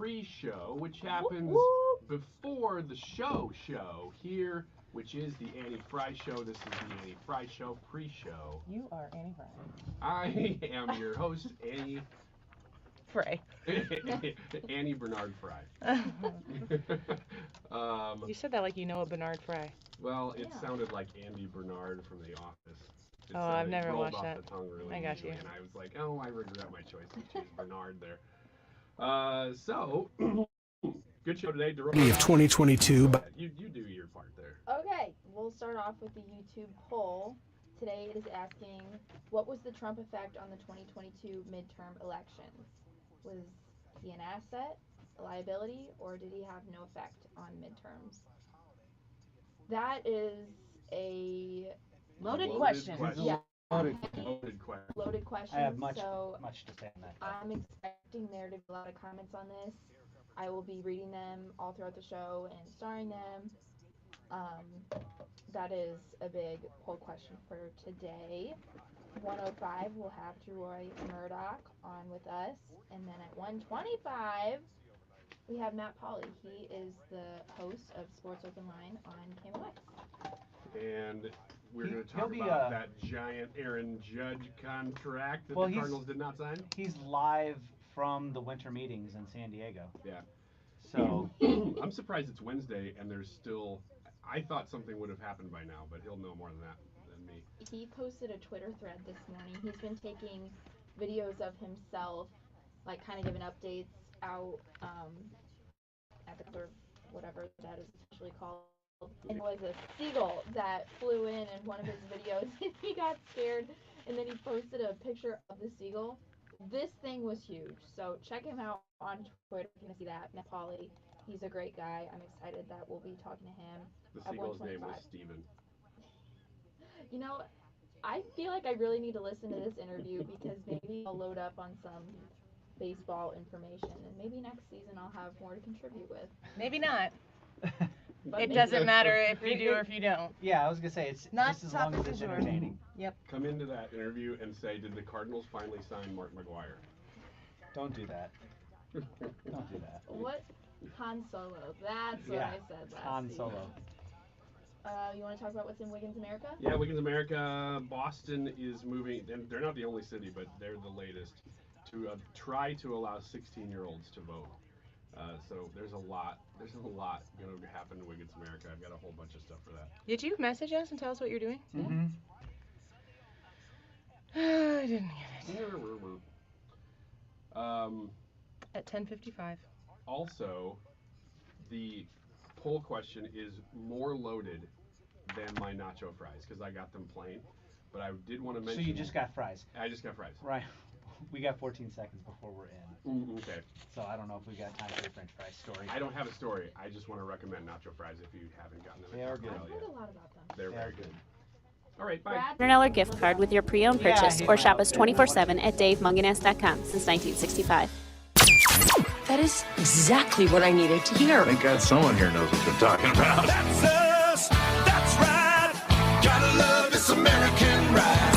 pre-show, which happens before the show here, which is the Annie Fry Show. This is the Annie Fry Show pre-show. You are Annie Fry. I am your host, Annie Fry. Annie Bernard Fry. You said that like you know a Bernard Fry. Well, it sounded like Andy Bernard from The Office. I've never watched that. The tongue really I got easily, you. and I was like, oh, I regret my choice to choose Bernard there. So, good show today. Deroy Of 2022. You do your part there. Okay, we'll start off with the YouTube poll. Today it is asking, what was the Trump effect on the 2022 midterm elections? Was he an asset, a liability, or did he have no effect on midterms? That is a Loaded question. Yeah. Loaded question. Loaded question. I have much to say on that. I'm expecting there to be a lot of comments on this. I will be reading them all throughout the show and starring them. That is a big poll question for today. 105 we'll have Deroy Murdock on with us, and then at 125 we have Matt Pauley. He is the host of Sports Open Line on KMOX. And we're going to talk about that giant Aaron Judge contract that the Cardinals did not sign. He's live from the winter meetings in San Diego. Yeah. So I'm surprised it's Wednesday and there's still. I thought something would have happened by now, but he'll know more than that than me. He posted a Twitter thread this morning. He's been taking videos of himself, like kind of giving updates out at the or whatever that is officially called. And it was a seagull that flew in one of his videos, and he got scared, and then he posted a picture of the seagull. This thing was huge, so check him out on Twitter if you want to see that. Matt Pauley, he's a great guy. I'm excited that we'll be talking to him. The seagull's name was Steven. You know, I feel like I really need to listen to this interview because maybe I'll load up on some baseball information, and maybe next season I'll have more to contribute with. Maybe not. But It doesn't matter if you do or if you don't. yeah, I was gonna say it's Not just as long as it's entertaining. Yep. Come into that interview and say, did the Cardinals finally sign Mark McGwire? Don't do that. Don't do that. What? Han Solo. That's what I said last Han season. Solo. You want to talk about what's in Wiggins America? Yeah, Wiggins America. Boston is moving, and they're not the only city, but they're the latest, to try to allow 16-year-olds to vote. So there's a lot going to happen in Wiggins America. I've got a whole bunch of stuff for that. Did you message us and tell us what you're doing? Mm-hmm. I didn't get it. At 10:55. Also, the poll question is more loaded than my nacho fries because I got them plain. But I did want to mention. So you just got fries. I just got fries. Right. We got 14 seconds before we're in. Okay. So I don't know if we got time for your French fry story. I don't have a story. I just want to recommend nacho fries if you haven't gotten them. They are good. I've heard a lot about them. They're very good. All right, bye. $100 gift card with your pre-owned purchase or shop us 24/7 at DaveMunganess.com since 1965. That is exactly what I needed to hear. Thank God someone here knows what they're talking about. That's us. That's right. Gotta love this American ride.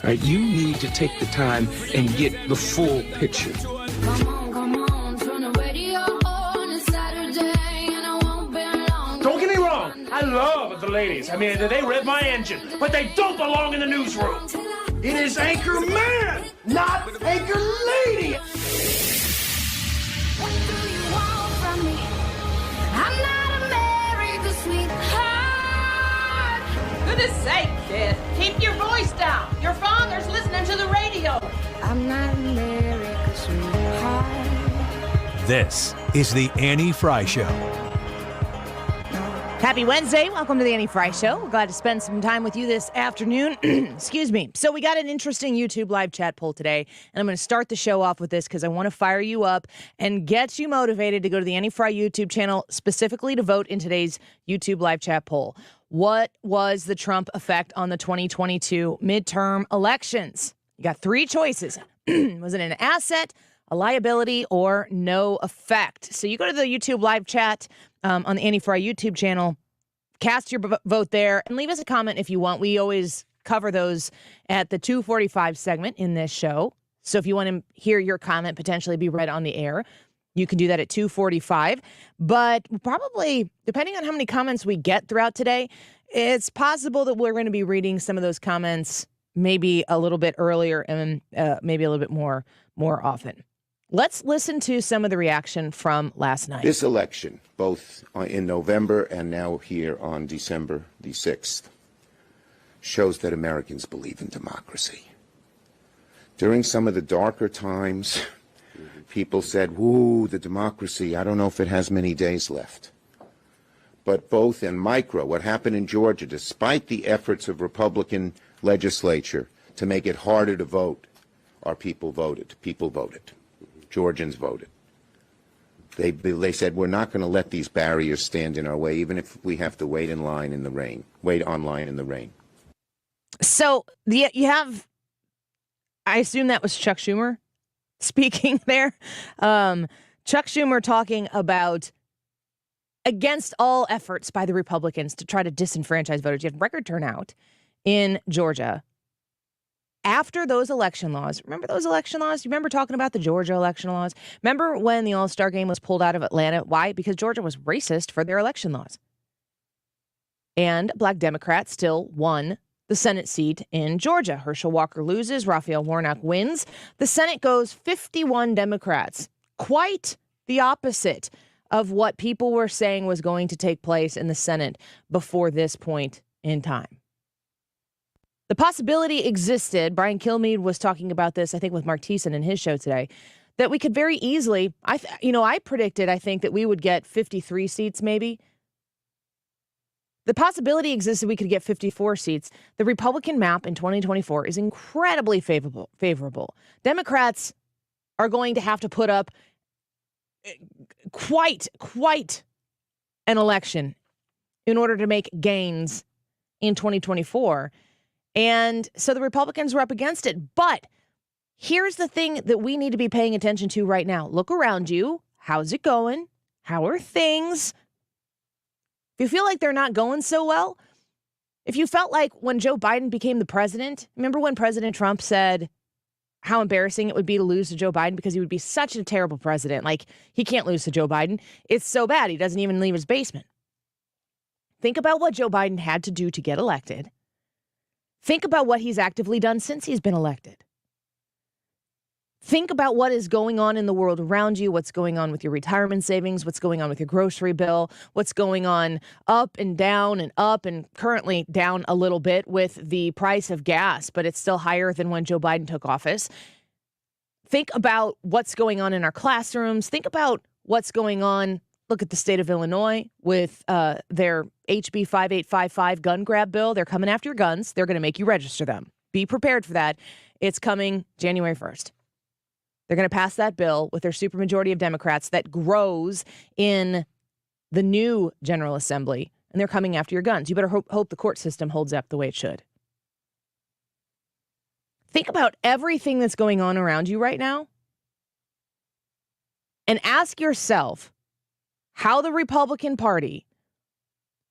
All right, you need to take the time and get the full picture. Come on, turn the radio on. It's Saturday and I won't be long. Don't get me wrong, I love the ladies. I mean, they rev my engine, but they don't belong in the newsroom. It is Anchor Man, not Anchor Lady. What do you want from me? I'm not America's sweetheart. Goodness sake, kid. Keep your voice down. Your father's listening to the radio. I'm not America's sweetheart. This is the Annie Fry Show. Happy Wednesday. Welcome to the Annie Fry Show. We're glad to spend some time with you this afternoon. Excuse me. So we got an interesting YouTube live chat poll today, and I'm going to start the show off with this because I want to fire you up and get you motivated to go to the Annie Fry YouTube channel specifically to vote in today's YouTube live chat poll. What was the Trump effect on the 2022 midterm elections? You got three choices. Was it an asset, a liability, or no effect? So you go to the YouTube live chat on the Annie Fry YouTube channel, cast your vote there, and leave us a comment if you want. We always cover those at the 2:45 segment in this show. So if you want to hear your comment potentially be read on the air, You can do that at 2:45. But probably, depending on how many comments we get throughout today, it's possible that we're going to be reading some of those comments maybe a little bit earlier and maybe a little bit more often. Let's listen to some of the reaction from last night. This election, both in November and now here on December the 6th, shows that Americans believe in democracy. During some of the darker times, people said, woo, the democracy, I don't know if it has many days left. But both in micro, what happened in Georgia, despite the efforts of Republican legislature to make it harder to vote, our people voted. People voted. Georgians voted. They said, we're not going to let these barriers stand in our way, even if we have to wait online in the rain. So you have, I assume that was Chuck Schumer speaking there. Chuck Schumer talking about against all efforts by the Republicans to try to disenfranchise voters. You have record turnout in Georgia. After those election laws, remember those election laws? You remember talking about the Georgia election laws? Remember when the All-Star game was pulled out of Atlanta? Why? Because Georgia was racist for their election laws. And Black Democrats still won the Senate seat in Georgia. Herschel Walker loses. Raphael Warnock wins. The Senate goes 51 Democrats. Quite the opposite of what people were saying was going to take place in the Senate before this point in time. The possibility existed, Brian Kilmeade was talking about this, I think, with Mark Thiessen in his show today, that we could very easily, I predicted, I think, that we would get 53 seats maybe. The possibility existed we could get 54 seats. The Republican map in 2024 is incredibly favorable. Democrats are going to have to put up quite an election in order to make gains in 2024. And so the Republicans were up against it. But here's the thing that we need to be paying attention to right now. Look around you. How's it going? How are things? If you feel like they're not going so well, if you felt like when Joe Biden became the president, remember when President Trump said how embarrassing it would be to lose to Joe Biden because he would be such a terrible president. Like, he can't lose to Joe Biden. It's so bad he doesn't even leave his basement. Think about what Joe Biden had to do to get elected. Think about what he's actively done since he's been elected. Think about what is going on in the world around you, what's going on with your retirement savings, what's going on with your grocery bill, what's going on up and currently down a little bit with the price of gas, but it's still higher than when Joe Biden took office. Think about what's going on in our classrooms. Think about what's going on. Look at the state of Illinois with their HB 5855 gun grab bill. They're coming after your guns. They're going to make you register them. Be prepared for that. It's coming January 1st. They're going to pass that bill with their supermajority of Democrats that grows in the new General Assembly, and they're coming after your guns. You better hope the court system holds up the way it should. Think about everything that's going on around you right now and ask yourself how the Republican Party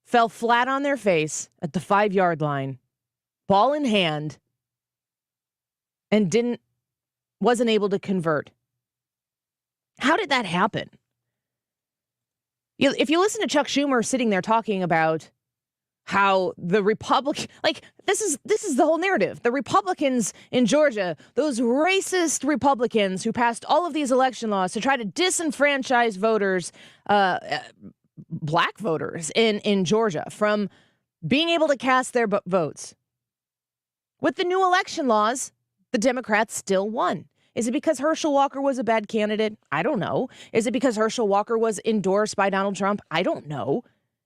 fell flat on their face at the 5-yard line, ball in hand, and wasn't able to convert. How did that happen? If you listen to Chuck Schumer sitting there talking about how the Republican, this is the whole narrative. The Republicans in Georgia, those racist Republicans who passed all of these election laws to try to disenfranchise voters, black voters in Georgia from being able to cast their votes. With the new election laws, the Democrats still won. Is it because Herschel Walker was a bad candidate? I don't know. Is it because Herschel Walker was endorsed by Donald Trump? I don't know.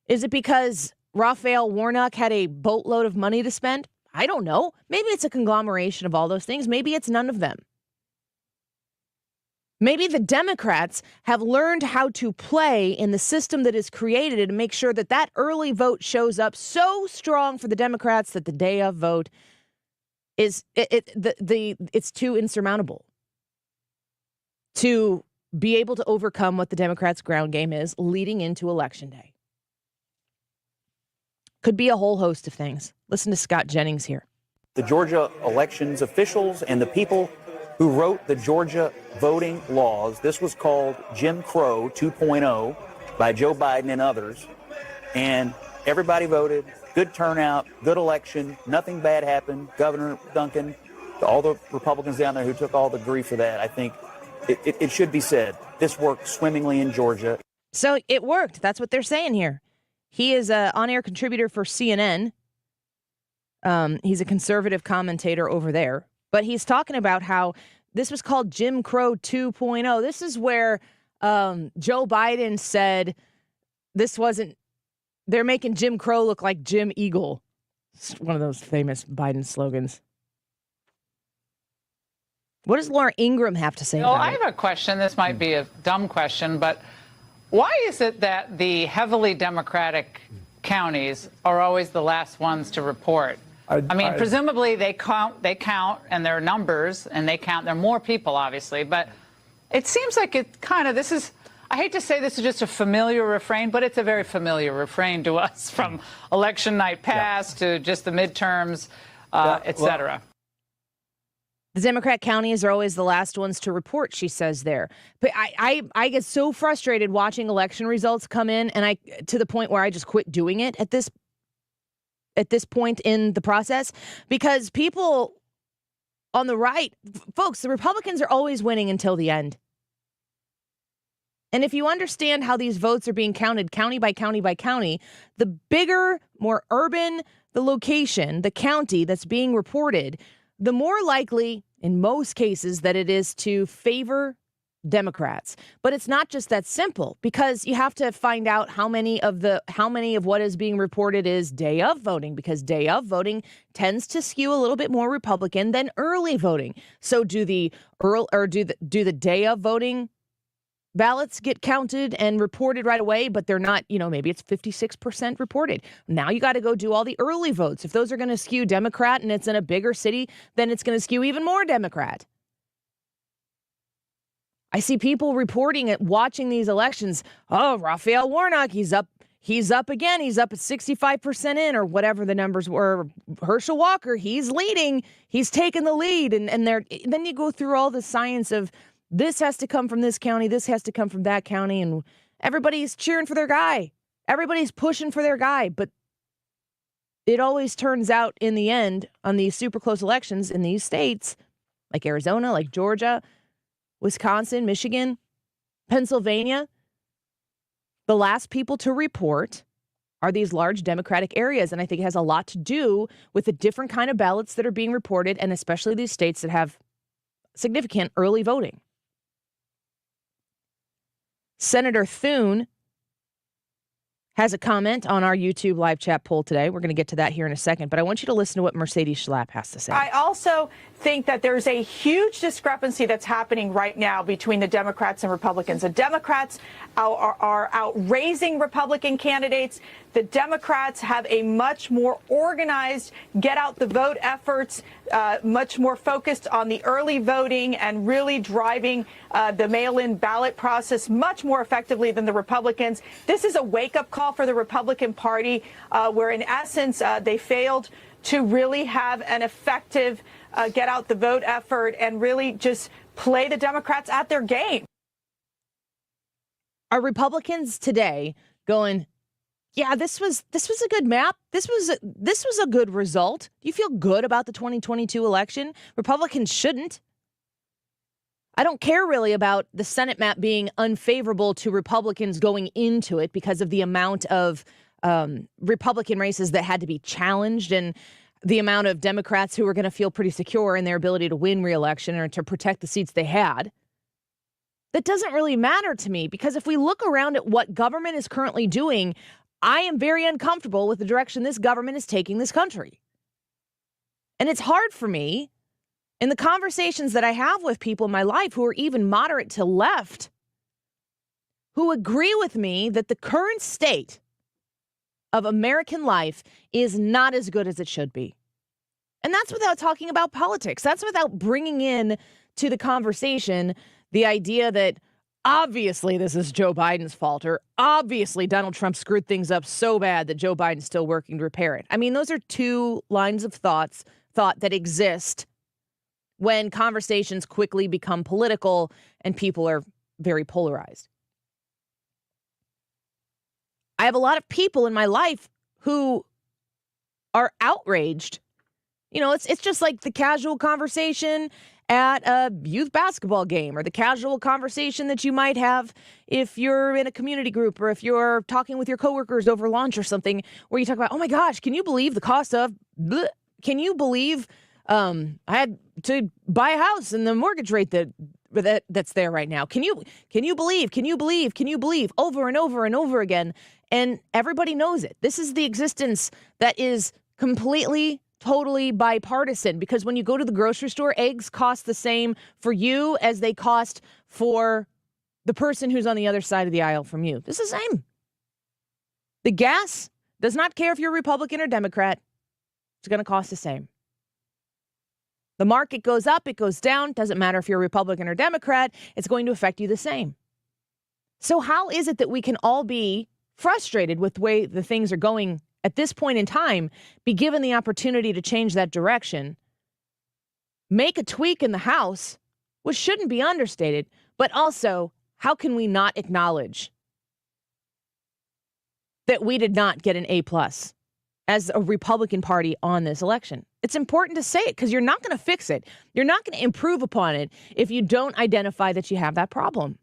Is it because Raphael Warnock had a boatload of money to spend? I don't know. Maybe it's a conglomeration of all those things. Maybe it's none of them. Maybe the Democrats have learned how to play in the system that is created and make sure that that early vote shows up so strong for the Democrats that the day of vote is it's too insurmountable to be able to overcome what the Democrats' ground game is leading into Election Day. Could be a whole host of things. Listen to Scott Jennings here. The Georgia elections officials and the people who wrote the Georgia voting laws. This was called Jim Crow 2.0 by Joe Biden and others. And everybody voted, good turnout, good election, nothing bad happened. Governor Duncan, all the Republicans down there who took all the grief for that, I think it should be said, this worked swimmingly in Georgia. So it worked. That's what they're saying here. He is an on-air contributor for CNN. He's a conservative commentator over there. But he's talking about how this was called Jim Crow 2.0. This is where Joe Biden said this wasn't, they're making Jim Crow look like Jim Eagle. It's one of those famous Biden slogans. What does Laura Ingraham have to say about it? I have a question. This might be a dumb question, but why is it that the heavily Democratic counties are always the last ones to report? I mean, presumably they count, and there are numbers, and they count. There are more people, obviously, but it seems like it kind of, this is, I hate to say this is just a familiar refrain, but it's a very familiar refrain to us from election night past to just the midterms, et cetera. The Democrat counties are always the last ones to report, she says there. But I get so frustrated watching election results come in, and to the point where I just quit doing it at this point in the process, because people on the right, folks, the Republicans are always winning until the end. And if you understand how these votes are being counted county by county by county, the bigger, more urban the location, the county that's being reported, the more likely, in most cases, that it is to favor Democrats. But it's not just that simple, because you have to find out how many of what is being reported is day of voting, because day of voting tends to skew a little bit more Republican than early voting. So do the day of voting ballots get counted and reported right away, but they're not, maybe it's 56% reported. Now you got to go do all the early votes. If those are going to skew Democrat and it's in a bigger city, then it's going to skew even more Democrat. I see people reporting it, watching these elections. Oh, Raphael Warnock, he's up again. He's up at 65% in, or whatever the numbers were. Herschel Walker, he's leading. He's taking the lead. And then you go through all the science of this has to come from this county, this has to come from that county, and everybody's cheering for their guy. Everybody's pushing for their guy. But it always turns out in the end on these super close elections in these states, like Arizona, like Georgia, Wisconsin, Michigan, Pennsylvania, the last people to report are these large Democratic areas. And I think it has a lot to do with the different kind of ballots that are being reported, and especially these states that have significant early voting. Senator Thune has a comment on our YouTube live chat poll today. We're going to get to that here in a second, but I want you to listen to what Mercedes Schlapp has to say. I also think that there's a huge discrepancy that's happening right now between the Democrats and Republicans. The Democrats are outraising Republican candidates. The Democrats have a much more organized get out the vote efforts, much more focused on the early voting and really driving the mail-in ballot process much more effectively than the Republicans. This is a wake-up call for the Republican Party, where in essence they failed to really have an effective get out the vote effort and really just play the Democrats at their game. Are Republicans today going, yeah, this was a good map. This was a good result. Do you feel good about the 2022 election? Republicans shouldn't. I don't care really about the Senate map being unfavorable to Republicans going into it because of the amount of Republican races that had to be challenged and the amount of Democrats who were going to feel pretty secure in their ability to win re-election or to protect the seats they had. That doesn't really matter to me, because if we look around at what government is currently doing, I am very uncomfortable with the direction this government is taking this country. And it's hard for me in the conversations that I have with people in my life who are even moderate to left, who agree with me that the current state of American life is not as good as it should be. And that's without talking about politics. That's without bringing in to the conversation the idea that obviously this is Joe Biden's fault, or obviously Donald Trump screwed things up so bad that Joe Biden's still working to repair it. I mean, those are two lines of thought that exist when conversations quickly become political and people are very polarized. I have a lot of people in my life who are outraged. You know, it's just like the casual conversation at a youth basketball game, or the casual conversation that you might have if you're in a community group, or if you're talking with your coworkers over lunch or something, where you talk about, oh my gosh, can you believe the cost of, bleh? Can you believe I had to buy a house and the mortgage rate that's there right now? Can you believe over and over and over again? And everybody knows it. This is the existence that is completely, totally bipartisan, because when you go to the grocery store, eggs cost the same for you as they cost for the person who's on the other side of the aisle from you. This is the same. The gas does not care if you're Republican or Democrat. It's going to cost the same. The market goes up, it goes down. Doesn't matter if you're Republican or Democrat. It's going to affect you the same. So how is it that we can all be frustrated with the way the things are going at this point in time, be given the opportunity to change that direction, make a tweak in the House, which shouldn't be understated, but also, how can we not acknowledge that we did not get an A+ as a Republican Party on this election? It's important to say it, because you're not going to fix it. You're not going to improve upon it if you don't identify that you have that problem.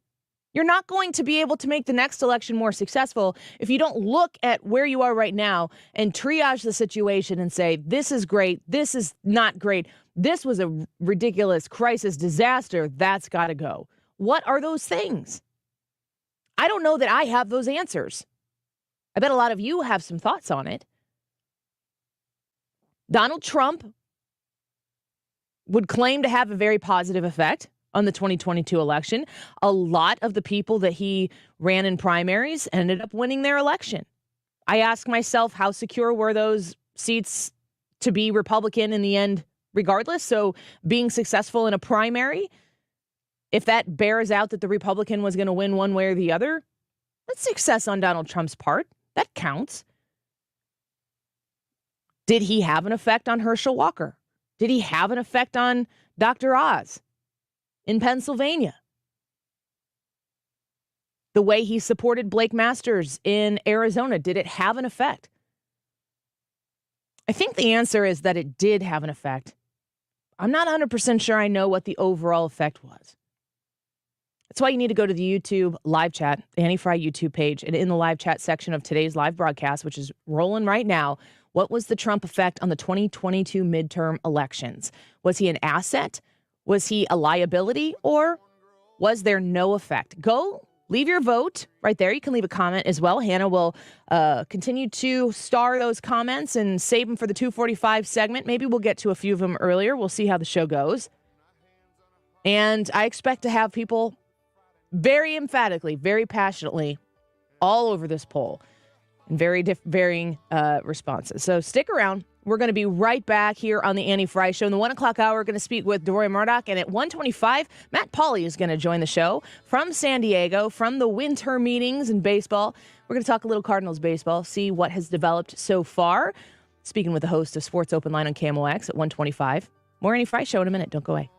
You're not going to be able to make the next election more successful if you don't look at where you are right now and triage the situation and say, this is great, this is not great, this was a ridiculous crisis, disaster, that's got to go. What are those things? I don't know that I have those answers. I bet a lot of you have some thoughts on it. Donald Trump would claim to have a very positive effect on the 2022 election. A lot of the people that he ran in primaries ended up winning their election. I ask myself, how secure were those seats to be Republican in the end, regardless? So being successful in a primary, if that bears out that the Republican was going to win one way or the other, that's success on Donald Trump's part. That counts. Did he have an effect on Herschel Walker? Did he have an effect on Dr. Oz in Pennsylvania? The way he supported Blake Masters in Arizona, did it have an effect? I think the answer is that it did have an effect. I'm not 100% sure I know what the overall effect was. That's why you need to go to the YouTube live chat, the Annie Fry YouTube page, and in the live chat section of today's live broadcast, which is rolling right now, what was the Trump effect on the 2022 midterm elections? Was he an asset? Was he a liability? Or was there no effect? Go leave your vote right there. You can leave a comment as well. Hannah will continue to star those comments and save them for the 2:45 segment. Maybe we'll get to a few of them earlier. We'll see how the show goes. And I expect to have people very emphatically, very passionately all over this poll and very varying responses. So stick around. We're going to be right back here on the Annie Fry Show. In the 1 o'clock hour, we're going to speak with Deroy Murdock. And at 1:25, Matt Pauley is going to join the show from San Diego, from the winter meetings in baseball. We're going to talk a little Cardinals baseball, see what has developed so far. Speaking with the host of Sports Open Line on KMOX at 1:25. More Annie Fry Show in a minute. Don't go away.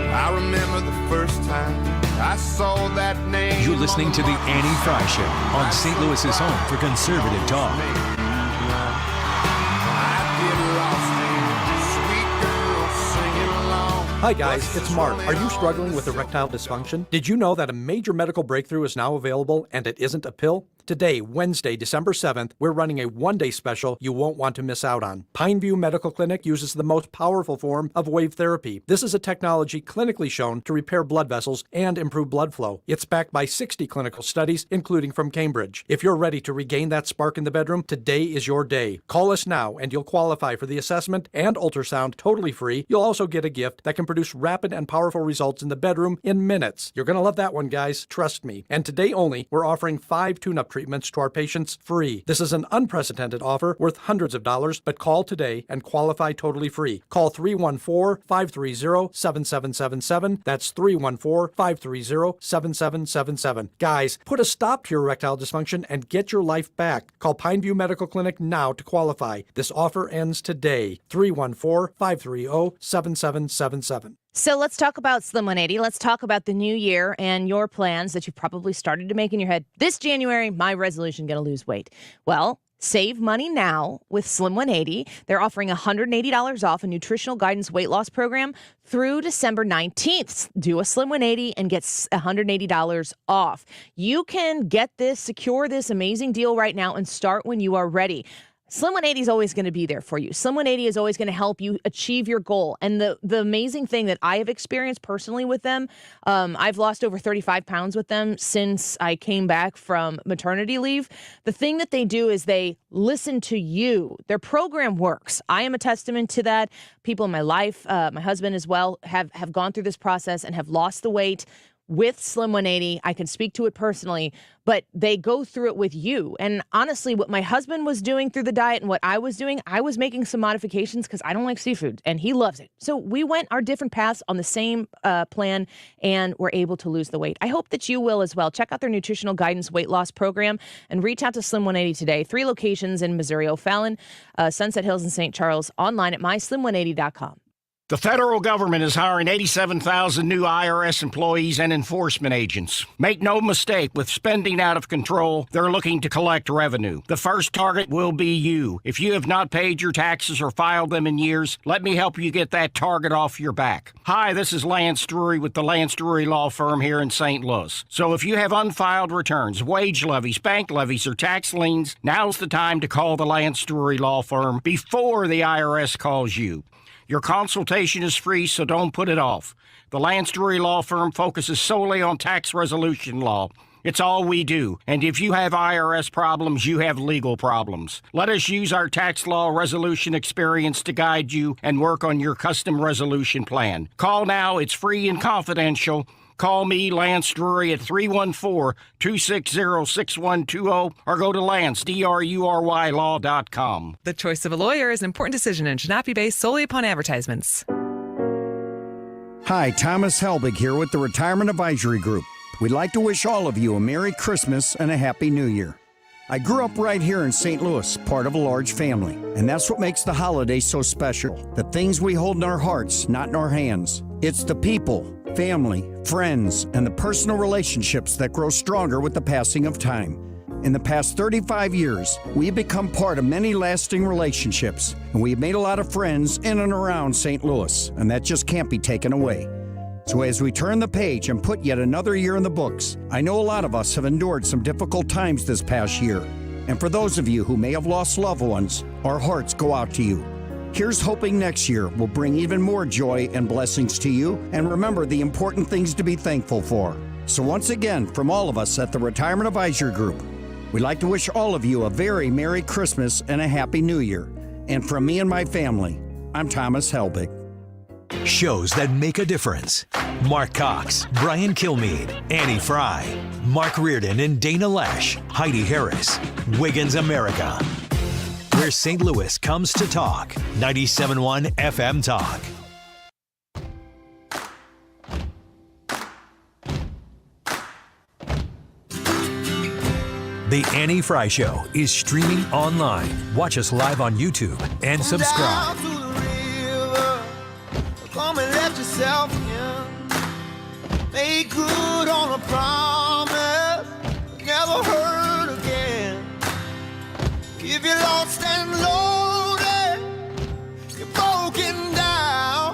I remember the first time I saw that name. You're listening to the Annie Fry Show on St. Louis's home for conservative talk. Hi guys, it's Mark. Are you struggling with erectile dysfunction? Did you know that a major medical breakthrough is now available and it isn't a pill? Today, Wednesday, December 7th, we're running a one-day special you won't want to miss out on. Pineview Medical Clinic uses the most powerful form of wave therapy. This is a technology clinically shown to repair blood vessels and improve blood flow. It's backed by 60 clinical studies, including from Cambridge. If you're ready to regain that spark in the bedroom, today is your day. Call us now and you'll qualify for the assessment and ultrasound totally free. You'll also get a gift that can produce rapid and powerful results in the bedroom in minutes. You're going to love that one, guys. Trust me. And today only, we're offering 5 tune-up treatments to our patients free. This is an unprecedented offer worth hundreds of dollars, but call today and qualify totally free. Call 314-530-7777. That's 314-530-7777. Guys, put a stop to your erectile dysfunction and get your life back. Call Pineview Medical Clinic now to qualify. This offer ends today. 314-530-7777. So let's talk about Slim 180. Let's talk about the new year and your plans that you probably started to make in your head. This January, my resolution, going to lose weight. Well, save money now with Slim 180. They're offering $180 off a nutritional guidance weight loss program through December 19th. Do a Slim 180 and get $180 off. You can get this, secure this amazing deal right now and start when you are ready. Slim 180 is always going to be there for you. Slim 180 is always going to help you achieve your goal. And the amazing thing that I have experienced personally with them, I've lost over 35 pounds with them since I came back from maternity leave. The thing that they do is they listen to you. Their program works. I am a testament to that. People in my life, my husband as well, have gone through this process and have lost the weight with Slim 180. I can speak to it personally, but they go through it with you. And honestly, what my husband was doing through the diet and what I was doing, I was making some modifications because I don't like seafood and he loves it. So we went our different paths on the same plan and were able to lose the weight. I hope that you will as well. Check out their nutritional guidance weight loss program and reach out to Slim 180 today. 3 locations in Missouri, O'Fallon, Sunset Hills, and St. Charles. Online at myslim180.com. The federal government is hiring 87,000 new IRS employees and enforcement agents. Make no mistake, with spending out of control, they're looking to collect revenue. The first target will be you. If you have not paid your taxes or filed them in years, let me help you get that target off your back. Hi, this is Lance Drury with the Lance Drury Law Firm here in St. Louis. So if you have unfiled returns, wage levies, bank levies, or tax liens, now's the time to call the Lance Drury Law Firm before the IRS calls you. Your consultation is free, so don't put it off. The Lance Drury Law Firm focuses solely on tax resolution law. It's all we do. And if you have IRS problems, you have legal problems. Let us use our tax law resolution experience to guide you and work on your custom resolution plan. Call now. It's free and confidential. Call me, Lance Drury, at 314-260-6120 or go to LanceDruryLaw.com. The choice of a lawyer is an important decision and should not be based solely upon advertisements. Hi, Thomas Helbig here with the Retirement Advisory Group. We'd like to wish all of you a Merry Christmas and a Happy New Year. I grew up right here in St. Louis, part of a large family, and that's what makes the holidays so special. The things we hold in our hearts, not in our hands. It's the people, family, friends, and the personal relationships that grow stronger with the passing of time. In the past 35 years, we've become part of many lasting relationships, and we've made a lot of friends in and around St. Louis, and that just can't be taken away. So as we turn the page and put yet another year in the books, I know a lot of us have endured some difficult times this past year. And for those of you who may have lost loved ones, our hearts go out to you. Here's hoping next year will bring even more joy and blessings to you, and remember the important things to be thankful for. So once again, from all of us at the Retirement Advisory Group, we'd like to wish all of you a very Merry Christmas and a Happy New Year. And from me and my family, I'm Thomas Helbig. Shows that make a difference. Mark Cox, Brian Kilmeade, Annie Fry, Mark Reardon and Dana Lesh, Heidi Harris, Wiggins America. Where St. Louis comes to talk. 97.1 FM Talk. The Annie Fry Show is streaming online. Watch us live on YouTube and subscribe. Come and let yourself in. Make good on a promise. Never hurt again. If you're lost and loaded, you're broken down.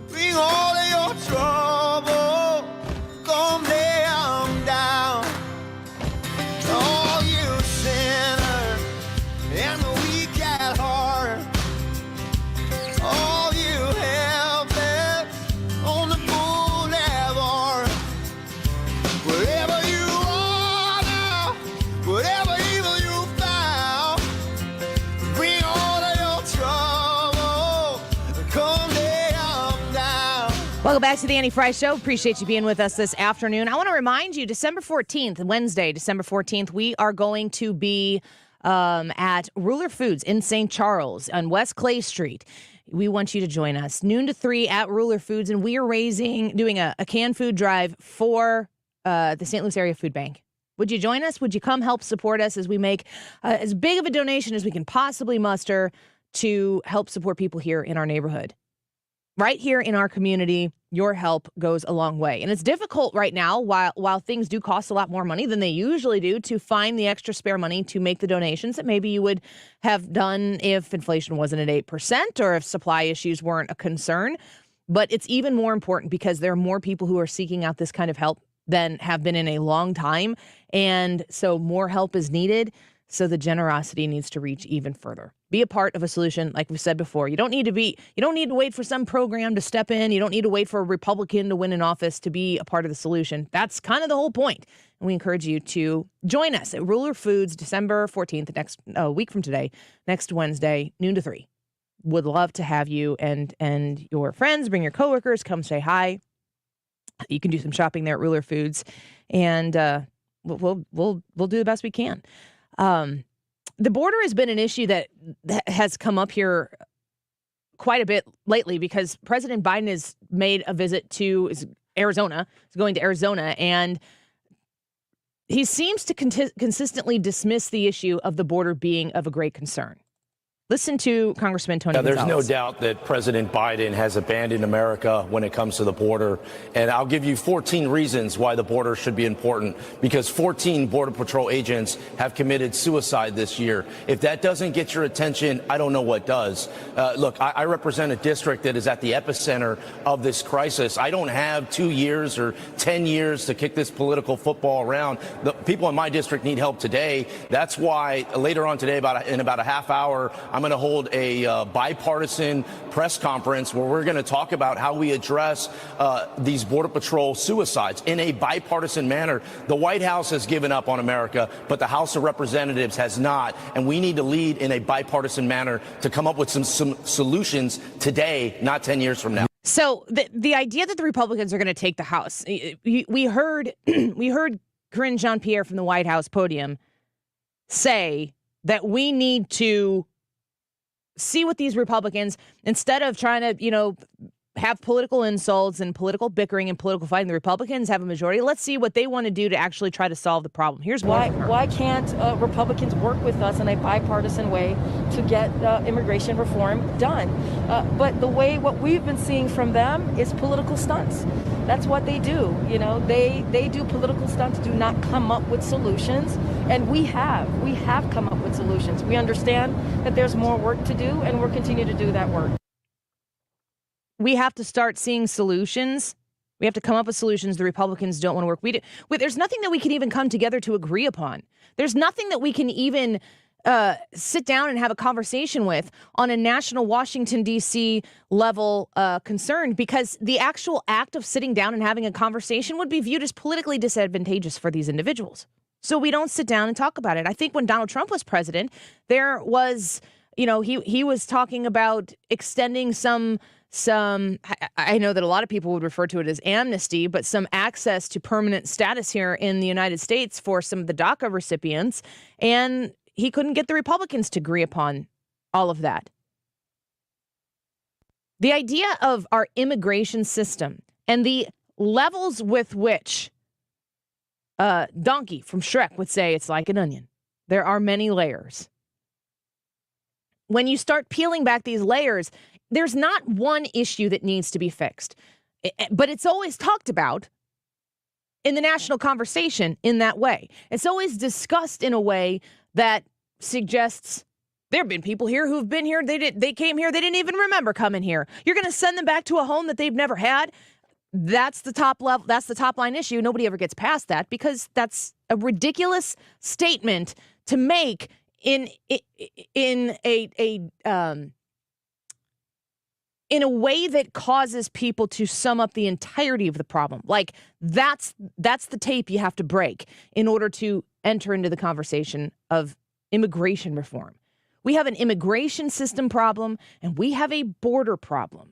Bring all of your trouble. Come lay 'em down. All you sinners and the weak at heart. All you helpless on the boulevard. Wherever you are now, whatever evil you found, Welcome back to the Annie Fry Show. Appreciate you being with us this afternoon. I want to remind you, December 14th, Wednesday, December 14th, we are going to be at Ruler Foods in St. Charles on West Clay Street. We want you to join us noon to 3 at Ruler Foods, and we are doing a canned food drive for the St. Louis Area Food Bank. Would you join us? Would you come help support us as we make as big of a donation as we can possibly muster to help support people here in our neighborhood? Right here in our community, your help goes a long way. And it's difficult right now, while things do cost a lot more money than they usually do, to find the extra spare money to make the donations that maybe you would have done if inflation wasn't at 8% or if supply issues weren't a concern. But it's even more important because there are more people who are seeking out this kind of help than have been in a long time. And so more help is needed. So the generosity needs to reach even further. Be a part of a solution, like we said before. You don't need to wait for some program to step in. You don't need to wait for a Republican to win an office to be a part of the solution. That's kind of the whole point. And we encourage you to join us at Ruler Foods December 14th, next week from today, next Wednesday, noon to 3. Would love to have you and your friends, bring your coworkers, come say hi. You can do some shopping there at Ruler Foods, and we'll do the best we can. The border has been an issue that has come up here quite a bit lately because President Biden has made a visit to Arizona. He's going to Arizona, and he seems to consistently dismiss the issue of the border being of a great concern. Listen to Congressman Tony Gonzalez. There's no doubt that President Biden has abandoned America when it comes to the border. And I'll give you 14 reasons why the border should be important, because 14 Border Patrol agents have committed suicide this year. If that doesn't get your attention, I don't know what does. Look, I represent a district that is at the epicenter of this crisis. I don't have 2 years or 10 years to kick this political football around. The people in my district need help today. That's why later on today, in about a half hour, I'm going to hold a bipartisan press conference where we're going to talk about how we address these Border Patrol suicides in a bipartisan manner. The White House has given up on America, but the House of Representatives has not. And we need to lead in a bipartisan manner to come up with some solutions today, not 10 years from now. So the idea that the Republicans are going to take the House, we heard Karine Jean-Pierre from the White House podium say that we need to see what these Republicans, instead of trying to, have political insults and political bickering and political fighting, the Republicans have a majority. Let's see what they want to do to actually try to solve the problem. Here's why can't Republicans work with us in a bipartisan way to get immigration reform done? But what we've been seeing from them is political stunts. That's what they do. They do political stunts, do not come up with solutions. And we have come up with solutions. We understand that there's more work to do, and we'll continue to do that work. We have to start seeing solutions. We have to come up with solutions the Republicans don't want to work. There's nothing that we can even come together to agree upon. There's nothing that we can even sit down and have a conversation with on a national Washington, D.C. level concern, because the actual act of sitting down and having a conversation would be viewed as politically disadvantageous for these individuals. So we don't sit down and talk about it. I think when Donald Trump was president, there was, he was talking about extending some, I know that a lot of people would refer to it as amnesty, but some access to permanent status here in the United States for some of the DACA recipients. And he couldn't get the Republicans to agree upon all of that. The idea of our immigration system and the levels with which Donkey from Shrek would say it's like an onion. There are many layers. When you start peeling back these layers, there's not one issue that needs to be fixed, but it's always talked about in the national conversation in that way. It's always discussed in a way that suggests there have been people here who've been here. They came here. They didn't even remember coming here. You're going to send them back to a home that they've never had. That's the top level. That's the top line issue. Nobody ever gets past that because that's a ridiculous statement to make in a way that causes people to sum up the entirety of the problem. Like that's the tape you have to break in order to enter into the conversation of immigration reform. We have an immigration system problem and we have a border problem.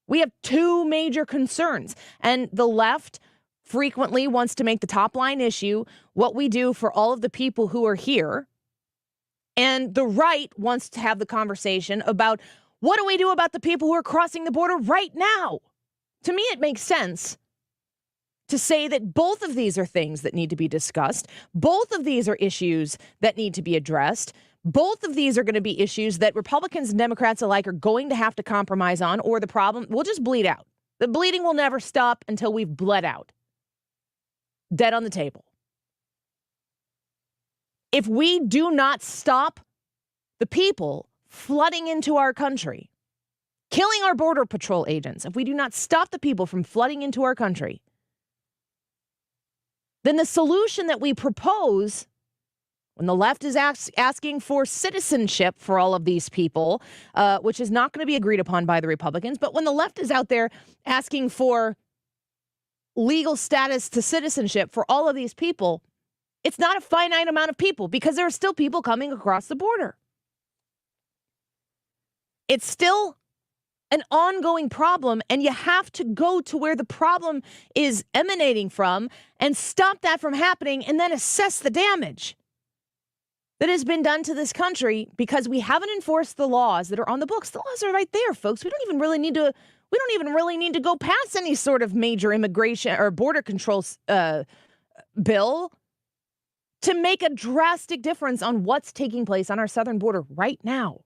We have two major concerns, and the left frequently wants to make the top line issue what we do for all of the people who are here, and the right wants to have the conversation about what do we do about the people who are crossing the border right now. To me, it makes sense to say that both of these are things that need to be discussed. Both of these are issues that need to be addressed. Both of these are going to be issues that Republicans and Democrats alike are going to have to compromise on, or the problem will just bleed out. The bleeding will never stop until we've bled out. Dead on the table. If we do not stop the people flooding into our country, killing our Border Patrol agents, if we do not stop the people from flooding into our country, then the solution that we propose, when the left is asking for citizenship for all of these people, which is not going to be agreed upon by the Republicans, but when the left is out there asking for legal status to citizenship for all of these people, it's not a finite amount of people because there are still people coming across the border. It's still an ongoing problem, and you have to go to where the problem is emanating from and stop that from happening and then assess the damage that has been done to this country because we haven't enforced the laws that are on the books. The laws are right there, folks. We don't even really need to go past any sort of major immigration or border control bill to make a drastic difference on what's taking place on our southern border right now.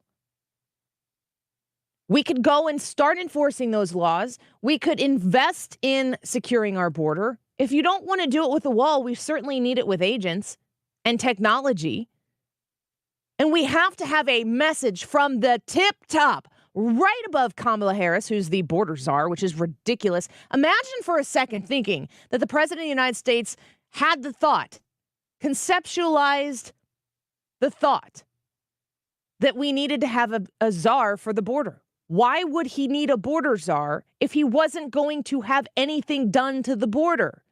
We could go and start enforcing those laws. We could invest in securing our border. If you don't want to do it with a wall, we certainly need it with agents and technology. And we have to have a message from the tip top, right above Kamala Harris, who's the border czar, which is ridiculous. Imagine for a second thinking that the president of the United States had the thought, conceptualized the thought that we needed to have a czar for the border. Why would he need a border czar if he wasn't going to have anything done to the border?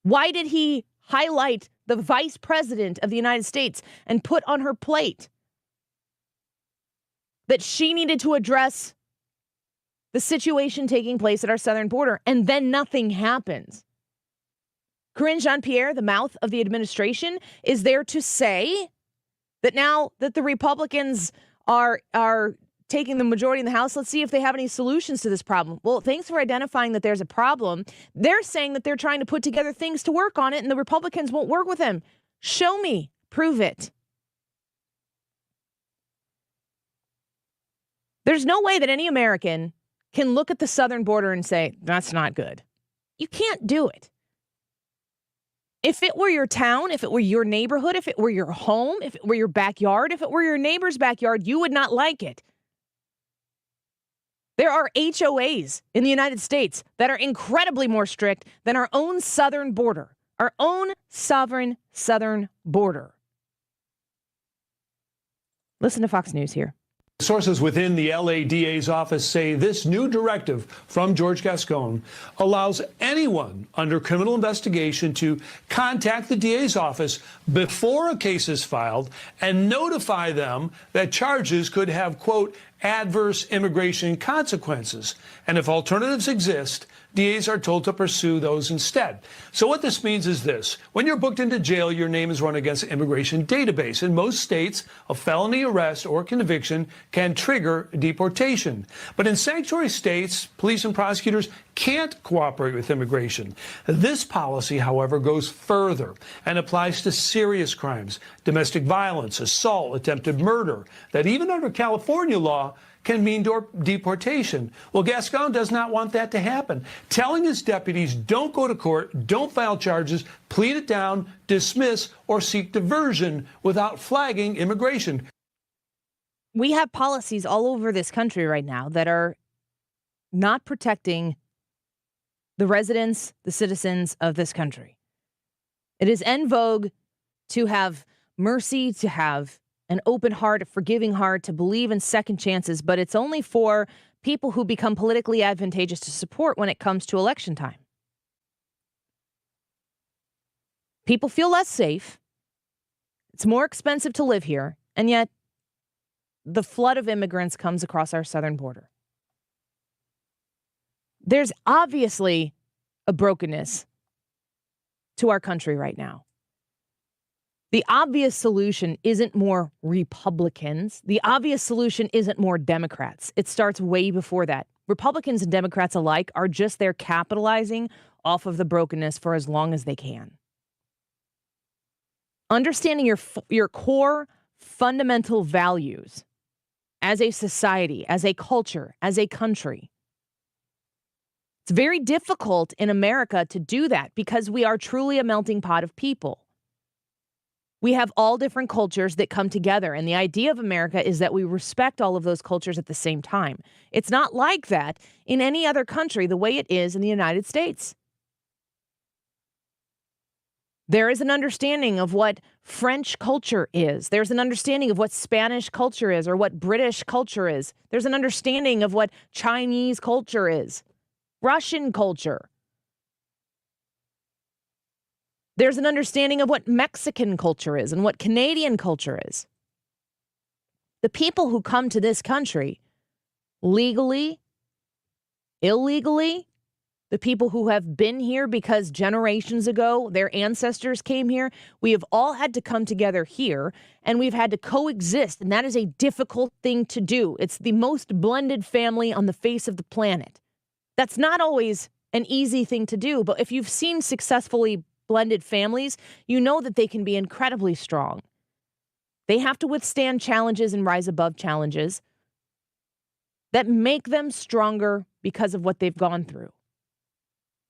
Why did he highlight the vice president of the United States and put on her plate that she needed to address the situation taking place at our southern border, and then nothing happens? Karine Jean-Pierre, the mouth of the administration, is there to say that now that the Republicans are taking the majority in the House, let's see if they have any solutions to this problem. Well, thanks for identifying that there's a problem. They're saying that they're trying to put together things to work on it, and the Republicans won't work with them. Show me. Prove it. There's no way that any American can look at the southern border and say, that's not good. You can't do it. If it were your town, if it were your neighborhood, if it were your home, if it were your backyard, if it were your neighbor's backyard, you would not like it. There are HOAs in the United States that are incredibly more strict than our own southern border, our own sovereign southern border. Listen to Fox News here. Sources within the LA DA's office say this new directive from George Gascon allows anyone under criminal investigation to contact the DA's office before a case is filed and notify them that charges could have, quote, adverse immigration consequences. And if alternatives exist, DAs are told to pursue those instead. So what this means is this. When you're booked into jail, your name is run against an immigration database. In most states, a felony arrest or conviction can trigger deportation. But in sanctuary states, police and prosecutors can't cooperate with immigration. This policy, however, goes further and applies to serious crimes, domestic violence, assault, attempted murder, that even under California law can mean deportation. Well, Gascon does not want that to happen, telling his deputies don't go to court, don't file charges, plead it down, dismiss, or seek diversion without flagging immigration. We have policies all over this country right now that are not protecting the residents, the citizens of this country. It is en vogue to have mercy, to have an open heart, a forgiving heart, to believe in second chances, but it's only for people who become politically advantageous to support when it comes to election time. People feel less safe. It's more expensive to live here, and yet the flood of immigrants comes across our southern border. There's obviously a brokenness to our country right now. The obvious solution isn't more Republicans. The obvious solution isn't more Democrats. It starts way before that. Republicans and Democrats alike are just there capitalizing off of the brokenness for as long as they can. Understanding your core fundamental values as a society, as a culture, as a country. It's very difficult in America to do that because we are truly a melting pot of people. We have all different cultures that come together, and the idea of America is that we respect all of those cultures at the same time. It's not like that in any other country the way it is in the United States. There is an understanding of what French culture is. There's an understanding of what Spanish culture is or what British culture is. There's an understanding of what Chinese culture is, Russian culture. There's an understanding of what Mexican culture is and what Canadian culture is. The people who come to this country legally, illegally, the people who have been here because generations ago their ancestors came here, we have all had to come together here and we've had to coexist. And that is a difficult thing to do. It's the most blended family on the face of the planet. That's not always an easy thing to do, but if you've seen successfully blended families, you know that they can be incredibly strong. They have to withstand challenges and rise above challenges that make them stronger because of what they've gone through.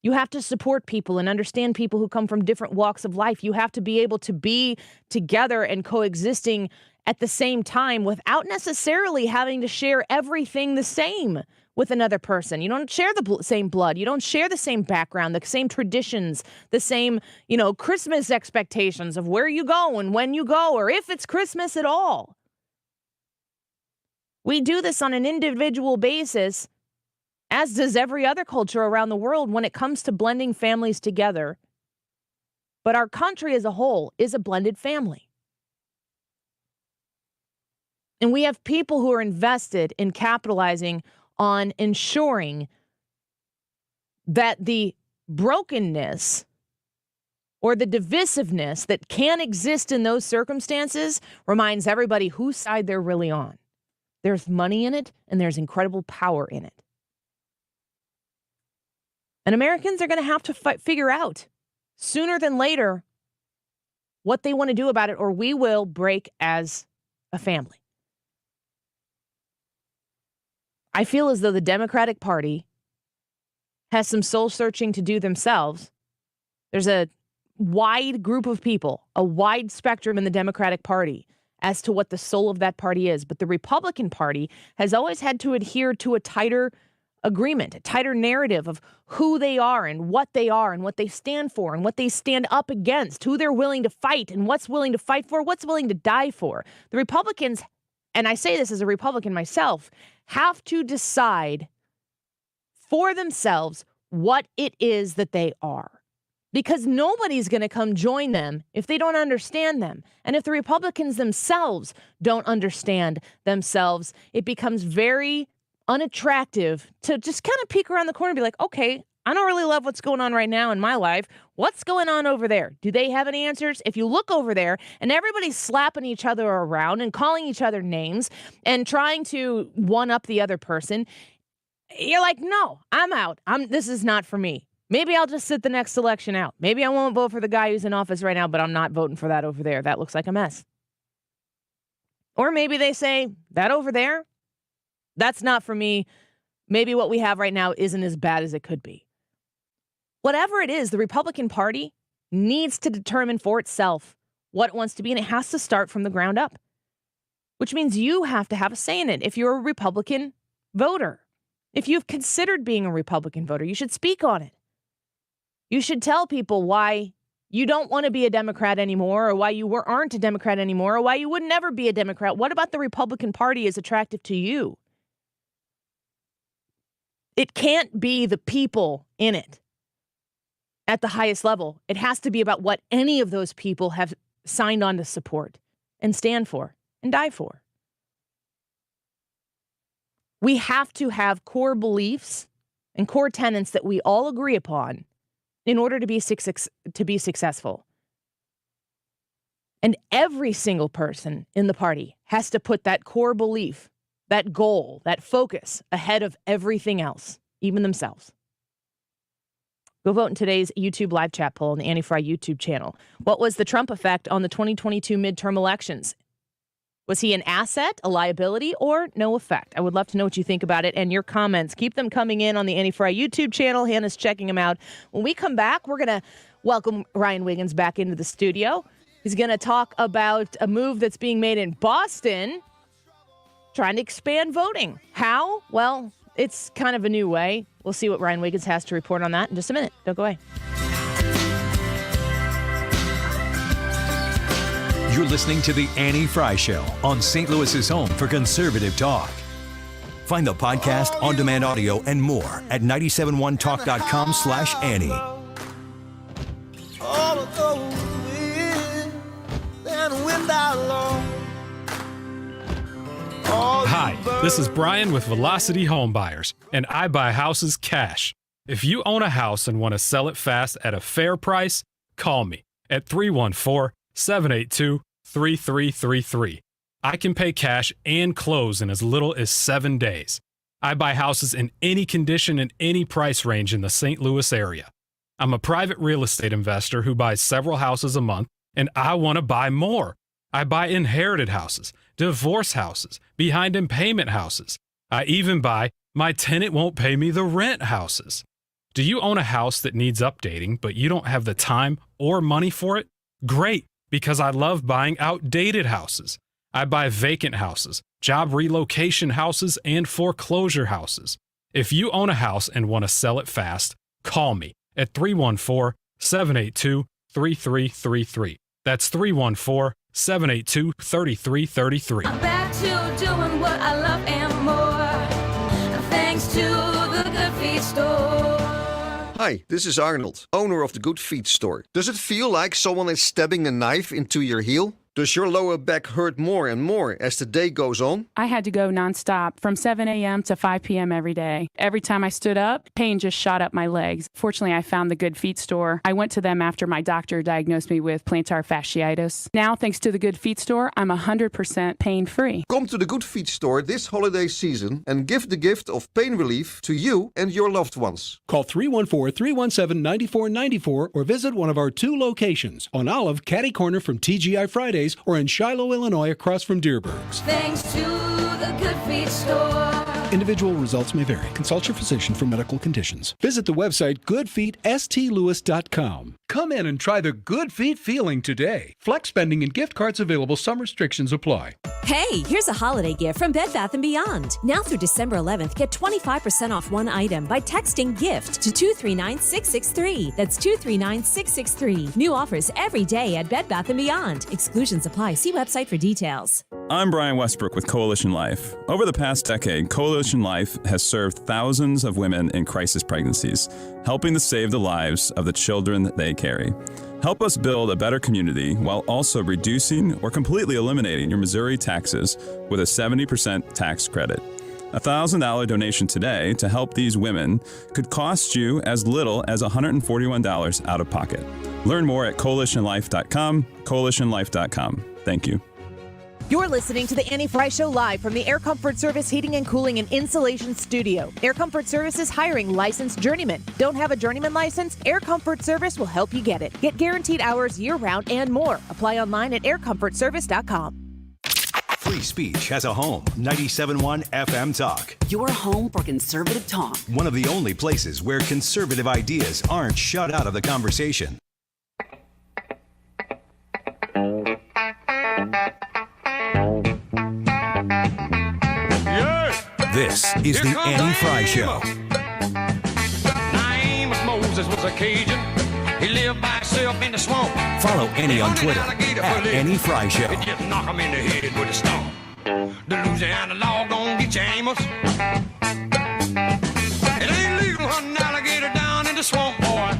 You have to support people and understand people who come from different walks of life. You have to be able to be together and coexisting at the same time without necessarily having to share everything the same with another person. You don't share the same blood. You don't share the same background, the same traditions, the same, Christmas expectations of where you go and when you go, or if it's Christmas at all. We do this on an individual basis, as does every other culture around the world when it comes to blending families together. But our country as a whole is a blended family. And we have people who are invested in capitalizing on ensuring that the brokenness or the divisiveness that can exist in those circumstances reminds everybody whose side they're really on. There's money in it, and there's incredible power in it. And Americans are going to have to figure out sooner than later what they want to do about it, or we will break as a family. I feel as though the Democratic Party has some soul searching to do themselves. There's a wide group of people, a wide spectrum in the Democratic Party as to what the soul of that party is. But the Republican Party has always had to adhere to a tighter agreement, a tighter narrative of who they are and what they stand for and what they stand up against, who they're willing to fight and what's willing to fight for, what's willing to die for. The Republicans, and I say this as a Republican myself, have to decide for themselves what it is that they are. Because nobody's going to come join them if they don't understand them. And if the Republicans themselves don't understand themselves, it becomes very unattractive to just kind of peek around the corner and be like, okay, I don't really love what's going on right now in my life. What's going on over there? Do they have any answers? If you look over there and everybody's slapping each other around and calling each other names and trying to one up the other person, you're like, no, I'm out. This is not for me. Maybe I'll just sit the next election out. Maybe I won't vote for the guy who's in office right now, but I'm not voting for that over there. That looks like a mess. Or maybe they say, that over there, that's not for me. Maybe what we have right now isn't as bad as it could be. Whatever it is, the Republican Party needs to determine for itself what it wants to be, and it has to start from the ground up, which means you have to have a say in it. If you're a Republican voter, if you've considered being a Republican voter, you should speak on it. You should tell people why you don't want to be a Democrat anymore, or why you aren't a Democrat anymore, or why you would never be a Democrat. What about the Republican Party is attractive to you? It can't be the people in it at the highest level. It has to be about what any of those people have signed on to support and stand for and die for. We have to have core beliefs and core tenets that we all agree upon in order to be successful. And every single person in the party has to put that core belief, that goal, that focus ahead of everything else, even themselves. Go vote in today's YouTube live chat poll on the Annie Fry YouTube channel. What was the Trump effect on the 2022 midterm elections? Was he an asset, a liability, or no effect? I would love to know what you think about it and your comments. Keep them coming in on the Annie Fry YouTube channel. Hannah's checking them out. When we come back, we're going to welcome Ryan Wiggins back into the studio. He's going to talk about a move that's being made in Boston, trying to expand voting. How? Well, it's kind of a new way. We'll see what Ryan Wiggins has to report on that in just a minute. Don't go away. You're listening to The Annie Fry Show on St. Louis's home for conservative talk. Find the podcast, on-demand audio, and more at 971talk.com/Annie. All of those win, then win that long. Hi, this is Brian with Velocity Home Buyers, and I buy houses cash. If you own a house and want to sell it fast at a fair price, call me at 314-782-3333. I can pay cash and close in as little as 7 days. I buy houses in any condition and any price range in the St. Louis area. I'm a private real estate investor who buys several houses a month, and I want to buy more. I buy inherited houses, divorce houses, behind in payment houses. I even buy my tenant won't pay me the rent houses. Do you own a house that needs updating, but you don't have the time or money for it? Great, because I love buying outdated houses. I buy vacant houses, job relocation houses, and foreclosure houses. If you own a house and want to sell it fast, call me at 314-782-3333. That's 314-782-3333. I'm back to doing what I love and more, thanks to the Good Feet store. Hi, this is Arnold, owner of the Good Feet store. Does it feel like someone is stabbing a knife into your heel? Does your lower back hurt more and more as the day goes on? I had to go nonstop from 7 a.m. to 5 p.m. every day. Every time I stood up, pain just shot up my legs. Fortunately, I found the Good Feet store. I went to them after my doctor diagnosed me with plantar fasciitis. Now, thanks to the Good Feet store, I'm 100% pain-free. Come to the Good Feet store this holiday season and give the gift of pain relief to you and your loved ones. Call 314-317-9494 or visit one of our 2 locations on Olive, Catty Corner from TGI Fridays, or in Shiloh, Illinois, across from Deerberg's. Thanks to the Good Feet store. Individual results may vary. Consult your physician for medical conditions. Visit the website goodfeetstlewis.com. Come in and try the Good Feet feeling today. Flex spending and gift cards available. Some restrictions apply. Hey, here's a holiday gift from Bed Bath & Beyond. Now through December 11th, get 25% off one item by texting GIFT to 239663. That's 239663. New offers every day at Bed Bath & Beyond. Exclusions apply. See website for details. I'm Brian Westbrook with Coalition Life. Over the past decade, Coalition Life has served thousands of women in crisis pregnancies, helping to save the lives of the children they carry. Help us build a better community while also reducing or completely eliminating your Missouri taxes with a 70% tax credit. A $1,000 donation today to help these women could cost you as little as $141 out of pocket. Learn more at coalitionlife.com, coalitionlife.com. Thank you. You're listening to the Annie Fry Show live from the Air Comfort Service Heating and Cooling and Insulation Studio. Air Comfort Service is hiring licensed journeymen. Don't have a journeyman license? Air Comfort Service will help you get it. Get guaranteed hours year-round and more. Apply online at aircomfortservice.com. Free speech has a home. 97.1 FM Talk. Your home for conservative talk. One of the only places where conservative ideas aren't shut out of the conversation. This is the Annie Fry Show. Name of Moses was a Cajun. He lived by himself in the swamp. Follow Annie on Twitter at Annie Fry Show. It just knock him in the head with a stone. The Louisiana law gon' get you, Amos. It ain't legal hunting alligator down in the swamp, boy.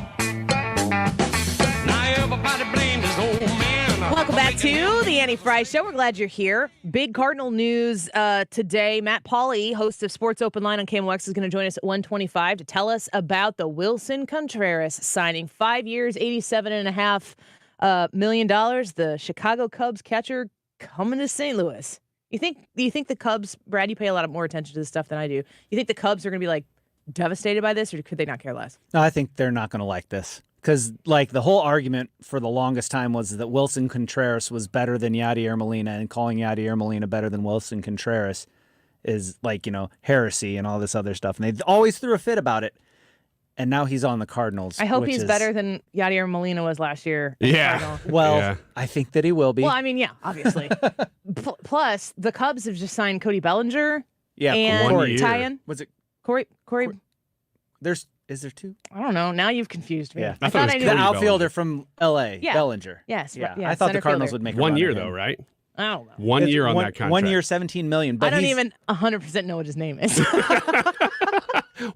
Now everybody blames his old man. Welcome back to the Annie Fry Show. We're glad you're here. Big Cardinal news today. Matt Pauley, host of Sports Open Line on KMOX, is going to join us at 1:25 to tell us about the Wilson Contreras signing. 5 years, $87.5 million. The Chicago Cubs catcher coming to St. Louis. You think the Cubs, Brad, you pay a lot more attention to this stuff than I do. You think the Cubs are going to be like devastated by this, or could they not care less? No, I think they're not going to like this. Because, like, the whole argument for the longest time was that Wilson Contreras was better than Yadier Molina, and calling Yadier Molina better than Wilson Contreras is, like, heresy and all this other stuff. And they always threw a fit about it. And now he's on the Cardinals. I hope he's better than Yadier Molina was last year. Yeah. Well, I think that he will be. Well, I mean, yeah, obviously. Plus, the Cubs have just signed Cody Bellinger. Yeah, and Corey. Tyan. Was it Corey? Is there two? I don't know. Now you've confused me. Yeah. I thought I knew. The outfielder from L.A., Yeah. Bellinger. Yes. Yeah. Yeah, I thought the center Cardinals fielder. would make a 1 run year, at him. though, right? I don't know. 1 year on that contract. 1 year, $17 million. But I don't even 100% know what his name is.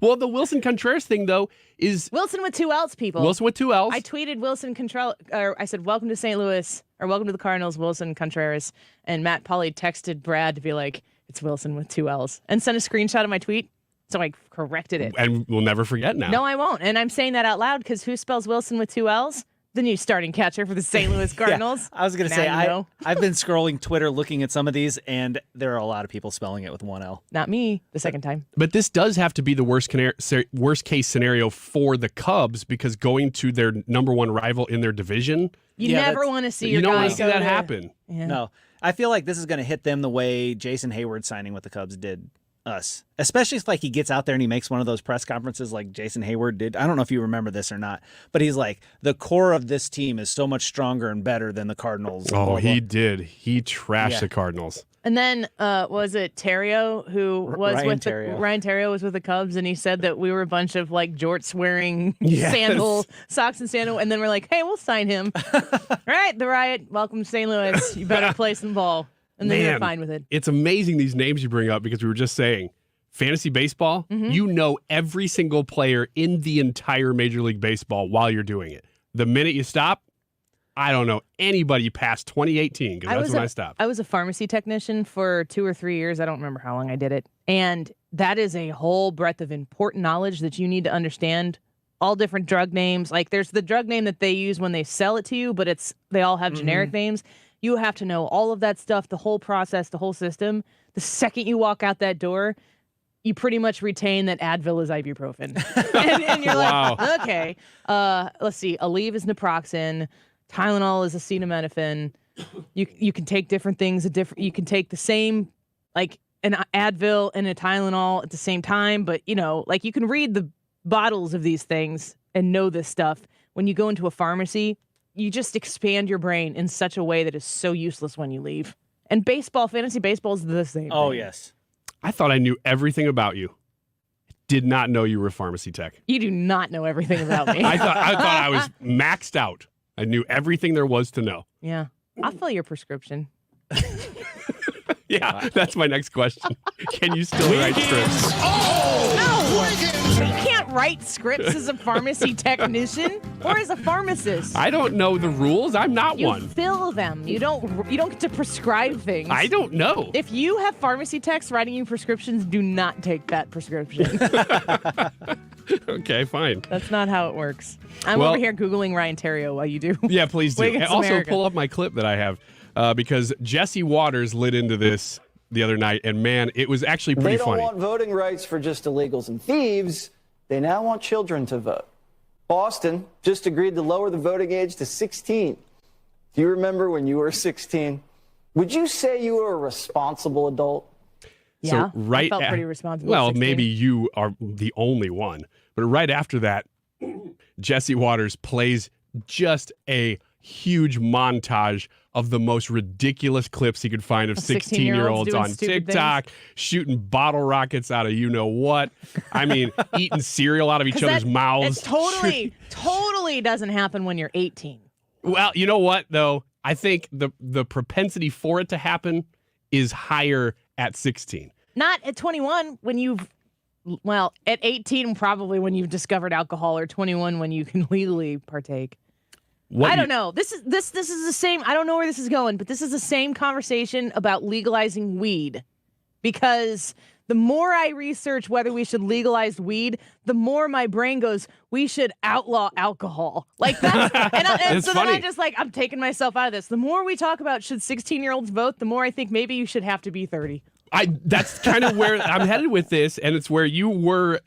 Well, the Wilson Contreras thing, though, is... Wilson with two L's, people. Wilson with two L's. I tweeted Wilson Contreras, or I said, welcome to St. Louis, or welcome to the Cardinals, Wilson Contreras. And Matt Pauley texted Brad to be like, it's Wilson with two L's, and sent a screenshot of my tweet. So I corrected it. And we'll never forget now. No, I won't. And I'm saying that out loud because who spells Wilson with two L's? The new starting catcher for the St. Louis Cardinals. Yeah, I was going to say, I've been scrolling Twitter looking at some of these, and there are a lot of people spelling it with one L. Not me, the second time. But this does have to be the worst case scenario for the Cubs, because going to their number one rival in their division. You never want to see your You don't guy want to see go that to- happen. Yeah. No. I feel like this is going to hit them the way Jason Hayward signing with the Cubs did us. Especially if he gets out there and he makes one of those press conferences like Jason Hayward did. I don't know if you remember this or not, but he's like, the core of this team is so much stronger and better than the Cardinals. Oh, he did. He trashed the Cardinals. And then was it Terrio who was Ryan with Terrio. Ryan Terrio was with the Cubs, and he said that we were a bunch of like jorts wearing Yes. socks and sandal, and then we're like, hey, we'll sign him. All right, the Riot, welcome to St. Louis. You better play some ball, and then they're fine with it. It's amazing these names you bring up, because we were just saying, fantasy baseball, you know every single player in the entire Major League Baseball while you're doing it. The minute you stop, I don't know anybody past 2018, because that's when I stopped. I was a pharmacy technician for 2 or 3 years. I don't remember how long I did it. And that is a whole breadth of important knowledge that you need to understand. All different drug names. Like there's the drug name that they use when they sell it to you, but they all have generic names. You have to know all of that stuff, the whole process, the whole system. The second you walk out that door, you pretty much retain that Advil is ibuprofen. and you're like, okay, let's see. Aleve is naproxen. Tylenol is acetaminophen. You can take different things. You can take the same, like an Advil and a Tylenol at the same time. But, like you can read the bottles of these things and know this stuff. When you go into a pharmacy, you just expand your brain in such a way that is so useless when you leave. And fantasy baseball is the same. Oh, thing. yes. I thought I knew everything about you. Did not know you were a pharmacy tech. You do not know everything about me. I thought I was maxed out. I knew everything there was to know. Yeah. I'll fill your prescription. Yeah, that's my next question. Can you still write scripts? No! You can't write scripts as a pharmacy technician or as a pharmacist. I don't know the rules. I'm not You one. fill them. You don't get to prescribe things. I don't know. If you have pharmacy techs writing you prescriptions, do not take that prescription. Okay, fine. That's not how it works. I'm Well- over here Googling Ryan Terrio while you do. Yeah, please do. Wiggins And also America. pull up my clip that I have, because Jesse Waters lit into this the other night, and man, it was actually pretty They don't funny. want voting rights for just illegals and thieves. They now want children to vote. Boston just agreed to lower the voting age to 16. Do you remember when you were 16? Would you say you were a responsible adult? Yeah, right I felt a- pretty responsible. Well, at 16. maybe you are the only one. But right after that, Jesse Waters plays just a huge montage of the most ridiculous clips he could find of 16-year-olds 16-year-olds doing on stupid TikTok, shooting bottle rockets out of you-know-what. I mean, eating cereal out of each 'Cause other's mouths. It totally doesn't happen when you're 18. Well, you know what, though? I think the propensity for it to happen is higher at 16. Not at 21 when at 18 probably when you've discovered alcohol, or 21 when you can legally partake. I don't know. This is the same. I don't know where this is going, but this is the same conversation about legalizing weed. Because the more I research whether we should legalize weed, the more my brain goes, we should outlaw alcohol. Like that's and so funny. Then I just I'm taking myself out of this. The more we talk about should 16-year-olds vote, the more I think maybe you should have to be 30. That's kind of where I'm headed with this, and it's where you were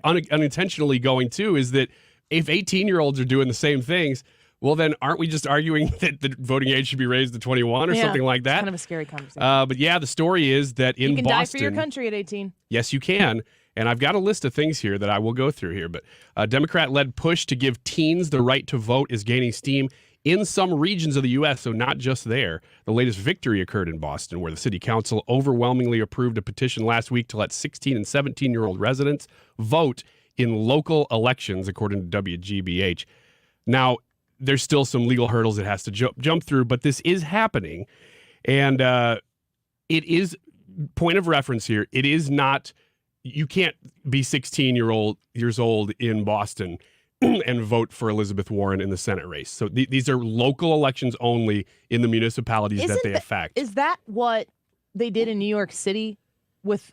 unintentionally going to, is that if 18-year-olds are doing the same things, well, then aren't we just arguing that the voting age should be raised to 21 or something like that? It's kind of a scary conversation. But yeah, the story is that in Boston... You can die for your country at 18. Yes, you can. And I've got a list of things here that I will go through here. But a Democrat-led push to give teens the right to vote is gaining steam in some regions of the U.S., so not just there. The latest victory occurred in Boston, where the city council overwhelmingly approved a petition last week to let 16 and 17-year-old residents vote in local elections, according to WGBH. Now, there's still some legal hurdles it has to jump through, but this is happening. And it is, point of reference here, it is not, you can't be 16 years old in Boston and vote for Elizabeth Warren in the Senate race. So these are local elections only in the municipalities that they affect. Is that what they did in New York City with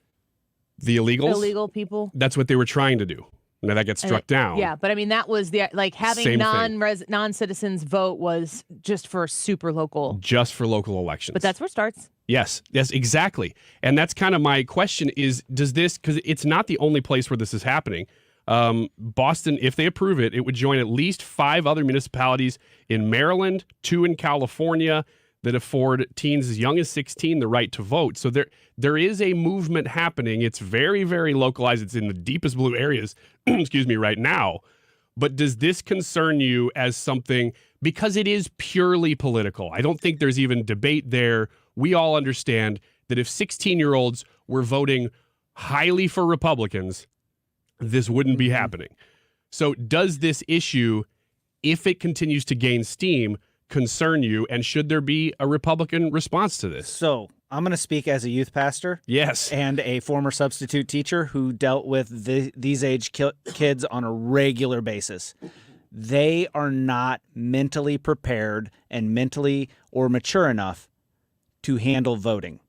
the illegals? Illegal people? That's what they were trying to do. Now that gets struck down. Yeah, but I mean, that was having non-citizens vote was just for super local. Just for local elections. But that's where it starts. Yes, exactly. And that's kind of my question is, does this, because it's not the only place where this is happening. Boston, if they approve it, it would join at least 5 other municipalities in Maryland, 2 in California, that afford teens as young as 16 the right to vote. So there is a movement happening. It's very, very localized. It's in the deepest blue areas, excuse me, right now. But does this concern you as something, because it is purely political? I don't think there's even debate there. We all understand that if 16-year-olds were voting highly for Republicans, this wouldn't be happening. So does this issue, if it continues to gain steam, concern you, and should there be a Republican response to this? So I'm going to speak as a youth pastor. Yes. And a former substitute teacher who dealt with these age kids on a regular basis. They are not mentally prepared and mentally or mature enough to handle voting.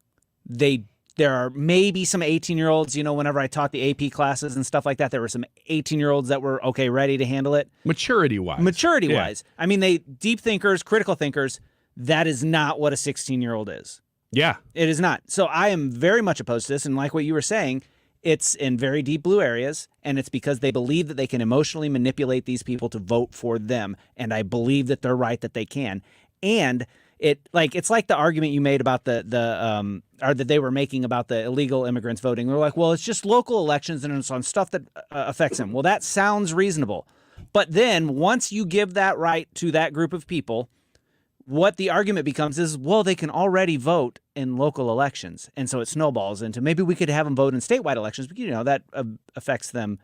There are maybe some 18-year-olds, whenever I taught the AP classes and stuff like that, there were some 18-year-olds that were, ready to handle it. Maturity-wise. Yeah. I mean, they deep thinkers, critical thinkers, that is not what a 16-year-old is. Yeah. It is not. So I am very much opposed to this, and like what you were saying, it's in very deep blue areas, and it's because they believe that they can emotionally manipulate these people to vote for them, and I believe that they're right that they can. And it's like the argument you made about or that they were making about the illegal immigrants voting. They're like, well, it's just local elections and it's on stuff that affects them. Well, that sounds reasonable. But then once you give that right to that group of people, what the argument becomes is, well, they can already vote in local elections. And so it snowballs into maybe we could have them vote in statewide elections, but, that affects them,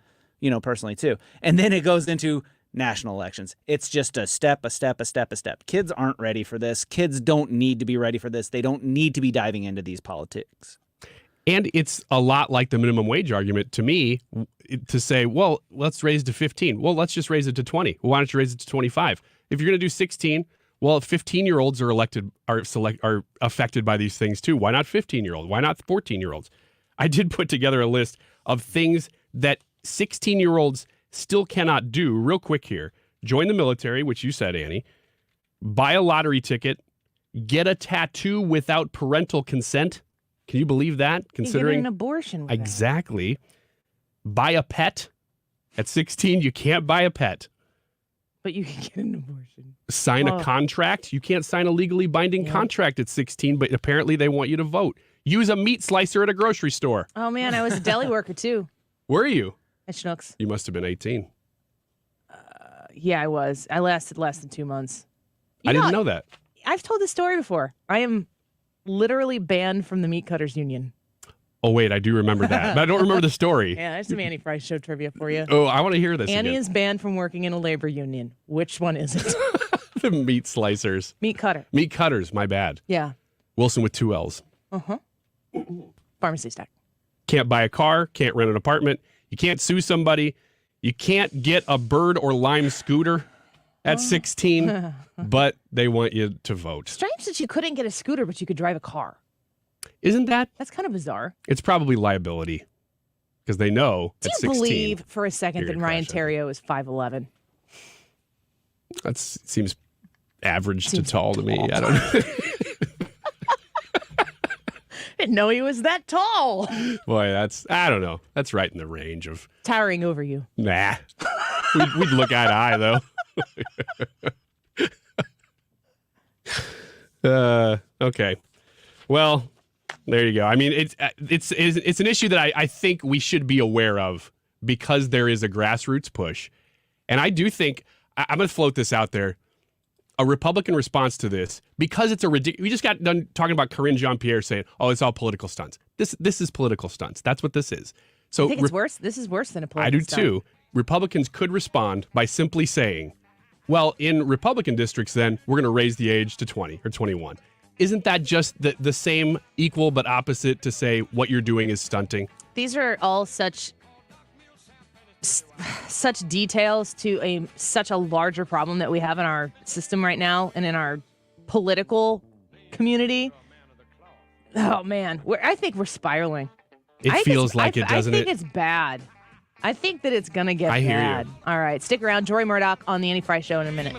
personally too. And then it goes into national elections. It's just a step. Kids aren't ready for this. Kids don't need to be ready for this. They don't need to be diving into these politics. And it's a lot like the minimum wage argument to me to say, well, let's raise it to 15. Well, let's just raise it to 20. Well, why don't you raise it to 25? If you're going to do 16, well, 15-year-olds are affected by these things too. Why not 15-year-olds? Why not 14-year-olds? I did put together a list of things that 16-year-olds still cannot do. Real quick here. Join the military, which you said, Annie. Buy a lottery ticket. Get a tattoo without parental consent. Can you believe that? Considering you get an abortion with exactly. That. Buy a pet. At 16, you can't buy a pet. But you can get an abortion. Sign a contract. You can't sign a legally binding contract at 16, but apparently they want you to vote. Use a meat slicer at a grocery store. Oh, man, I was a deli worker, too. Were you? At Schnucks. You must have been 18. Yeah, I was. I lasted less than 2 months. I didn't know that. I've told this story before. I am literally banned from the Meat Cutters Union. Oh, wait, I do remember that. But I don't remember the story. Yeah, there's some Annie Fry Show trivia for you. Oh, I want to hear this Annie again. is banned from working in a labor union. Which one is it? The meat slicers. Meat cutter. Meat cutters, my bad. Yeah. Wilson with 2 L's. Uh-huh. Pharmacy stack. Can't buy a car, can't rent an apartment. You can't sue somebody. You can't get a Bird or Lime scooter. at 16, but they want you to vote. Strange that you couldn't get a scooter, but you could drive a car. Isn't that? That's kind of bizarre. It's probably liability because they know Do at you 16. believe for a second you're that gonna Ryan crash into Theriot is 5'11"? That seems average to tall to me. I don't know. Didn't know he was that tall. Boy, I don't know. That's right in the range of. Towering over you. Nah. We'd look eye to eye, though. Okay. Well, there you go. I mean, it's an issue that I think we should be aware of because there is a grassroots push. And I do think, I'm going to float this out there, a Republican response to this, because it's we just got done talking about Karine Jean-Pierre saying, oh, it's all political stunts. This is political stunts. That's what this is. So I think it's worse. This is worse than a political I do stunt. too. Republicans could respond by simply saying, well, in Republican districts, then we're going to raise the age to 20 or 21. Isn't that just the same equal but opposite to say what you're doing is stunting? These are all such details to such a larger problem that we have in our system right now and in our political community. Oh man, I think we're spiraling. It feels like it, doesn't it? I think it's bad. I think that it's gonna get I hear bad. you. All right, stick around. Deroy Murdock on the Annie Fry Show in a minute.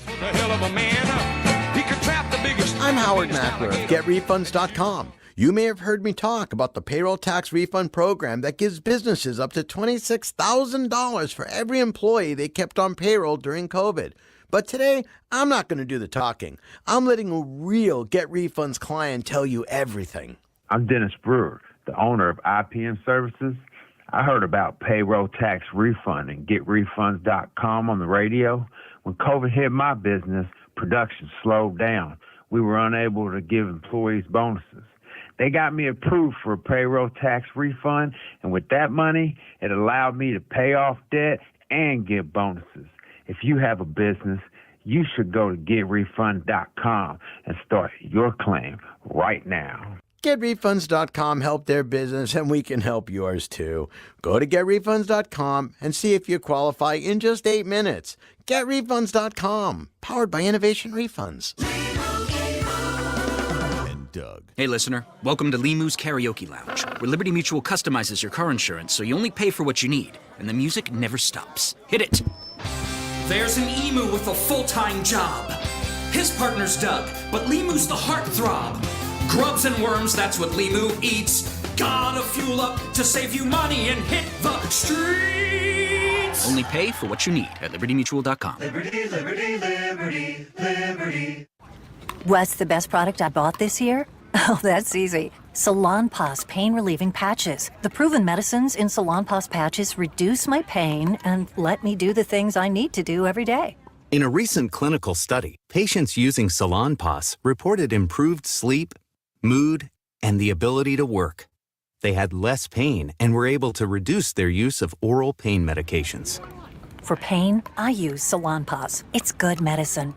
I'm Howard Mackler of GetRefunds.com. You may have heard me talk about the payroll tax refund program that gives businesses up to $26,000 for every employee they kept on payroll during COVID. But today, I'm not going to do the talking. I'm letting a real Get Refunds client tell you everything. I'm Dennis Brewer, the owner of IPM Services. I heard about payroll tax refund and GetRefunds.com on the radio. When COVID hit my business, production slowed down. We were unable to give employees bonuses. They got me approved for a payroll tax refund, and with that money, it allowed me to pay off debt and get bonuses. If you have a business, you should go to GetRefunds.com and start your claim right now. GetRefunds.com helped their business, and we can help yours too. Go to GetRefunds.com and see if you qualify in just 8 minutes. GetRefunds.com, powered by Innovation Refunds. Doug. Hey, listener. Welcome to Limu's Karaoke Lounge, where Liberty Mutual customizes your car insurance so you only pay for what you need, and the music never stops. Hit it. There's an emu with a full-time job. His partner's Doug, but Limu's the heartthrob. Grubs and worms, that's what Limu eats. Gotta fuel up to save you money and hit the streets. Only pay for what you need at libertymutual.com. Liberty, liberty, liberty, liberty. What's the best product I bought this year? Oh, that's easy. Salonpas pain-relieving patches. The proven medicines in Salonpas patches reduce my pain and let me do the things I need to do every day. In a recent clinical study, patients using Salonpas reported improved sleep, mood, and the ability to work. They had less pain and were able to reduce their use of oral pain medications. For pain, I use Salonpas. It's good medicine.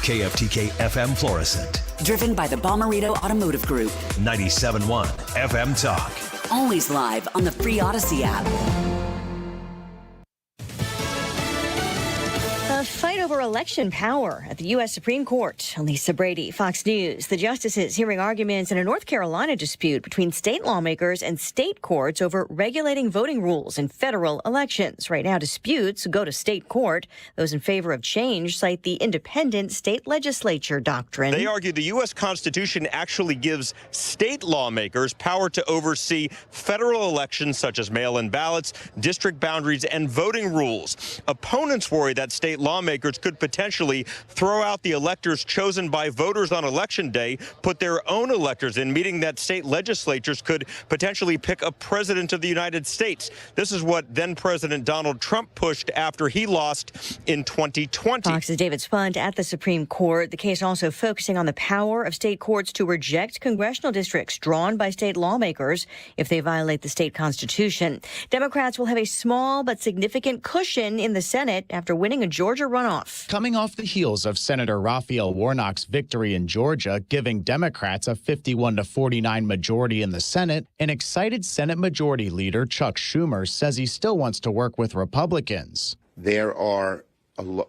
KFTK FM Florissant. Driven by the Bommarito Automotive Group. 97.1 FM Talk. Always live on the free Odyssey app. A fight over election power at the U.S. Supreme Court. Lisa Brady, Fox News. The justices hearing arguments in a North Carolina dispute between state lawmakers and state courts over regulating voting rules in federal elections. Right now, disputes go to state court. Those in favor of change cite the independent state legislature doctrine. They argue the U.S. Constitution actually gives state lawmakers power to oversee federal elections such as mail-in ballots, district boundaries, and voting rules. Opponents worry that state lawmakers could potentially throw out the electors chosen by voters on Election Day, put their own electors in, meaning that state legislatures could potentially pick a president of the United States. This is what then-President Donald Trump pushed after he lost in 2020. Fox's David Spunt at the Supreme Court. The case also focusing on the power of state courts to reject congressional districts drawn by state lawmakers if they violate the state constitution. Democrats will have a small but significant cushion in the Senate after winning a Georgia runoff. Coming off the heels of Senator Raphael Warnock's victory in Georgia, giving Democrats a 51-49 majority in the Senate, an excited Senate Majority Leader Chuck Schumer says he still wants to work with Republicans. There are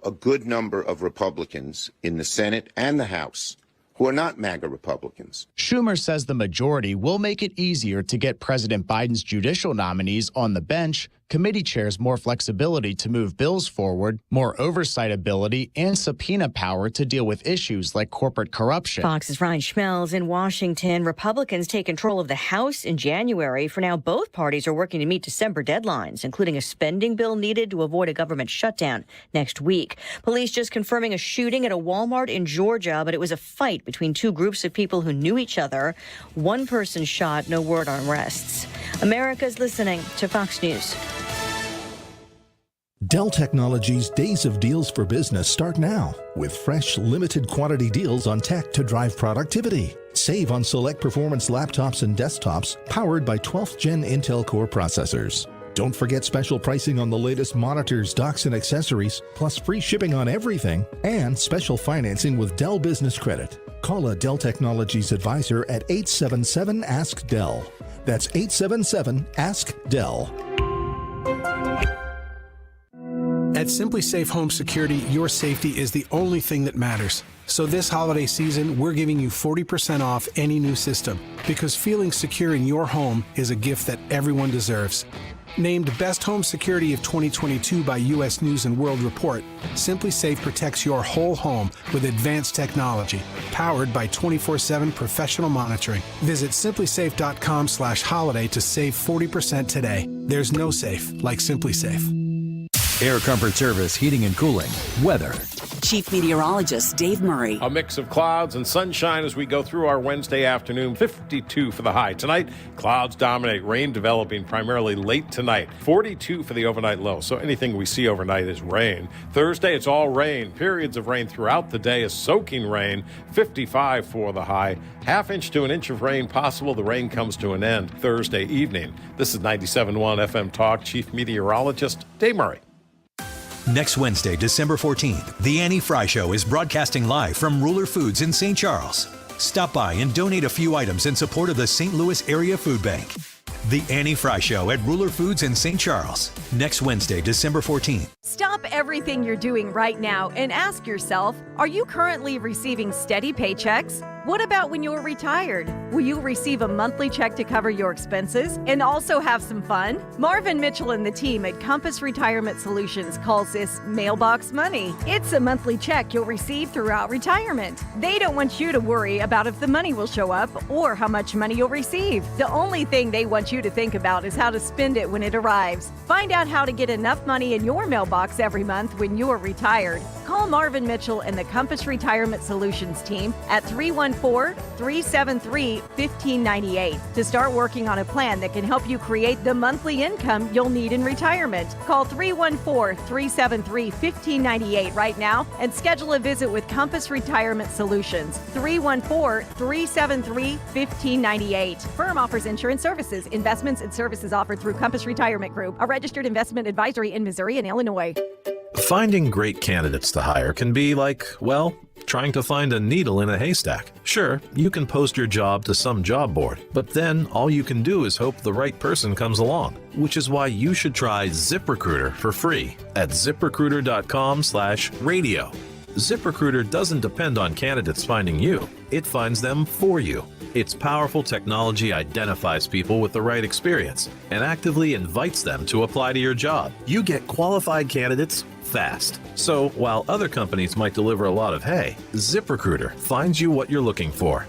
a good number of Republicans in the Senate and the House who are not MAGA Republicans. Schumer says the majority will make it easier to get President Biden's judicial nominees on the bench, committee chairs more flexibility to move bills forward, more oversight ability, and subpoena power to deal with issues like corporate corruption. Fox's Ryan Schmelz in Washington. Republicans take control of the House in January. For now, both parties are working to meet December deadlines, including a spending bill needed to avoid a government shutdown next week. Police just confirming a shooting at a Walmart in Georgia, but it was a fight between two groups of people who knew each other. One person shot, no word on arrests. America's listening to Fox News. Dell Technologies' Days of Deals for Business start now with fresh, limited quantity deals on tech to drive productivity. Save on select performance laptops and desktops powered by 12th Gen Intel Core processors. Don't forget special pricing on the latest monitors, docks, and accessories, plus free shipping on everything, and special financing with Dell Business Credit. Call a Dell Technologies advisor at 877-ASK-DELL. That's 877-ASK-DELL. At Simply Safe Home Security, your safety is the only thing that matters. So this holiday season, we're giving you 40% off any new system, because feeling secure in your home is a gift that everyone deserves. Named Best Home Security of 2022 by U.S. News & World Report, Simply Safe protects your whole home with advanced technology, powered by 24/7 professional monitoring. Visit simplysafe.com/holiday to save 40% today. There's no safe like Simply Safe. Air Comfort Service, heating and cooling, weather. Chief Meteorologist Dave Murray. A mix of clouds and sunshine as we go through our Wednesday afternoon. 52 for the high. Tonight, clouds dominate, rain developing primarily late tonight. 42 for the overnight low. So anything we see overnight is rain. Thursday, it's all rain. Periods of rain throughout the day is soaking rain. 55 for the high. Half-inch to an inch of rain possible. The rain comes to an end Thursday evening. This is 97.1 FM Talk. Chief Meteorologist Dave Murray. Next Wednesday, December 14th, The Annie Fry Show is broadcasting live from Ruler Foods in St. Charles. Stop by and donate a few items in support of the St. Louis Area Food Bank. The Annie Fry Show at Ruler Foods in St. Charles. Next Wednesday, December 14th. Stop everything you're doing right now and ask yourself, are you currently receiving steady paychecks? What about when you're retired? Will you receive a monthly check to cover your expenses and also have some fun? Marvin Mitchell and the team at Compass Retirement Solutions calls this mailbox money. It's a monthly check you'll receive throughout retirement. They don't want you to worry about if the money will show up or how much money you'll receive. The only thing they want you to think about is how to spend it when it arrives. Find out how to get enough money in your mailbox every month when you're retired. Call Marvin Mitchell and the Compass Retirement Solutions team at 314-373-1598 to start working on a plan that can help you create the monthly income you'll need in retirement. Call 314-373-1598 right now and schedule a visit with Compass Retirement Solutions. 314-373-1598. Firm offers insurance services, investments, and services offered through Compass Retirement Group, a registered investment advisory in Missouri and Illinois. Finding great candidates to hire can be like, well, trying to find a needle in a haystack. Sure, you can post your job to some job board, but then all you can do is hope the right person comes along, which is why you should try ZipRecruiter for free at ZipRecruiter.com/radio. ZipRecruiter doesn't depend on candidates finding you. It finds them for you. Its powerful technology identifies people with the right experience and actively invites them to apply to your job. You get qualified candidates fast. So while other companies might deliver a lot of hay, ZipRecruiter finds you what you're looking for.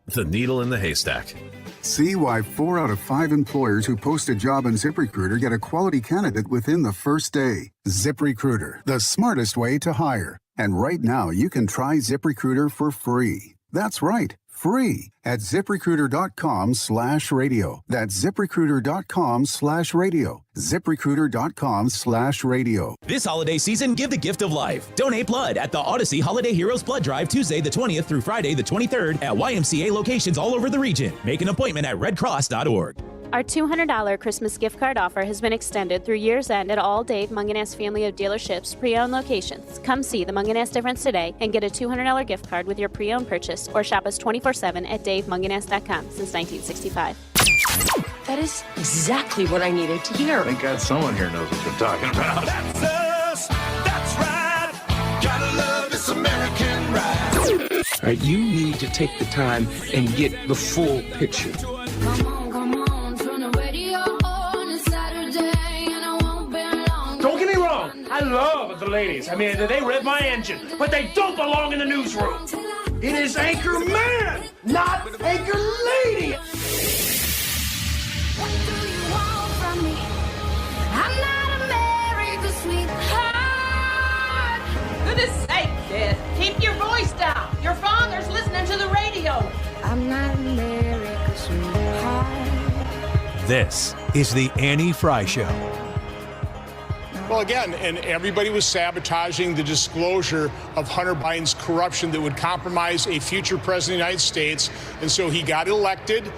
The needle in the haystack. See why 4 out of 5 employers who post a job on ZipRecruiter get a quality candidate within the first day. ZipRecruiter, the smartest way to hire. And right now, you can try ZipRecruiter for free. That's right, free at ZipRecruiter.com/radio. That's ZipRecruiter.com/radio. ZipRecruiter.com/radio. This holiday season, give the gift of life. Donate blood at the Odyssey Holiday Heroes Blood Drive Tuesday the 20th through Friday the 23rd at YMCA locations all over the region. Make an appointment at redcross.org. Our $200 Christmas gift card offer has been extended through year's end at all Dave Munganast family of dealerships pre-owned locations. Come see the Munganast difference today and get a $200 gift card with your pre-owned purchase or shop us 24/7 at DaveMunganast.com since 1965. That is exactly what I needed to hear. Thank God someone here knows what they're talking about. That's us. That's right. All right, you need to take the time and get the full picture. Don't get me wrong, I love the ladies. I mean, they rev my engine, but they don't belong in the newsroom. It is Anchor Man, not Anchor Lady. What do you want from me? I'm not America's sweetheart. Goodness sake, kid. Keep your voice down. Your father's listening to the radio. I'm not America's sweetheart. This is the Annie Fry Show. Well, again, and everybody was sabotaging the disclosure of Hunter Biden's corruption that would compromise a future president of the United States. And so he got elected.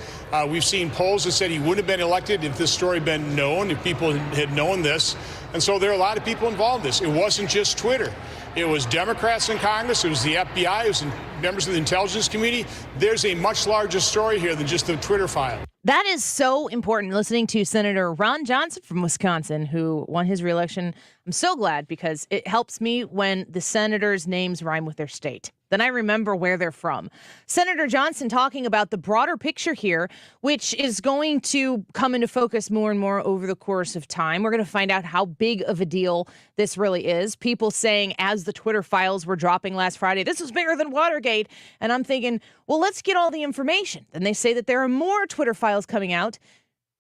We've seen polls that said he wouldn't have been elected if this story had been known, if people had known this. And so there are a lot of people involved in this. It wasn't just Twitter. It was Democrats in Congress. It was the FBI. It was members of the intelligence community. There's a much larger story here than just the Twitter file. That is so important, listening to Senator Ron Johnson from Wisconsin, who won his reelection. I'm so glad, because it helps me when the senators' names rhyme with their state. Then I remember where they're from. Senator Johnson talking about the broader picture here, which is going to come into focus more and more over the course of time. We're going to find out how big of a deal this really is. People saying, as the Twitter files were dropping last Friday, this was bigger than Watergate. And I'm thinking, well, let's get all the information. Then they say that there are more Twitter files coming out,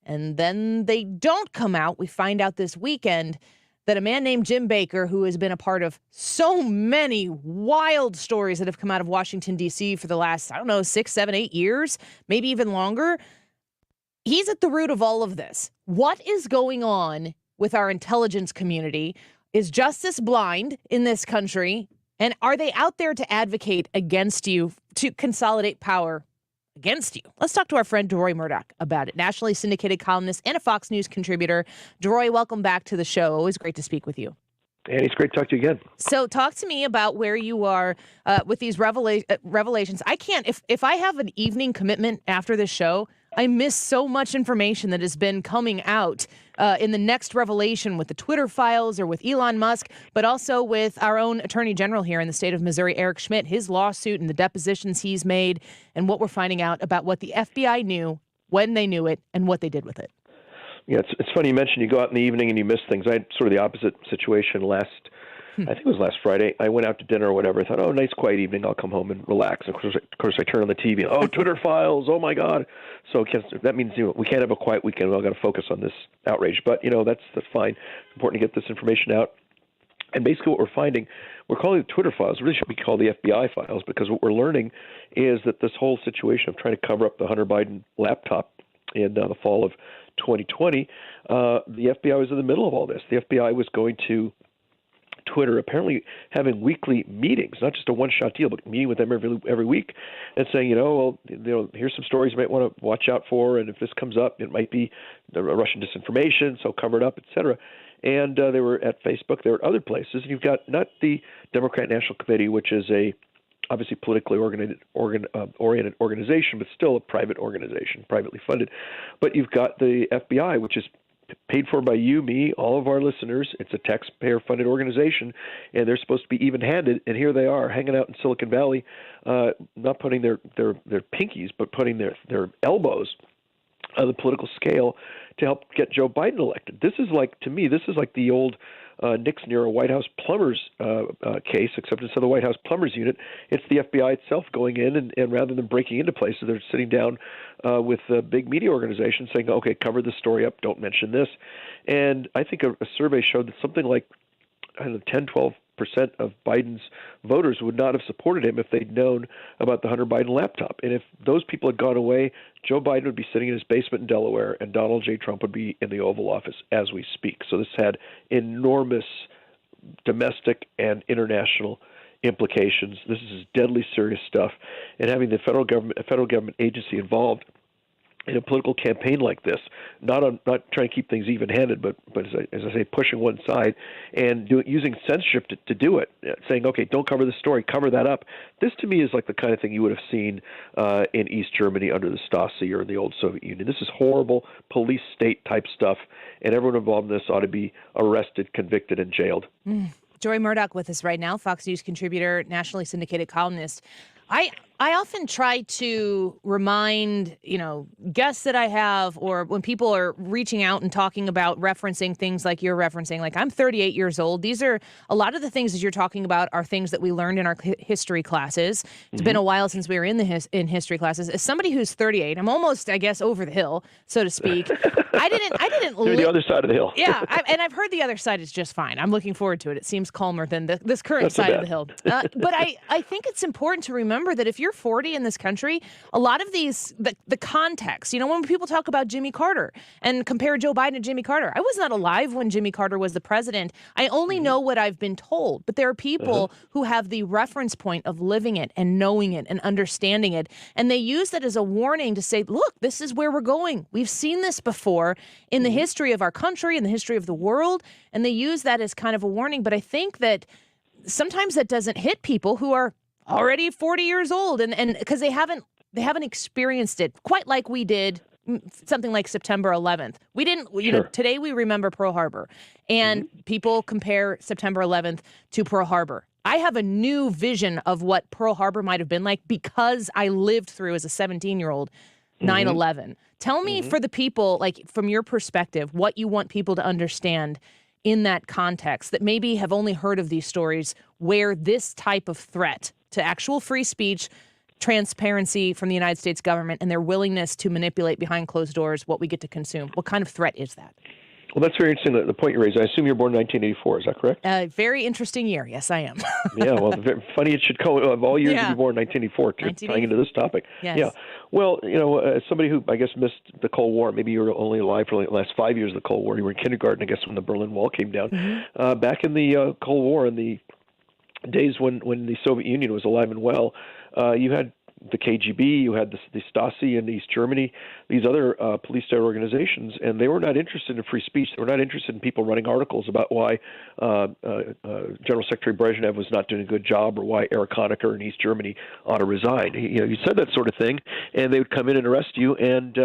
and then they don't come out. We find out this weekend that a man named Jim Baker, who has been a part of so many wild stories that have come out of Washington, D.C. for the last, 6, 7, 8 years, maybe even longer, he's at the root of all of this. What is going on with our intelligence community? Is justice blind in this country? And are they out there to advocate against you, to consolidate power against you? Let's talk to our friend Deroy Murdock about it. Nationally syndicated columnist and a Fox News contributor. Deroy, welcome back to the show. Always great to speak with you. And it's great to talk to you again. So talk to me about where you are with these revelations. I can't, if I have an evening commitment after this show, I miss so much information that has been coming out in the next revelation with the Twitter files or with Elon Musk, but also with our own Attorney General here in the state of Missouri, Eric Schmidt, his lawsuit and the depositions he's made, and what we're finding out about what the FBI knew, when they knew it, and what they did with it. Yeah, it's funny you mentioned you go out in the evening and you miss things. I had sort of the opposite situation I think it was last Friday. I went out to dinner or whatever. I thought, oh, nice quiet evening. I'll come home and relax. Of course, I turn on the TV. Oh, Twitter files. Oh, my God. So that means we can't have a quiet weekend. We've got to focus on this outrage. But, that's fine. It's important to get this information out. And basically what we're finding, we're calling it Twitter files. It really should be called the FBI files, because what we're learning is that this whole situation of trying to cover up the Hunter Biden laptop in the fall of 2020, the FBI was in the middle of all this. The FBI was going to Twitter, apparently having weekly meetings, not just a one-shot deal, but meeting with them every week, and saying, here's some stories you might want to watch out for, and if this comes up, it might be the Russian disinformation, so cover it up, etc. And they were at Facebook. There were other places. And you've got not the Democrat National Committee, which is a obviously politically oriented organization, but still a private organization, privately funded. But you've got the FBI, which is paid for by you, me, all of our listeners. It's a taxpayer-funded organization, and they're supposed to be even-handed. And here they are, hanging out in Silicon Valley, not putting their pinkies, but putting their elbows on the political scale to help get Joe Biden elected. This is like the old Nixon-era White House plumbers case, except instead of the White House plumbers unit, it's the FBI itself going in, and rather than breaking into places, they're sitting down with big media organizations saying, okay, cover this story up, don't mention this. And I think a survey showed that something like 10-12% of Biden's voters would not have supported him if they'd known about the Hunter Biden laptop. And if those people had gone away, Joe Biden would be sitting in his basement in Delaware, and Donald J. Trump would be in the Oval Office as we speak. So this had enormous domestic and international implications. This is deadly serious stuff. And having the federal government agency involved in a political campaign like this, not trying to keep things even-handed, but as I say, pushing one side and using censorship to do it, saying, okay, don't cover this story, cover that up. This, to me, is like the kind of thing you would have seen in East Germany under the Stasi or in the old Soviet Union. This is horrible police state type stuff, and everyone involved in this ought to be arrested, convicted, and jailed. Deroy Murdock with us right now, Fox News contributor, nationally syndicated columnist. I often try to remind, guests that I have, or when people are reaching out and talking about referencing things like you're referencing, like I'm 38 years old. These are a lot of the things that you're talking about are things that we learned in our history classes. It's been a while since we were in in history classes. As somebody who's 38, I'm almost, I guess, over the hill, so to speak. I didn't. You're the other side of the hill. Yeah, and I've heard the other side is just fine. I'm looking forward to it. It seems calmer than this current side of the hill. But I think it's important to remember that if you're 40 in this country, a lot of the context, when people talk about Jimmy Carter and compare Joe Biden to Jimmy Carter, I was not alive when Jimmy Carter was the president. I only know what I've been told, but there are people who have the reference point of living it and knowing it and understanding it, and they use that as a warning to say, look, this is where we're going. We've seen this before in the history of our country, in the history of the world, and they use that as kind of a warning. But I think that sometimes that doesn't hit people who are already 40 years old, and because they haven't experienced it quite like we did something like September 11th. We didn't, today we remember Pearl Harbor, and people compare September 11th to Pearl Harbor. I have a new vision of what Pearl Harbor might have been like because I lived through, as a 17-year-old, 9/11. Tell me, for the people, like from your perspective, what you want people to understand in that context that maybe have only heard of these stories where this type of threat to actual free speech, transparency from the United States government, and their willingness to manipulate behind closed doors what we get to consume. What kind of threat is that? Well, that's very interesting, the point you raised. I assume you're born in 1984. Is that correct? Very interesting year. Yes, I am. Yeah, well, funny it should go of all years to be born in 1984, tying into this topic. Yes. Yeah. Well, as somebody who, I guess, missed the Cold War, maybe you were only alive for the last 5 years of the Cold War. You were in kindergarten, I guess, when the Berlin Wall came down. Back in the Cold War, in the days when the Soviet Union was alive and well, you had the KGB, you had the Stasi in East Germany, these other police-state organizations, and they were not interested in free speech. They were not interested in people running articles about why General Secretary Brezhnev was not doing a good job, or why Erich Honecker in East Germany ought to resign. You said that sort of thing, and they would come in and arrest you and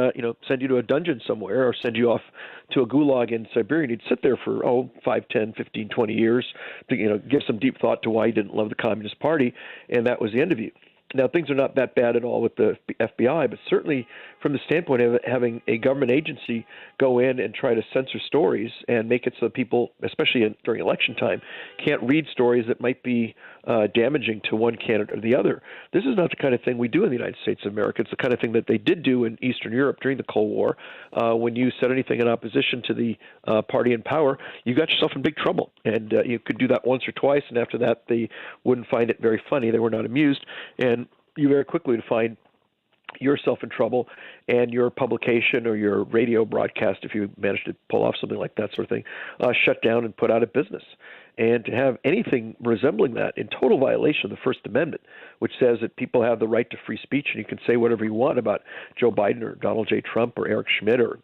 send you to a dungeon somewhere, or send you off to a gulag in Siberia, and you'd sit there for 5, 10, 15, 20 years to give some deep thought to why you didn't love the Communist Party, and that was the end of you. Now, things are not that bad at all with the FBI, but certainly from the standpoint of having a government agency go in and try to censor stories and make it so that people, especially during election time, can't read stories that might be damaging to one candidate or the other. This is not the kind of thing we do in the United States of America. It's the kind of thing that they did do in Eastern Europe during the Cold War. When you said anything in opposition to the party in power, you got yourself in big trouble. And you could do that once or twice, and after that, they wouldn't find it very funny. They were not amused. And you very quickly would find yourself in trouble, and your publication or your radio broadcast, if you managed to pull off something like that sort of thing, shut down and put out of business. And to have anything resembling that in total violation of the First Amendment, which says that people have the right to free speech and you can say whatever you want about Joe Biden or Donald J. Trump or Eric Schmidt or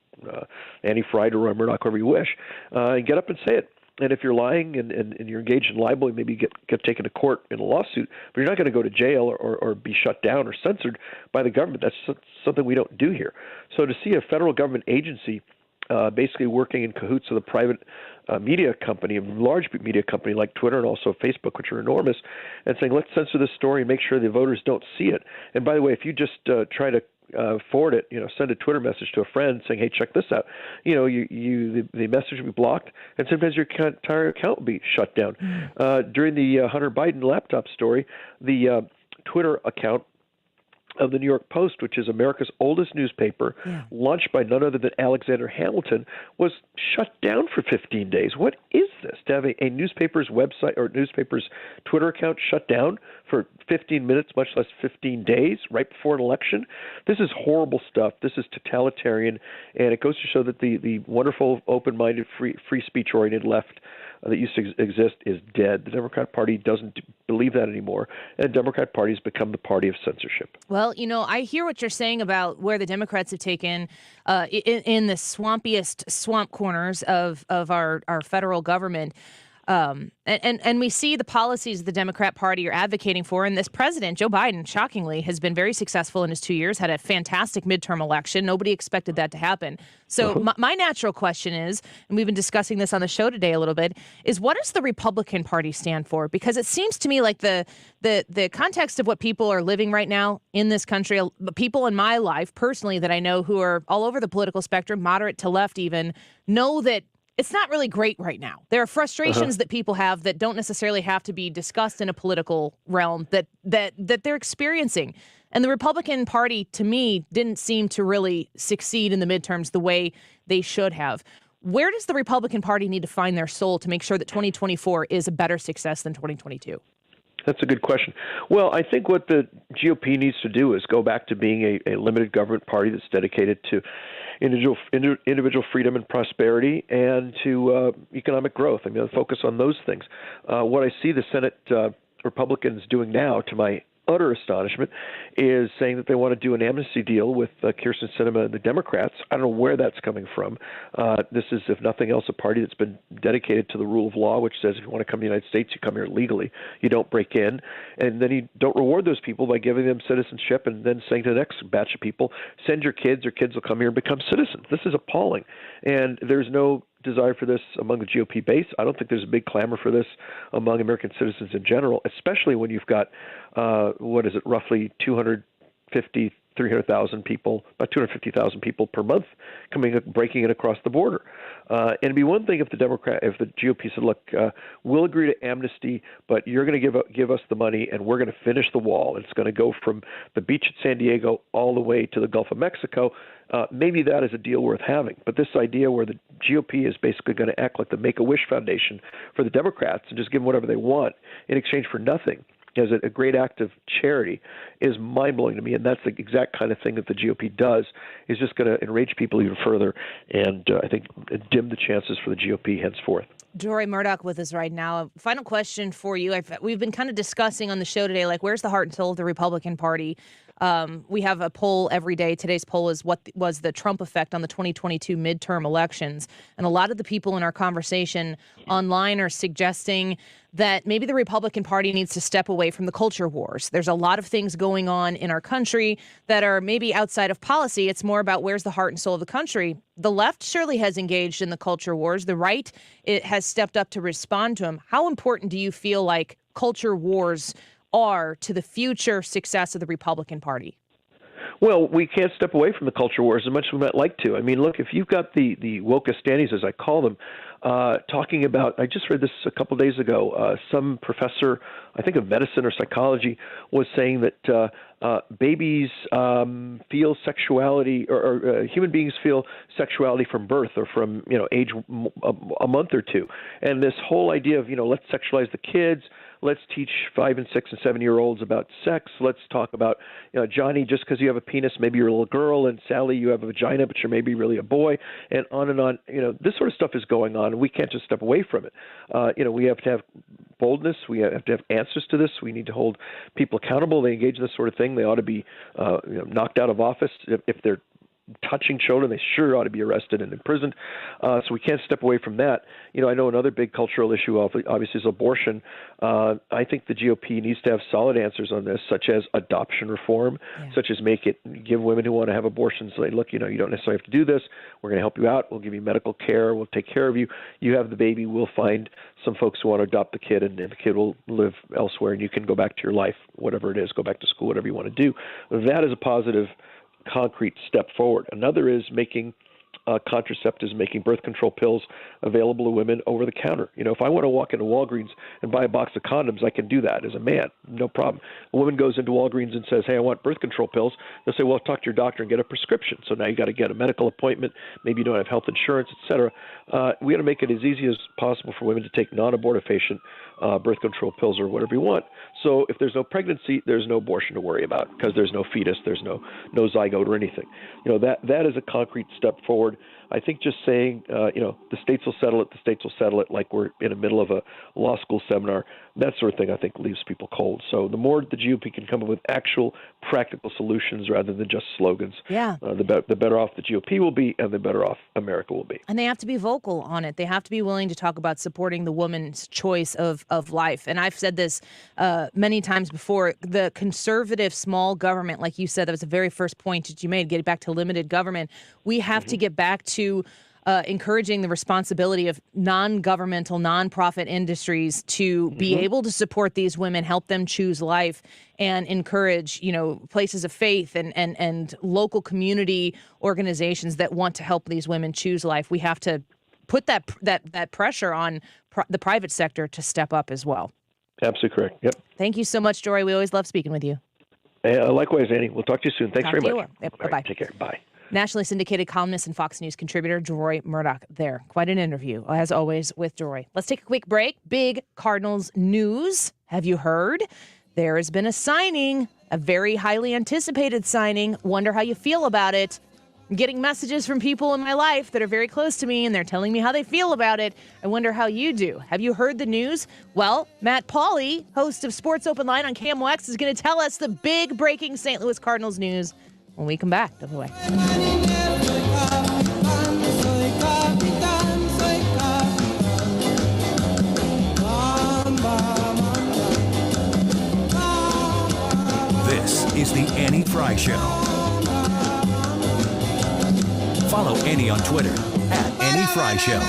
Annie Frey or Deroy Murdock, whoever you wish, and get up and say it. And if you're lying and you're engaged in libel, maybe get taken to court in a lawsuit, but you're not going to go to jail or be shut down or censored by the government. That's something we don't do here. So to see a federal government agency basically working in cahoots with a private media company, a large media company like Twitter and also Facebook, which are enormous, and saying, let's censor this story and make sure the voters don't see it. And by the way, if you just try to forward it, send a Twitter message to a friend saying, hey, check this out, the message will be blocked, and sometimes your entire account will be shut down. During the Hunter Biden laptop story, the Twitter account of the New York Post, which is America's oldest newspaper, launched by none other than Alexander Hamilton, was shut down for 15 days. What is this? To have a newspaper's website or newspaper's Twitter account shut down for 15 minutes, much less 15 days, right before an election? This is horrible stuff. This is totalitarian, and it goes to show that the wonderful, open-minded, free speech-oriented left that used to exist is dead. The Democrat Party doesn't believe that anymore, and the Democrat Party has become the party of censorship. Well, I hear what you're saying about where the Democrats have taken in the swampiest swamp corners of our federal government. And we see the policies the Democrat Party are advocating for. And this president, Joe Biden, shockingly, has been very successful in his 2 years, had a fantastic midterm election. Nobody expected that to happen. So my natural question is, and we've been discussing this on the show today a little bit, is what does the Republican Party stand for? Because it seems to me like the context of what people are living right now in this country, people in my life personally that I know who are all over the political spectrum, moderate to left even, know that it's not really great right now. There are frustrations that people have that don't necessarily have to be discussed in a political realm that they're experiencing. And the Republican Party, to me, didn't seem to really succeed in the midterms the way they should have. Where does the Republican Party need to find their soul to make sure that 2024 is a better success than 2022? That's a good question. Well, I think what the GOP needs to do is go back to being a limited government party that's dedicated to individual freedom and prosperity and to economic growth. I mean, focus on those things. What I see the Senate Republicans doing now, to my utter astonishment, is saying that they want to do an amnesty deal with Kyrsten Sinema and the Democrats. I don't know where that's coming from. This is, if nothing else, a party that's been dedicated to the rule of law, which says if you want to come to the United States, you come here legally. You don't break in. And then you don't reward those people by giving them citizenship and then saying to the next batch of people, send your kids, or kids will come here and become citizens. This is appalling. And there's no desire for this among the GOP base. I don't think there's a big clamor for this among American citizens in general, especially when you've got, roughly 300,000 people, about 250,000 people per month breaking in across the border. And it'd be one thing if the GOP said, look, we'll agree to amnesty, but you're going to give us the money and we're going to finish the wall. It's going to go from the beach at San Diego all the way to the Gulf of Mexico. Maybe that is a deal worth having. But this idea where the GOP is basically going to act like the Make-A-Wish Foundation for the Democrats and just give them whatever they want in exchange for nothing as a great act of charity is mind-blowing to me. And that's the exact kind of thing that the GOP does, is just going to enrage people even further and I think dim the chances for the GOP henceforth. Deroy Murdock with us right now. Final question for you. We've been kind of discussing on the show today, like, where's the heart and soul of the Republican Party? We have a poll every day. Today's poll is what was the Trump effect on the 2022 midterm elections. And a lot of the people in our conversation online are suggesting that maybe the Republican Party needs to step away from the culture wars. There's a lot of things going on in our country that are maybe outside of policy. It's more about where's the heart and soul of the country. The left surely has engaged in the culture wars. The right has stepped up to respond to them. How important do you feel like culture wars are to the future success of the Republican Party? Well, we can't step away from the culture wars as much as we might like to. I mean, look, if you've got the woke-istanis, as I call them, talking about, I just read this a couple of days ago, some professor, I think of medicine or psychology, was saying that babies feel sexuality, or human beings feel sexuality from birth or from, age a month or two. And this whole idea of, let's sexualize the kids, let's teach 5 and 6 and 7-year-olds about sex. Let's talk about, Johnny, just because you have a penis, maybe you're a little girl, and Sally, you have a vagina, but you're maybe really a boy, and on and on. This sort of stuff is going on, and we can't just step away from it. We have to have boldness. We have to have answers to this. We need to hold people accountable. They engage in this sort of thing. They ought to be knocked out of office. If they're touching children, they sure ought to be arrested and imprisoned. So we can't step away from that. I know another big cultural issue obviously is abortion. I think the GOP needs to have solid answers on this, such as adoption reform, such as give women who want to have abortions, say, look, you don't necessarily have to do this. We're going to help you out. We'll give you medical care. We'll take care of you. You have the baby. We'll find some folks who want to adopt the kid, and the kid will live elsewhere, and you can go back to your life, whatever it is, go back to school, whatever you want to do. That is a positive, concrete step forward. Another is making contraceptives, making birth control pills available to women over the counter. If I want to walk into Walgreens and buy a box of condoms, I can do that as a man, no problem. A woman goes into Walgreens and says, hey, I want birth control pills. They'll say, well, talk to your doctor and get a prescription. So now you got to get a medical appointment. Maybe you don't have health insurance, et cetera. We got to make it as easy as possible for women to take non-abortifacient birth control pills or whatever you want. So if there's no pregnancy, there's no abortion to worry about because there's no fetus, there's no zygote or anything. That is a concrete step forward. forward. I think just saying, the states will settle it, like we're in the middle of a law school seminar, that sort of thing, I think leaves people cold. So the more the GOP can come up with actual practical solutions rather than just slogans, the better off the GOP will be, and the better off America will be. And they have to be vocal on it. They have to be willing to talk about supporting the woman's choice of life. And I've said this many times before, the conservative small government, like you said, that was the very first point that you made, getting back to limited government. We have to get back to encouraging the responsibility of non-governmental, nonprofit industries to be able to support these women, help them choose life, and encourage, places of faith and local community organizations that want to help these women choose life. We have to put that pressure on the private sector to step up as well. Absolutely correct. Yep. Thank you so much, Deroy. We always love speaking with you. Likewise, Annie. We'll talk to you soon. Thanks very much. Bye-bye. Right, take care. Bye. Nationally syndicated columnist and Fox News contributor Deroy Murdock there. Quite an interview, as always, with Deroy. Let's take a quick break. Big Cardinals news. Have you heard? There has been a signing, a very highly anticipated signing. Wonder how you feel about it. I'm getting messages from people in my life that are very close to me, and they're telling me how they feel about it. I wonder how you do. Have you heard the news? Well, Matt Pauley, host of Sports Open Line on KMOX, is going to tell us the big breaking St. Louis Cardinals news when we come back. Don't go away. This is the Annie Fry Show. Follow Annie on Twitter @AnnieFryShow.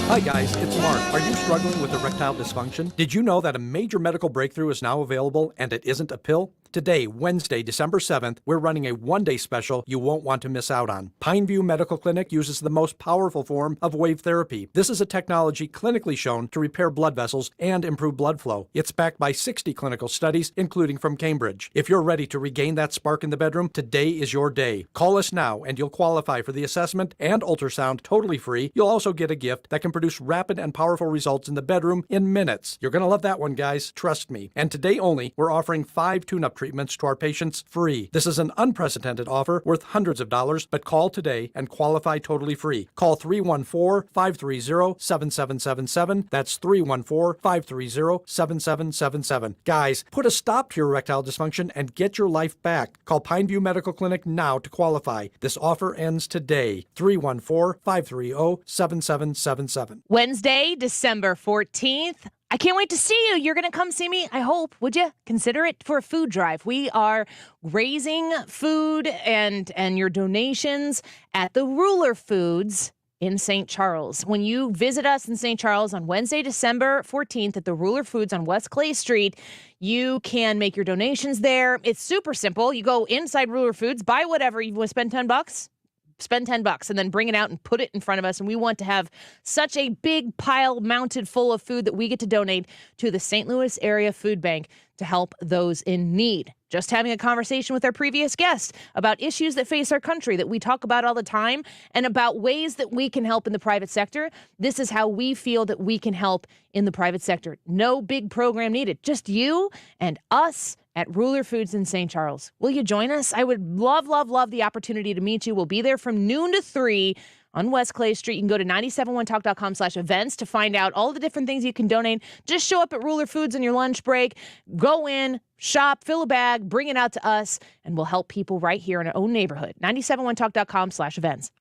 Hi guys, it's Mark. Are you struggling with erectile dysfunction? Did you know that a major medical breakthrough is now available and it isn't a pill? Today, Wednesday, December 7th, we're running a one-day special you won't want to miss out on. Pineview Medical Clinic uses the most powerful form of wave therapy. This is a technology clinically shown to repair blood vessels and improve blood flow. It's backed by 60 clinical studies, including from Cambridge. If you're ready to regain that spark in the bedroom, today is your day. Call us now and you'll qualify for the assessment and ultrasound totally free. You'll also get a gift that can produce rapid and powerful results in the bedroom in minutes. You're going to love that one, guys. Trust me. And today only, we're offering 5 tune-up treatments to our patients free. This is an unprecedented offer worth hundreds of dollars, but call today and qualify totally free. Call 314-530-7777. That's 314-530-7777. Guys, put a stop to your erectile dysfunction and get your life back. Call Pineview Medical Clinic now to qualify. This offer ends today. 314-530-7777. Wednesday, December 14th. I can't wait to see you. You're going to come see me, I hope. Would you consider it for a food drive? We are raising food and your donations at the Ruler Foods in St. Charles. When you visit us in St. Charles on Wednesday, December 14th at the Ruler Foods on West Clay Street, you can make your donations there. It's super simple. You go inside Ruler Foods, buy whatever. You want to spend $10? Spend $10 and then bring it out and put it in front of us. And we want to have such a big pile mounted full of food that we get to donate to the St. Louis Area Food Bank to help those in need. Just having a conversation with our previous guest about issues that face our country that we talk about all the time and about ways that we can help in the private sector. This is how we feel that we can help in the private sector. No big program needed. Just you and us at Ruler Foods in St. Charles. Will you join us? I would love, love, love the opportunity to meet you. We'll be there from noon to 3 on West Clay Street. You can go to 971talk.com/events to find out all the different things you can donate. Just show up at Ruler Foods on your lunch break. Go in, shop, fill a bag, bring it out to us, and we'll help people right here in our own neighborhood. 971talk.com/events.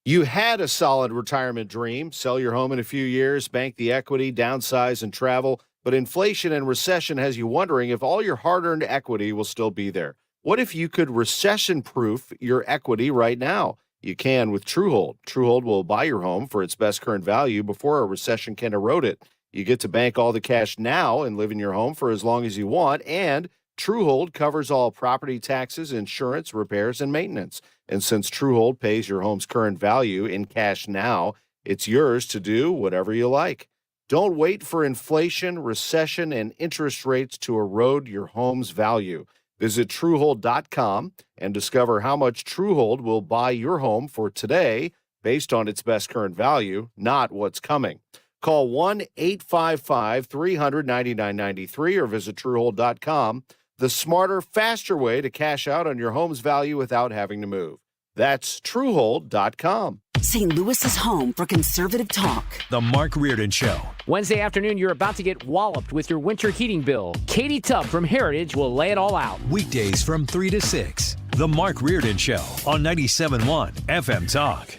You had a solid retirement dream. Sell your home in a few years, bank the equity, downsize, and travel. But inflation and recession has you wondering if all your hard-earned equity will still be there. What if you could recession-proof your equity right now? You can with Truehold. Truehold will buy your home for its best current value before a recession can erode it. You get to bank all the cash now and live in your home for as long as you want, and Truehold covers all property taxes, insurance, repairs, and maintenance. And since Truehold pays your home's current value in cash now, it's yours to do whatever you like. Don't wait for inflation, recession, and interest rates to erode your home's value. Visit Truehold.com and discover how much Truehold will buy your home for today based on its best current value, not what's coming. Call 1-855-300-9993 or visit Truehold.com. The smarter, faster way to cash out on your home's value without having to move. That's Truehold.com. St. Louis is home for conservative talk. The Mark Reardon Show. Wednesday afternoon, you're about to get walloped with your winter heating bill. Katie Tubb from Heritage will lay it all out. Weekdays from 3 to 6. The Mark Reardon Show on 97.1 FM Talk.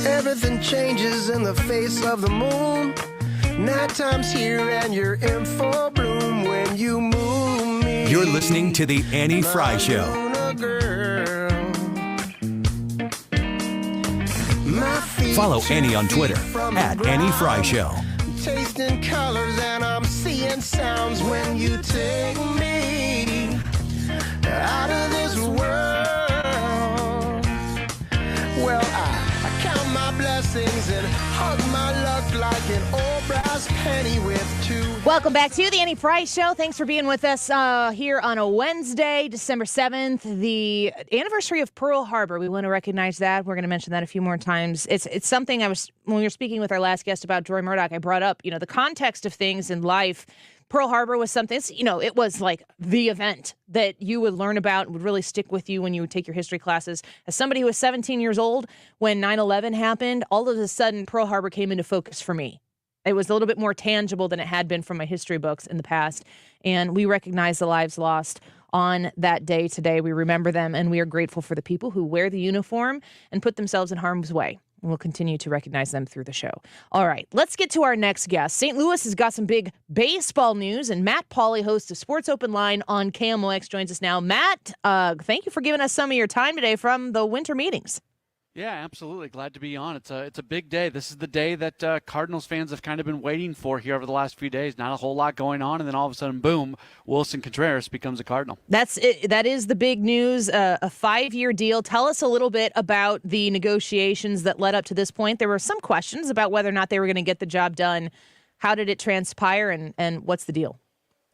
Everything changes in the face of the moon. Night time's here and you're in full bloom when you move me. You're listening to The Annie Fry Show. Follow Annie on Twitter at Annie Fry Show. Tasting colors and I'm seeing sounds when you take me out of this world. Well, I count my blessings and hug my luck like an old brass penny with two. Welcome back to the Annie Fry Show. Thanks for being with us here on a Wednesday, December 7th, the anniversary of Pearl Harbor. We want to recognize that. We're going to mention that a few more times. It's something when we were speaking with our last guest about Deroy Murdock, I brought up, the context of things in life. Pearl Harbor was something, it was like the event that you would learn about, would really stick with you when you would take your history classes. As somebody who was 17 years old when 9/11 happened, all of a sudden Pearl Harbor came into focus for me. It was a little bit more tangible than it had been from my history books in the past. And we recognize the lives lost on that day today. We remember them, and we are grateful for the people who wear the uniform and put themselves in harm's way. And we'll continue to recognize them through the show. All right, let's get to our next guest. St. Louis has got some big baseball news, and Matt Pauley, host of Sports Open Line on KMOX, joins us now. Matt, thank you for giving us some of your time today from the winter meetings. Yeah, absolutely. Glad to be on. It's a big day. This is the day that Cardinals fans have kind of been waiting for here over the last few days. Not a whole lot going on, and then all of a sudden, boom, Wilson Contreras becomes a Cardinal. That's it. That is the big news, a 5-year deal. Tell us a little bit about the negotiations that led up to this point. There were some questions about whether or not they were going to get the job done. How did it transpire, and what's the deal?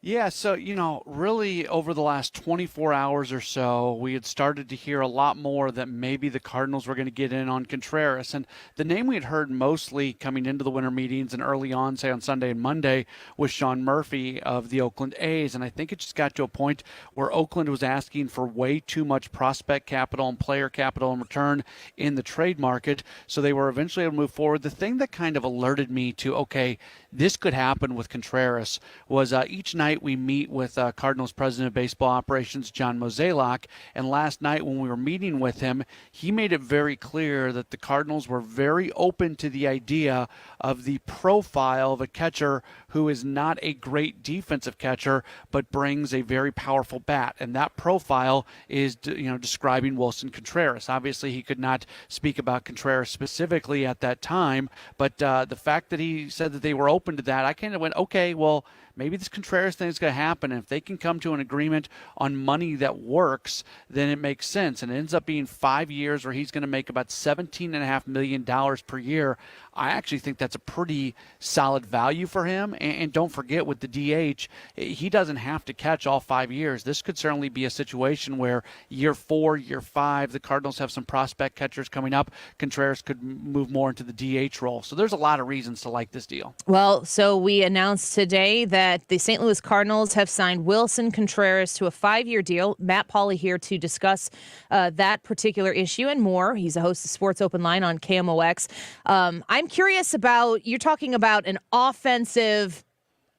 Yeah, so, really over the last 24 hours or so, we had started to hear a lot more that maybe the Cardinals were going to get in on Contreras. And the name we had heard mostly coming into the winter meetings and early on, say on Sunday and Monday, was Sean Murphy of the Oakland A's. And I think it just got to a point where Oakland was asking for way too much prospect capital and player capital in return in the trade market. So they were eventually able to move forward. The thing that kind of alerted me to, okay, this could happen with Contreras was each night we meet with Cardinals President of Baseball Operations, John Mozeliak, and last night when we were meeting with him, he made it very clear that the Cardinals were very open to the idea of the profile of a catcher who is not a great defensive catcher, but brings a very powerful bat, and that profile is, describing Wilson Contreras. Obviously, he could not speak about Contreras specifically at that time, but the fact that he said that they were open to that, I kind of went, okay, well, maybe this Contreras thing is going to happen. And if they can come to an agreement on money that works, then it makes sense. And it ends up being 5 years where he's going to make about $17.5 million per year. I actually think that's a pretty solid value for him. And don't forget, with the DH, he doesn't have to catch all 5 years. This could certainly be a situation where year 4, year 5, the Cardinals have some prospect catchers coming up. Contreras could move more into the DH role. So there's a lot of reasons to like this deal. Well, so we announced today that the St. Louis Cardinals have signed Wilson Contreras to a 5-year deal. Matt Pauley here to discuss that particular issue and more. He's a host of Sports Open Line on KMOX. I'm curious about, you're talking about an offensive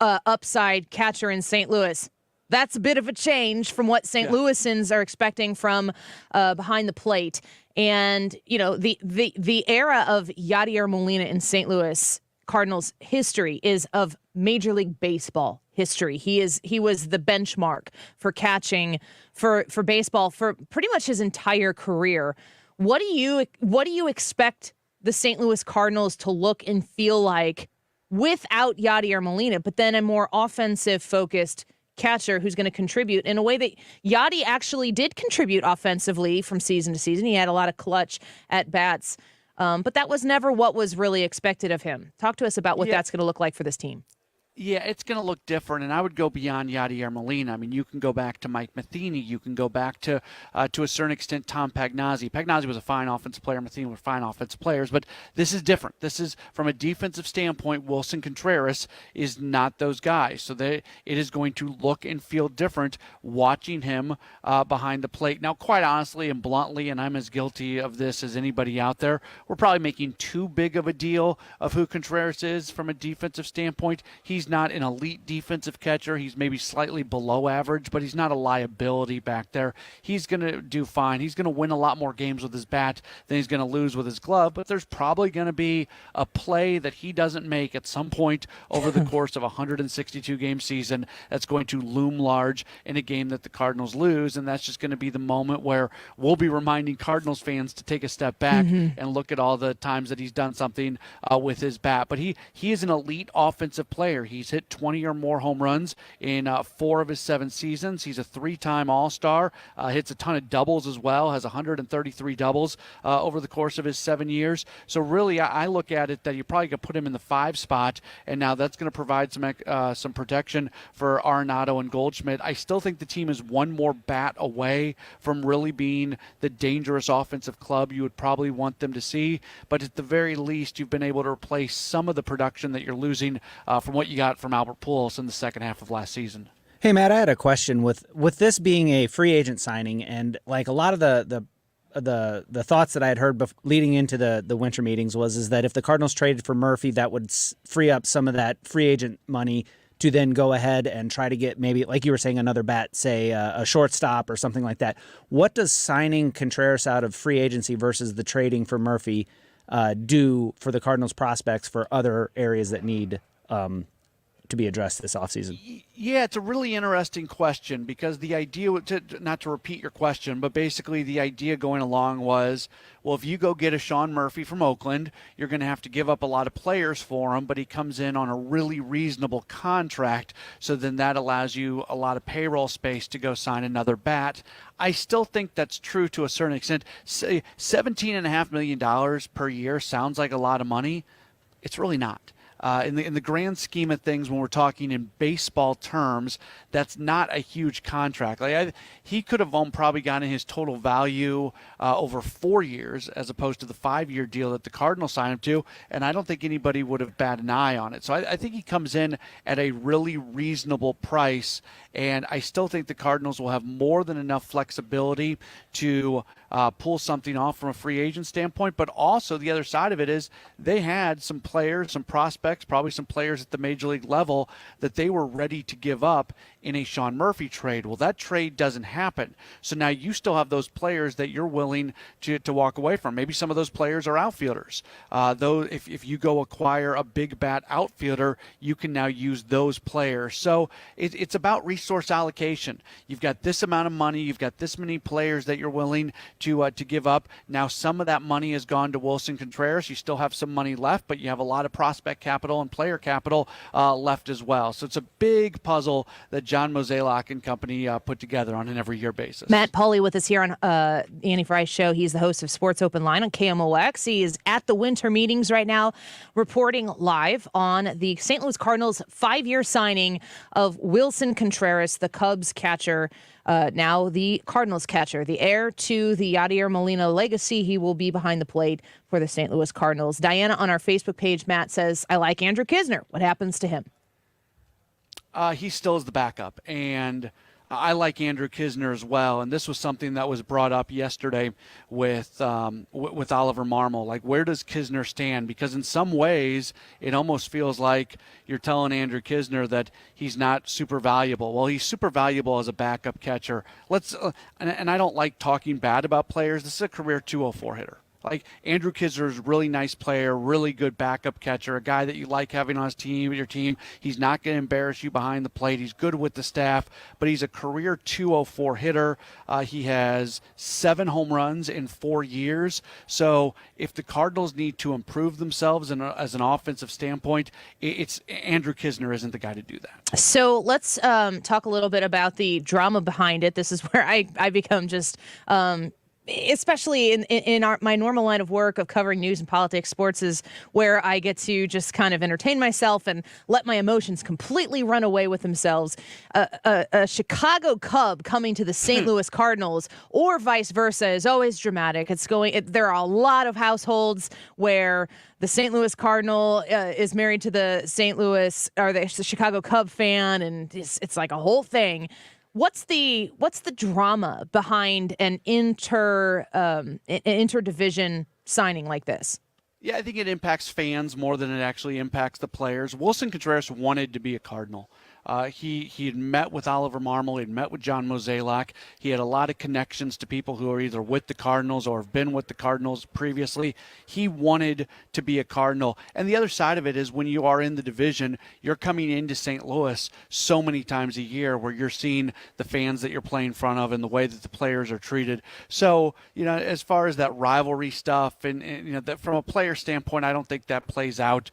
upside catcher in St. Louis. That's a bit of a change from what St. Louisans are expecting from behind the plate. And, the era of Yadier Molina in St. Louis Cardinals history is of Major League Baseball history. He was the benchmark for catching for baseball for pretty much his entire career. What do you expect the St. Louis Cardinals to look and feel like without Yadier Molina, but then a more offensive focused catcher who's going to contribute in a way that Yadi actually did contribute offensively from season to season? He had a lot of clutch at bats. But that was never what was really expected of him. Talk to us about what that's going to look like for this team. Yeah, it's going to look different, and I would go beyond Yadier Molina. I mean, you can go back to Mike Matheny. You can go back to a certain extent, Tom Pagnazzi. Pagnazzi was a fine offensive player. Matheny were fine offensive players, but this is different. This is, from a defensive standpoint, Wilson Contreras is not those guys. So it is going to look and feel different watching him behind the plate. Now, quite honestly and bluntly, and I'm as guilty of this as anybody out there, we're probably making too big of a deal of who Contreras is from a defensive standpoint. He's not an elite defensive catcher. He's maybe slightly below average, but he's not a liability back there. He's going to do fine. He's going to win a lot more games with his bat than he's going to lose with his glove, but there's probably going to be a play that he doesn't make at some point over the course of a 162-game season that's going to loom large in a game that the Cardinals lose, and that's just going to be the moment where we'll be reminding Cardinals fans to take a step back and look at all the times that he's done something with his bat. But he is an elite offensive player. He's hit 20 or more home runs in 4 of his 7 seasons. He's a 3-time All-Star, hits a ton of doubles as well, has 133 doubles over the course of his 7 years. So really, I look at it that you probably could put him in the 5 spot, and now that's going to provide some protection for Arenado and Goldschmidt. I still think the team is one more bat away from really being the dangerous offensive club you would probably want them to see, but at the very least, you've been able to replace some of the production that you're losing from what you got from Albert Pujols in the second half of last season. Hey, Matt, I had a question with this being a free agent signing, and like a lot of the thoughts that I had heard leading into the winter meetings is that if the Cardinals traded for Murphy, that would free up some of that free agent money to then go ahead and try to get maybe, like you were saying, another bat, say a shortstop or something like that. What does signing Contreras out of free agency versus the trading for Murphy do for the Cardinals' prospects for other areas that need to be addressed this offseason? Yeah, it's a really interesting question because the idea, not to repeat your question, but basically the idea going along was, well, if you go get a Sean Murphy from Oakland, you're going to have to give up a lot of players for him, but he comes in on a really reasonable contract, so then that allows you a lot of payroll space to go sign another bat. I still think that's true to a certain extent. Say $17.5 million per year sounds like a lot of money. It's really not. In the grand scheme of things, when we're talking in baseball terms, that's not a huge contract. He could have probably gotten his total value over 4 years as opposed to the 5-year deal that the Cardinals signed him to, and I don't think anybody would have batted an eye on it. So I think he comes in at a really reasonable price, and I still think the Cardinals will have more than enough flexibility to pull something off from a free agent standpoint. But also the other side of it is they had some players, some prospects, probably some players at the major league level that they were ready to give up in a Sean Murphy trade. Well, that trade doesn't happen. So now you still have those players that you're willing to walk away from. Maybe some of those players are outfielders. Though if you go acquire a big bat outfielder, you can now use those players. So it's about resource allocation. You've got this amount of money. You've got this many players that you're willing to give up. Now some of that money has gone to Wilson Contreras. You still have some money left, but you have a lot of prospect capital and player capital left as well. So it's a big puzzle that John Mozeliak and company put together on an every year basis. Matt Pauley with us here on Annie Fry's show. He's the host of Sports Open Line on KMOX. He is at the winter meetings right now, reporting live on the St. Louis Cardinals 5-year signing of Wilson Contreras, the Cubs catcher, now the Cardinals catcher, the heir to the Yadier Molina legacy. He will be behind the plate for the St. Louis Cardinals. Diana on our Facebook page, Matt says, I like Andrew Knizner. What happens to him? He still is the backup, and I like Andrew Knizner as well. And this was something that was brought up yesterday with Oliver Marmol. Like, where does Knizner stand? Because in some ways, it almost feels like you're telling Andrew Knizner that he's not super valuable. Well, he's super valuable as a backup catcher. And I don't like talking bad about players. This is a career 204 hitter. Like, Andrew Knizner is a really nice player, really good backup catcher, a guy that you like having on your team. He's not going to embarrass you behind the plate. He's good with the staff, but he's a career 204 hitter. He has 7 home runs in 4 years. So if the Cardinals need to improve themselves as an offensive standpoint, it's Andrew Knizner isn't the guy to do that. So let's talk a little bit about the drama behind it. This is where I become just especially in my normal line of work of covering news and politics, sports is where I get to just kind of entertain myself and let my emotions completely run away with themselves. A Chicago Cub coming to the St. Louis Cardinals or vice versa is always dramatic. There are a lot of households where the St. Louis Cardinal is married to the St. Louis or the Chicago Cub fan, and it's like a whole thing. What's the drama behind an interdivision signing like this? Yeah, I think it impacts fans more than it actually impacts the players. Willson Contreras wanted to be a Cardinal. He had met with Oliver Marmol. He had met with John Mozeliak. He had a lot of connections to people who are either with the Cardinals or have been with the Cardinals previously. He wanted to be a Cardinal. And the other side of it is when you are in the division, you're coming into St. Louis so many times a year where you're seeing the fans that you're playing in front of and the way that the players are treated. So, as far as that rivalry stuff and that from a player standpoint, I don't think that plays out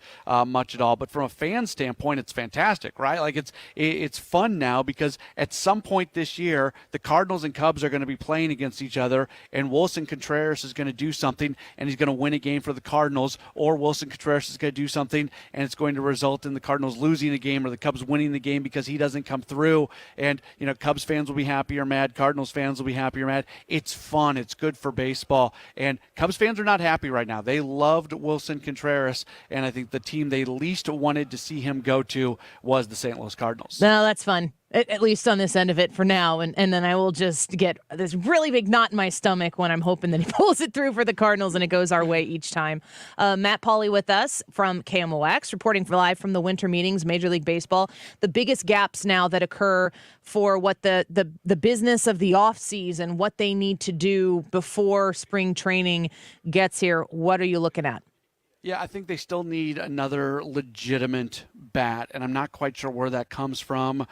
much at all. But from a fan standpoint, it's fantastic, right? Like it's fun now because at some point this year, the Cardinals and Cubs are going to be playing against each other, and Willson Contreras is going to do something, and he's going to win a game for the Cardinals, or Willson Contreras is going to do something, and it's going to result in the Cardinals losing a game or the Cubs winning the game because he doesn't come through. And, Cubs fans will be happy or mad. Cardinals fans will be happy or mad. It's fun. It's good for baseball. And Cubs fans are not happy right now. They loved Willson Contreras, and I think the team they least wanted to see him go to was the St. Louis Cardinals. No, that's fun. At least on this end of it for now. And then I will just get this really big knot in my stomach when I'm hoping that he pulls it through for the Cardinals and it goes our way each time. Matt Pauley with us from KMOX, reporting live from the winter meetings, Major League Baseball. The biggest gaps now that occur for what the business of the offseason, what they need to do before spring training gets here. What are you looking at? Yeah, I think they still need another legitimate bat, and I'm not quite sure where that comes from.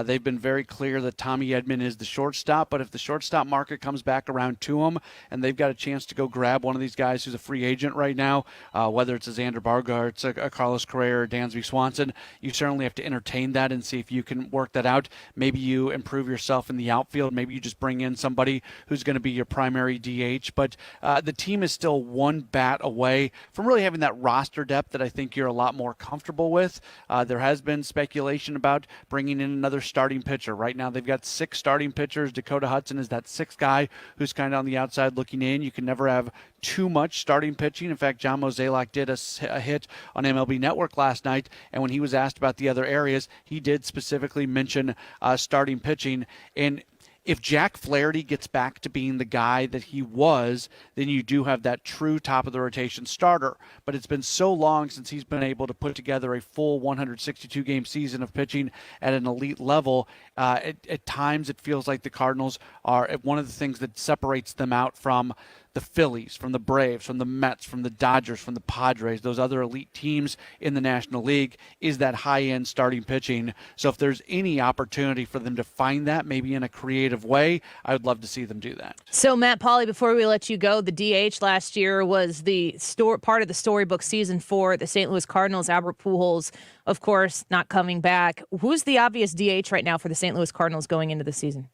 They've been very clear that Tommy Edman is the shortstop, but if the shortstop market comes back around to him and they've got a chance to go grab one of these guys who's a free agent right now, whether it's a Xander Bogaerts, a Carlos Correa, or Dansby Swanson, you certainly have to entertain that and see if you can work that out. Maybe you improve yourself in the outfield. Maybe you just bring in somebody who's going to be your primary DH, but the team is still one bat away from really having that roster depth that I think you're a lot more comfortable with. There has been speculation about bringing in another starting pitcher. Right now they've got 6 starting pitchers. Dakota Hudson is that 6th guy who's kind of on the outside looking in. You can never have too much starting pitching. In fact, John Mozeliak did a hit on MLB Network last night, and when he was asked about the other areas, he did specifically mention starting pitching. And if Jack Flaherty gets back to being the guy that he was, then you do have that true top-of-the-rotation starter. But it's been so long since he's been able to put together a full 162-game season of pitching at an elite level. At times it feels like the Cardinals are one of the things that separates them out from the Phillies, from the Braves, from the Mets, from the Dodgers, from the Padres, those other elite teams in the National League, is that high-end starting pitching. So if there's any opportunity for them to find that, maybe in a creative way, I would love to see them do that. So, Matt Pauley, before we let you go, the DH last year was the part of the storybook season for the St. Louis Cardinals. Albert Pujols, of course, not coming back. Who's the obvious DH right now for the St. Louis Cardinals going into the season?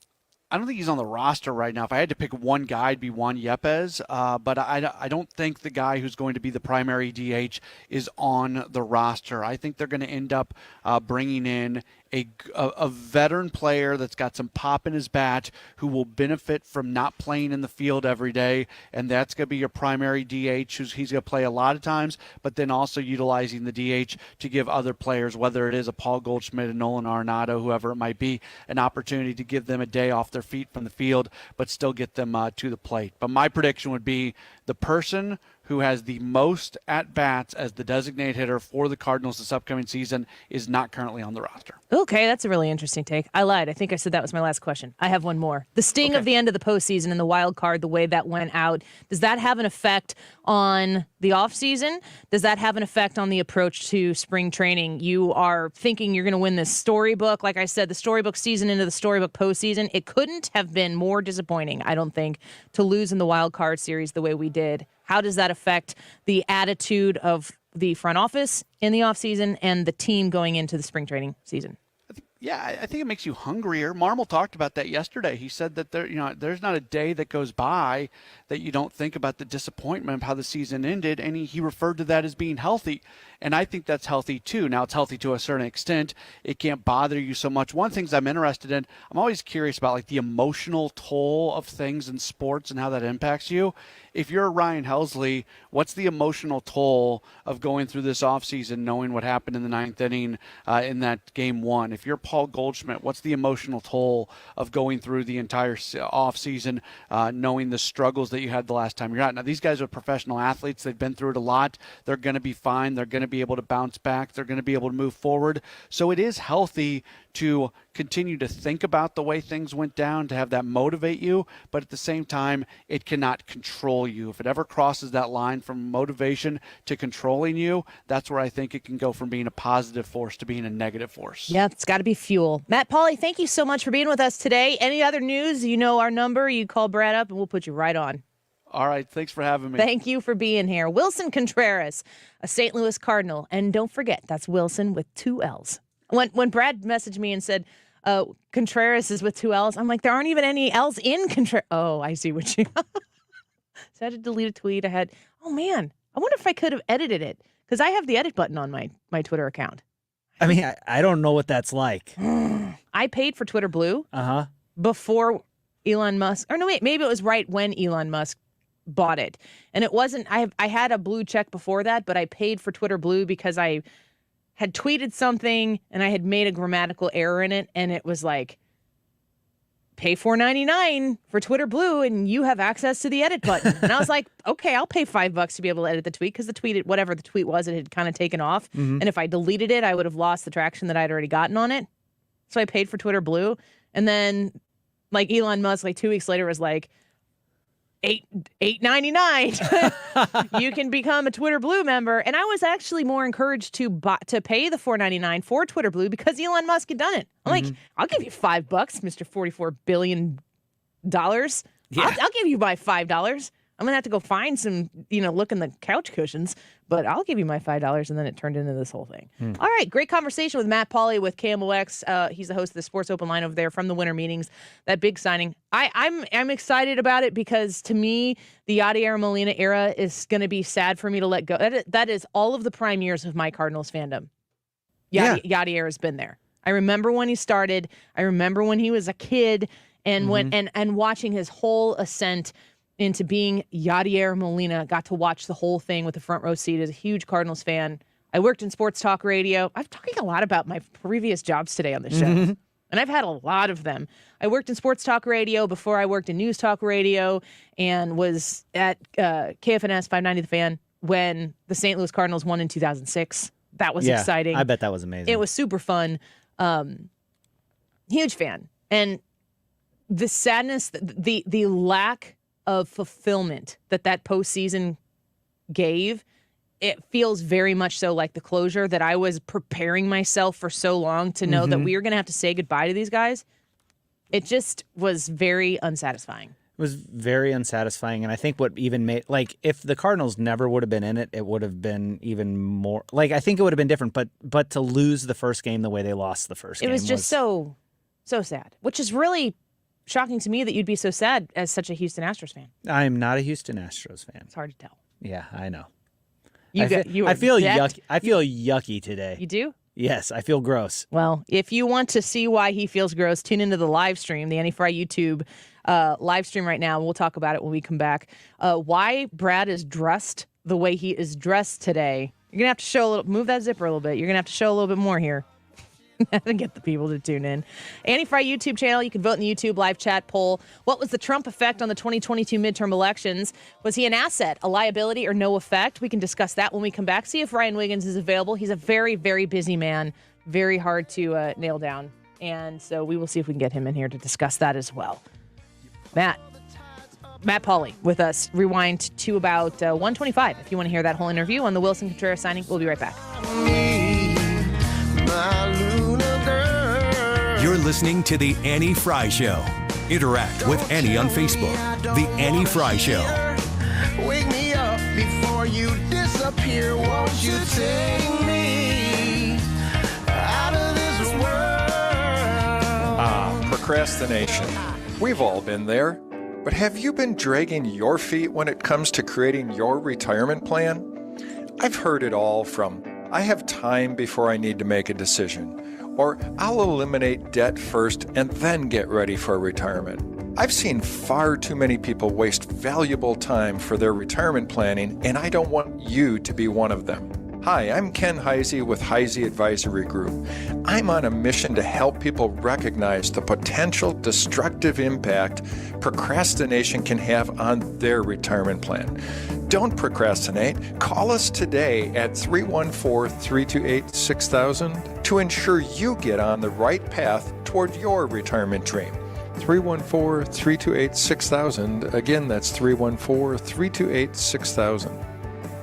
I don't think he's on the roster right now. If I had to pick one guy, it'd be Juan Yepes. But I don't think the guy who's going to be the primary DH is on the roster. I think they're going to end up bringing in a veteran player that's got some pop in his bat who will benefit from not playing in the field every day, and that's going to be your primary DH. He's going to play a lot of times, but then also utilizing the DH to give other players, whether it is a Paul Goldschmidt, a Nolan Arenado, whoever it might be, an opportunity to give them a day off their feet from the field, but still get them to the plate. But my prediction would be the person who has the most at-bats as the designated hitter for the Cardinals this upcoming season is not currently on the roster. Okay, that's a really interesting take. I lied. I think I said that was my last question. I have one more. The sting of the end of the postseason and the wild card, the way that went out, does that have an effect on the offseason? Does that have an effect on the approach to spring training? You are thinking you're going to win this storybook. Like I said, the storybook season into the storybook postseason, it couldn't have been more disappointing, I don't think, to lose in the wild card series the way we did. How does that affect the attitude of the front office in the offseason and the team going into the spring training season? Yeah, I think it makes you hungrier. Marmol talked about that yesterday. He said that there's not a day that goes by that you don't think about the disappointment of how the season ended, and he referred to that as being healthy. And I think that's healthy too. Now, it's healthy to a certain extent. It can't bother you so much. One of the things I'm interested in, I'm always curious about like the emotional toll of things in sports and how that impacts you. If you're Ryan Helsley, what's the emotional toll of going through this offseason, knowing what happened in the ninth inning in that game one? If you're Paul Goldschmidt, what's the emotional toll of going through the entire offseason, knowing the struggles that you had the last time you're out? Now, these guys are professional athletes. They've been through it a lot. They're going to be fine. They're going to be able to bounce back. They're going to be able to move forward. So it is healthy to continue to think about the way things went down, to have that motivate you, but at the same time, it cannot control you. If it ever crosses that line from motivation to controlling you, that's where I think it can go from being a positive force to being a negative force. Yeah, it's got to be fuel. Matt Pauley, thank you so much for being with us today. Any other news? You know our number. You call Brad up and we'll put you right on. All right. Thanks for having me. Thank you for being here. Wilson Contreras, a St. Louis Cardinal. And don't forget, that's Wilson with 2 L's. When Brad messaged me and said, Contreras is with 2 L's, I'm like, there aren't even any L's in Contreras. Oh, I see what you... So I had to delete a tweet. Oh man, I wonder if I could have edited it because I have the edit button on my Twitter account. I mean, I don't know what that's like. I paid for Twitter Blue before Elon Musk, or no, wait, maybe it was right when Elon Musk bought it. And it wasn't, I had a blue check before that, but I paid for Twitter Blue because I had tweeted something and I had made a grammatical error in it. And it was like, pay $4.99 for Twitter Blue and you have access to the edit button. And I was like, okay, I'll pay $5 to be able to edit the tweet because the tweet, whatever the tweet was, it had kind of taken off. Mm-hmm. And if I deleted it, I would have lost the traction that I'd already gotten on it. So I paid for Twitter Blue. And then like Elon Musk, like 2 weeks later was like, $8.99. You can become a Twitter Blue member. And I was actually more encouraged to pay the $4.99 for Twitter Blue because Elon Musk had done it. I'm like, I'll give you $5, Mr. $44 billion. Yeah. I'll give you my $5. I'm gonna have to go find some, look in the couch cushions, but I'll give you my $5. And then it turned into this whole thing. All right, great conversation with Matt Pauley with KMOX. He's the host of the Sports Open Line over there from the winter meetings. That big signing, I'm excited about it because to me, the Yadier Molina era is going to be sad for me to let go. That is all of the prime years of my Cardinals fandom. Yadier has been there. I remember when he started. I remember when he was a kid, and and watching his whole ascent into being Yadier Molina. Got to watch the whole thing with the front row seat as a huge Cardinals fan. I worked in sports talk radio. I'm talking a lot about my previous jobs today on the show, and I've had a lot of them. I worked in sports talk radio before I worked in news talk radio and was at KFNS 590 The Fan when the St. Louis Cardinals won in 2006. That was exciting. I bet that was amazing. It was super fun. Huge fan. And the sadness, the lack of fulfillment that postseason gave, it feels very much so like the closure that I was preparing myself for so long to know that we were going to have to say goodbye to these guys. It just was very unsatisfying. It was very unsatisfying, and I think what even made, like, if the Cardinals never would have been in it, it would have been even more, like, I think it would have been different, but to lose the first game the way they lost the first game. It was just so sad, which is really shocking to me that you'd be so sad as such a Houston Astros fan. I'm not a Houston Astros fan. It's hard to tell. Yeah, I know. I feel yucky. I feel yucky today. You do? Yes, I feel gross. Well, if you want to see why he feels gross, tune into the live stream, the Annie Fry YouTube live stream right now. We'll talk about it when we come back. Why Brad is dressed the way he is dressed today. You're going to have to show move that zipper a little bit. You're going to have to show a little bit more here. And get the people to tune in. Annie Fry YouTube channel. You can vote in the YouTube live chat poll. What was the Trump effect on the 2022 midterm elections? Was he an asset, a liability, or no effect? We can discuss that when we come back. See if Ryan Wiggins is available. He's a very, very busy man. Very hard to nail down. And so we will see if we can get him in here to discuss that as well. Matt Pauley with us. Rewind to about 1:25 if you want to hear that whole interview on the Wilson Contreras signing. We'll be right back. You're listening to The Annie Fry Show. Interact with Annie on Facebook. The Annie Fry Show. Wake me up before you disappear. Won't you take me out of this world? Procrastination. We've all been there. But have you been dragging your feet when it comes to creating your retirement plan? I've heard it all from, I have time before I need to make a decision, or I'll eliminate debt first and then get ready for retirement. I've seen far too many people waste valuable time for their retirement planning, and I don't want you to be one of them. Hi, I'm Ken Heisey with Heisey Advisory Group. I'm on a mission to help people recognize the potential destructive impact procrastination can have on their retirement plan. Don't procrastinate. Call us today at 314-328-6000 to ensure you get on the right path toward your retirement dream. 314-328-6000. Again, that's 314-328-6000.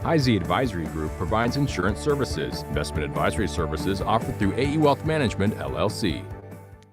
Heisey Advisory Group provides insurance services. Investment advisory services offered through AE Wealth Management, LLC.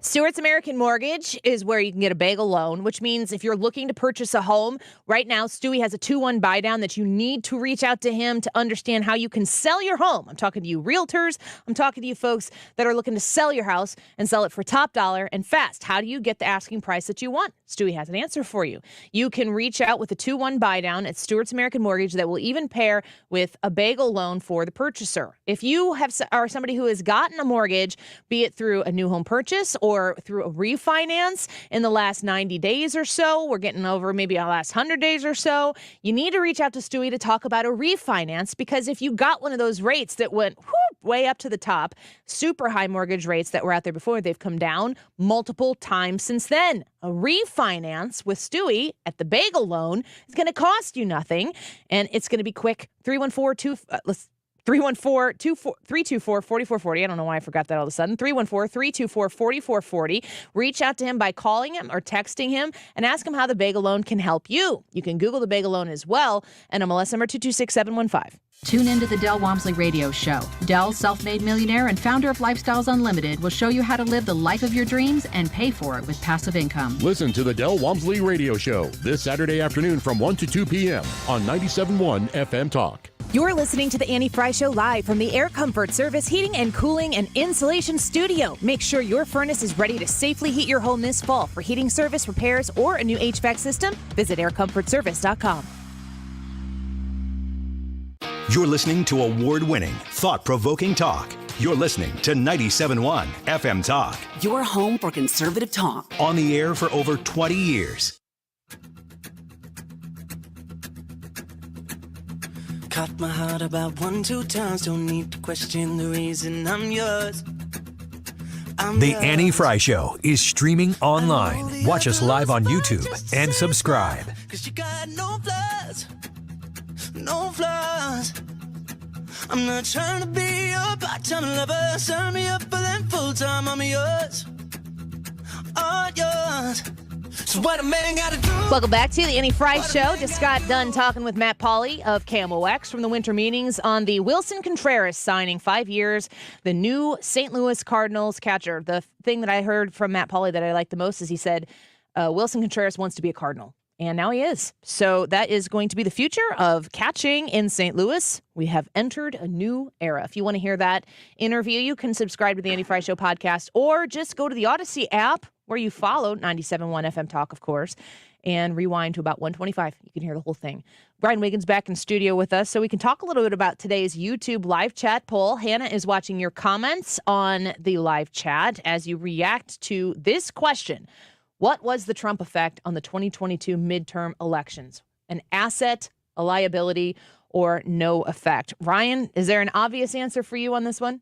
Stewart's American Mortgage is where you can get a bagel loan, which means if you're looking to purchase a home, right now, Stewie has a 2-1 buy down that you need to reach out to him to understand how you can sell your home. I'm talking to you realtors. I'm talking to you folks that are looking to sell your house and sell it for top dollar and fast. How do you get the asking price that you want? Stewie has an answer for you. You can reach out with a 2-1 buy down at Stewart's American Mortgage that will even pair with a bagel loan for the purchaser. If you are somebody who has gotten a mortgage, be it through a new home purchase or through a refinance in the last 90 days or so, we're getting over maybe the last 100 days or so, you need to reach out to Stewie to talk about a refinance, because if you got one of those rates that went way up to the top, super high mortgage rates that were out there before, they've come down multiple times since then. A refinance with Stewie at the bagel loan is going to cost you nothing, and it's going to be quick. 314-324-4440. I don't know why I forgot that all of a sudden. 314-324-4440. Reach out to him by calling him or texting him and ask him how the bagel loan can help you. You can Google the bagel loan as well, and MLS number 226715. Tune into the Del Walmsley Radio Show. Del, self-made millionaire and founder of Lifestyles Unlimited, will show you how to live the life of your dreams and pay for it with passive income. Listen to the Del Walmsley Radio Show this Saturday afternoon from 1 to 2 p.m. on 97.1 FM Talk. You're listening to the Annie Fry Show live from the Air Comfort Service Heating and Cooling and Insulation Studio. Make sure your furnace is ready to safely heat your home this fall. For heating service, repairs, or a new HVAC system, visit aircomfortservice.com. You're listening to award-winning, thought-provoking talk. You're listening to 97.1 FM Talk. Your home for conservative talk. On the air for over 20 years. Caught my heart about 1-2 times. Don't need to question the reason I'm yours. The Annie Fry Show is streaming online. Watch us live on YouTube and subscribe. 'Cause you got no flaws. No flaws. I'm not trying to be your part-time lover. Sign me up for them full-time. I'm yours. All yours. So what a man gotta do. Welcome back to the Annie Fry Show. Just got done talking with Matt Pauley of Camel X from the winter meetings on the Wilson Contreras signing, 5 years, the new St. Louis Cardinals catcher. The thing that I heard from Matt Pauley that I liked the most is he said Wilson Contreras wants to be a Cardinal. And now he is. So that is going to be the future of catching in St. Louis. We have entered a new era. If you want to hear that interview, you can subscribe to the Annie Fry Show podcast or just go to the Odyssey app where you follow 97.1 FM Talk, of course, and rewind to about 125. You can hear the whole thing. Brian Wiggins back in studio with us so we can talk a little bit about today's YouTube live chat poll. Hannah is watching your comments on the live chat as you react to this question. What was the Trump effect on the 2022 midterm elections? An asset, a liability, or no effect? Ryan, is there an obvious answer for you on this one?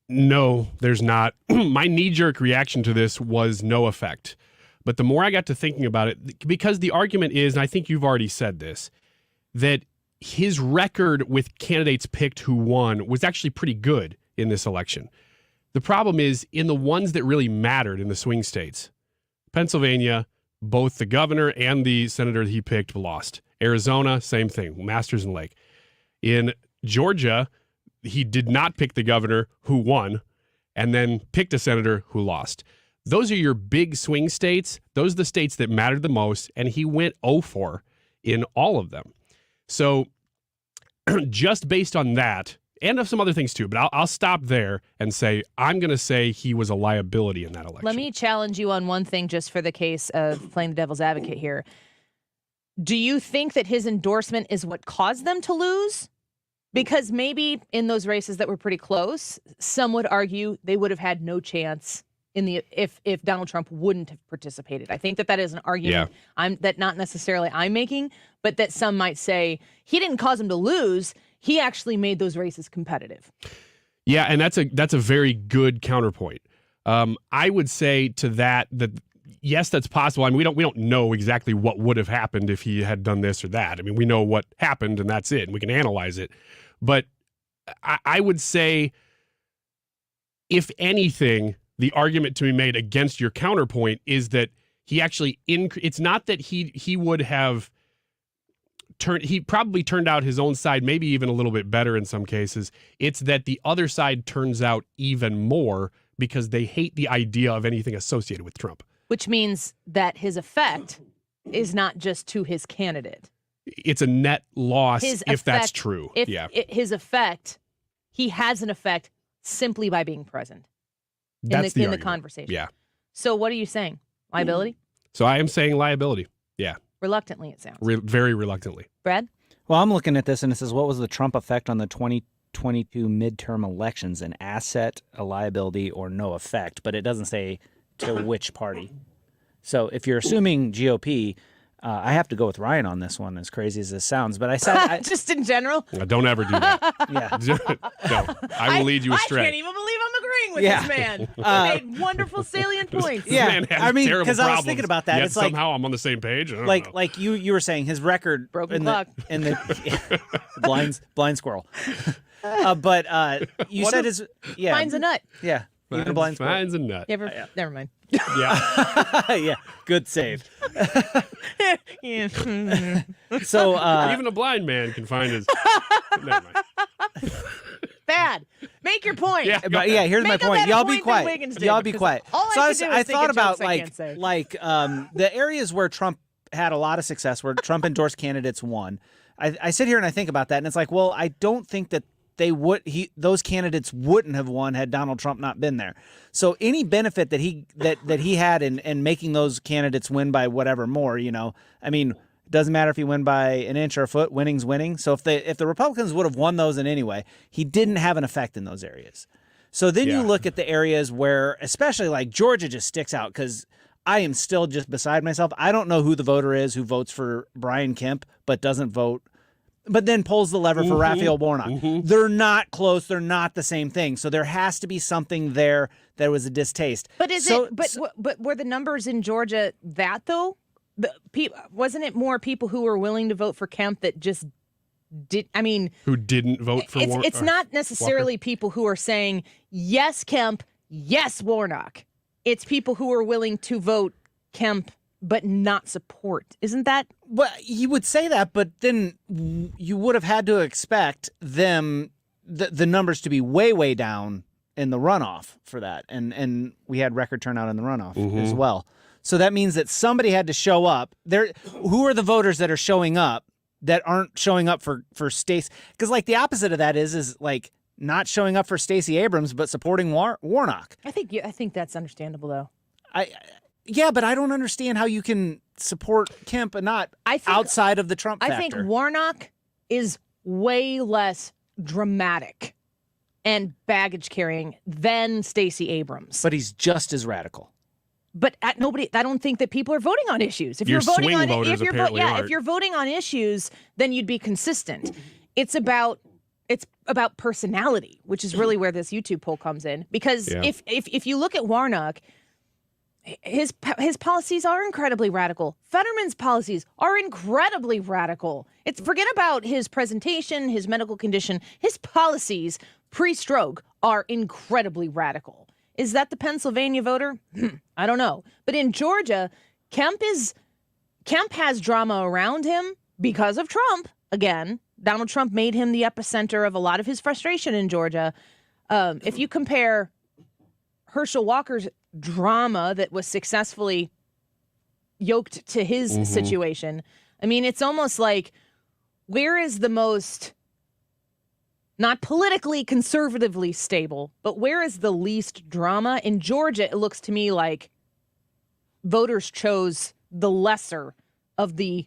No, there's not. My knee-jerk reaction to this was no effect. But the more I got to thinking about it, because the argument is, and I think you've already said this, that his record with candidates picked who won was actually pretty good in this election. The problem is, in the ones that really mattered in the swing states, Pennsylvania, both the governor and the senator that he picked lost. Arizona, same thing, Masters and Lake. In Georgia, he did not pick the governor who won and then picked a senator who lost. Those are your big swing states. Those are the states that mattered the most, and he went 0-4 in all of them. So just based on that, and of some other things too. But I'll stop there and say I'm going to say he was a liability in that election. Let me challenge you on one thing just for the case of playing the devil's advocate here. Do you think that his endorsement is what caused them to lose? Because maybe in those races that were pretty close, some would argue they would have had no chance if Donald Trump wouldn't have participated. I think that is an argument that not necessarily I'm making, but that some might say he didn't cause them to lose. He actually made those races competitive. Yeah, and that's a very good counterpoint. I would say to that yes, that's possible. I mean, we don't know exactly what would have happened if he had done this or that. I mean, we know what happened, and that's it, and we can analyze it. But I would say, if anything, the argument to be made against your counterpoint is that he actually it's not that he would have he probably turned out his own side maybe even a little bit better in some cases. It's that the other side turns out even more because they hate the idea of anything associated with Trump. Which means that his effect is not just to his candidate. It's a net loss if that's true. His effect, he has an effect simply by being present in the conversation. Yeah. So what are you saying? Liability? So I am saying liability. Yeah. Reluctantly, it sounds. Very reluctantly. Brad? Well, I'm looking at this and it says, what was the Trump effect on the 2022 midterm elections? An asset, a liability, or no effect? But it doesn't say to which party. So if you're assuming GOP, I have to go with Ryan on this one, as crazy as this sounds. But I said just in general. Don't ever do that. No, I will lead you astray. I can't even believe I'm agreeing with this man. He made wonderful salient points. This man has terrible because I was problems, thinking about that. Yet It's like somehow I'm on the same page. I don't know. Like you were saying, his record broken clock in the blind squirrel. But you said finds a nut. Yeah. Even a blind squirrel. Finds a nut. Never mind. Yeah. Yeah. Good save. So even a blind man can find his. Never mind. Bad. Make your point. Yeah, here's my point. Y'all be quiet. Y'all be quiet. So I thought about the areas where Trump had a lot of success, where Trump endorsed candidates won. I sit here and I think about that, and it's like, well, I don't think that those candidates wouldn't have won had Donald Trump not been there. So any benefit that he had in making those candidates win by whatever more, I mean, it doesn't matter if he win by an inch or a foot, winning's winning. So if the Republicans would have won those in any way, he didn't have an effect in those areas. So then you look at the areas where, especially like Georgia just sticks out, because I am still just beside myself. I don't know who the voter is who votes for Brian Kemp but doesn't vote, but then pulls the lever for Raphael Warnock. They're not close. They're not the same thing. So there has to be something there that was a distaste. But but were the numbers in Georgia that though? Wasn't it more people who were willing to vote for Kemp that just did? I mean, who didn't vote for Warnock? It's not necessarily people who are saying yes Kemp, yes Warnock. It's people who are willing to vote Kemp but not support. Isn't that? Well, you would say that, but then you would have had to expect them, the numbers to be way, way down in the runoff for that. And we had record turnout in the runoff as well. So that means that somebody had to show up. Who are the voters that are showing up that aren't showing up for Stacey? Because like the opposite of that is like not showing up for Stacey Abrams, but supporting Warnock. I think that's understandable though. Yeah, but I don't understand how you can support Kemp and not outside of the Trump factor. I think Warnock is way less dramatic and baggage carrying than Stacey Abrams. But he's just as radical. But I don't think that people are voting on issues. If Your you're voting swing on voters apparently aren't. if you're voting on issues, then you'd be consistent. It's about personality, which is really where this YouTube poll comes in. Because if you look at Warnock, his policies are incredibly radical. Fetterman's policies are incredibly radical. Forget about his presentation, his medical condition. His policies pre-stroke are incredibly radical. Is that the Pennsylvania voter? I don't know. But in Georgia, Kemp has drama around him because of Trump. Again, Donald Trump made him the epicenter of a lot of his frustration in Georgia. If you compare Herschel Walker's drama that was successfully yoked to his situation, I mean, it's almost like, where is the most not politically conservatively stable, but where is the least drama? In Georgia, it looks to me like voters chose the lesser of the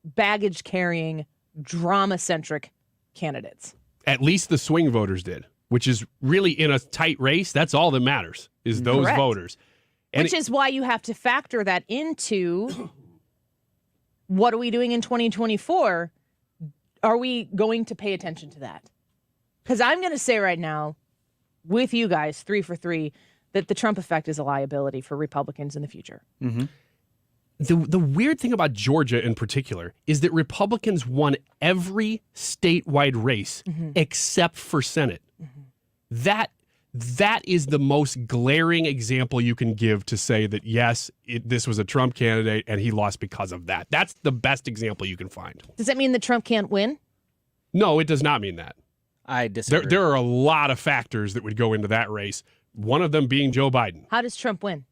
baggage-carrying, drama-centric candidates. At least the swing voters did, which is really in a tight race. That's all that matters is those Correct. voters. And Which is why you have to factor that into what are we doing in 2024? Are we going to pay attention to that? Because I'm going to say right now, with you guys, 3 for 3, that the Trump effect is a liability for Republicans in the future. Mm-hmm. The weird thing about Georgia in particular is that Republicans won every statewide race except for Senate. That is the most glaring example you can give to say that, yes, this was a Trump candidate and he lost because of that. That's the best example you can find. Does that mean that Trump can't win? No, it does not mean that. I disagree. There are a lot of factors that would go into that race, one of them being Joe Biden. How does Trump win?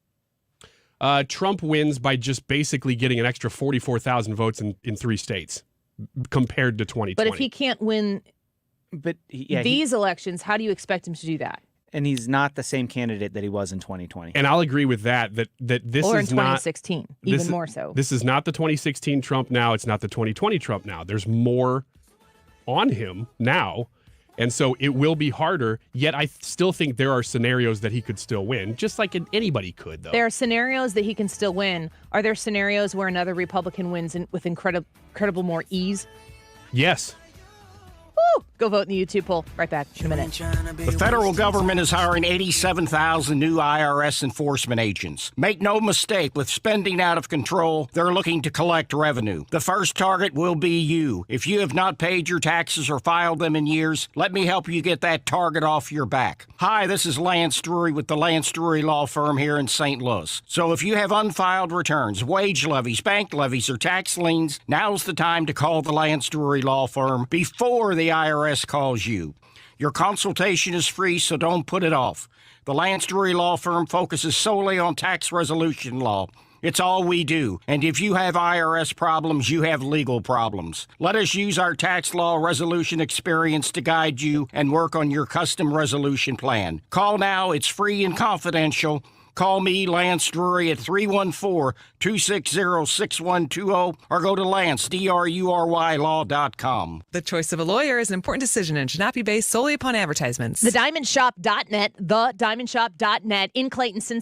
Trump wins by just basically getting an extra 44,000 votes in 3 states compared to 2020. But if he can't win these elections, how do you expect him to do that? And he's not the same candidate that he was in 2020. And I'll agree with that this or is in not 2016, even more so. This is not the 2016 Trump now. It's not the 2020 Trump now. There's more on him now. And so it will be harder, yet I still think there are scenarios that he could still win, just like anybody could, though. There are scenarios that he can still win. Are there scenarios where another Republican wins with incredible more ease? Yes. Woo! Go vote in the YouTube poll. Right back in a minute. The federal government is hiring 87,000 new IRS enforcement agents. Make no mistake, with spending out of control, they're looking to collect revenue. The first target will be you. If you have not paid your taxes or filed them in years, let me help you get that target off your back. Hi, this is Lance Drury with the Lance Drury Law Firm here in St. Louis. So if you have unfiled returns, wage levies, bank levies, or tax liens, now's the time to call the Lance Drury Law Firm before the IRS calls you. Your consultation is free, so don't put it off. The Lance Drury Law Firm focuses solely on tax resolution law. It's all we do. And if you have IRS problems, you have legal problems. Let us use our tax law resolution experience to guide you and work on your custom resolution plan. Call now. It's free and confidential. Call me, Lance Drury, at 314-260-6120 or go to LanceDruryLaw.com. The choice of a lawyer is an important decision and should not be based solely upon advertisements. TheDiamondShop.net, TheDiamondShop.net in Clayton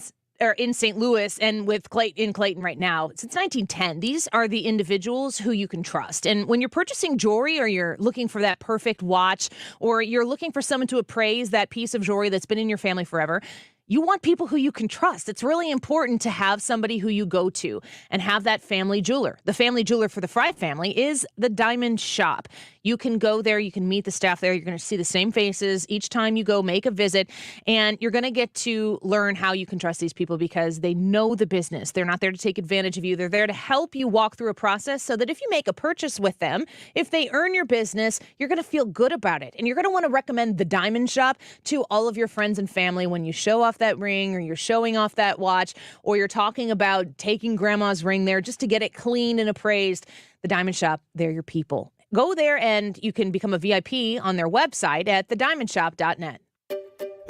in St. Louis and with in Clayton right now. Since 1910, these are the individuals who you can trust. And when you're purchasing jewelry or you're looking for that perfect watch or you're looking for someone to appraise that piece of jewelry that's been in your family forever, you want people who you can trust. It's really important to have somebody who you go to and have that family jeweler. The family jeweler for the Fry family is the Diamond Shop. You can go there. You can meet the staff there. You're going to see the same faces each time you go make a visit. And you're going to get to learn how you can trust these people because they know the business. They're not there to take advantage of you. They're there to help you walk through a process so that if you make a purchase with them, if they earn your business, you're going to feel good about it. And you're going to want to recommend the Diamond Shop to all of your friends and family when you show off that ring or you're showing off that watch or you're talking about taking grandma's ring there just to get it cleaned and appraised. The Diamond Shop, they're your people. Go there and you can become a VIP on their website at thediamondshop.net.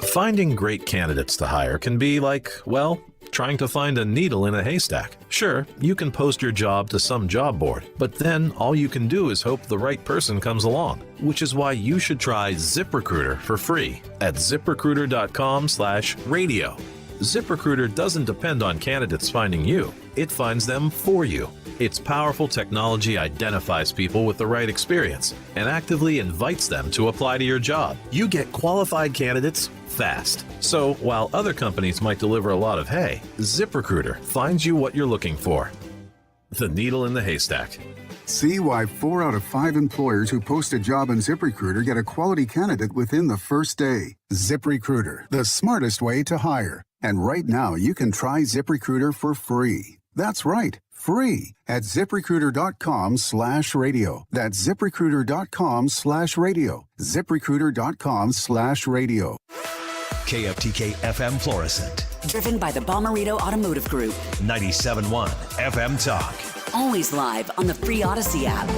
Finding great candidates to hire can be like, well, trying to find a needle in a haystack. Sure, you can post your job to some job board, but then all you can do is hope the right person comes along, which is why you should try ZipRecruiter for free at ZipRecruiter.com/radio. ZipRecruiter doesn't depend on candidates finding you. It finds them for you. Its powerful technology identifies people with the right experience and actively invites them to apply to your job. You get qualified candidates fast. So while other companies might deliver a lot of hay, ZipRecruiter finds you what you're looking for. The needle in the haystack. See why 4 out of 5 employers who post a job on ZipRecruiter get a quality candidate within the first day. ZipRecruiter, the smartest way to hire. And right now, you can try ZipRecruiter for free. That's right, free at ZipRecruiter.com/radio. That's ZipRecruiter.com/radio. ZipRecruiter.com/radio. KFTK FM Florissant. Driven by the Bommarito Automotive Group. 97.1 FM Talk. Always live on the free Odyssey app.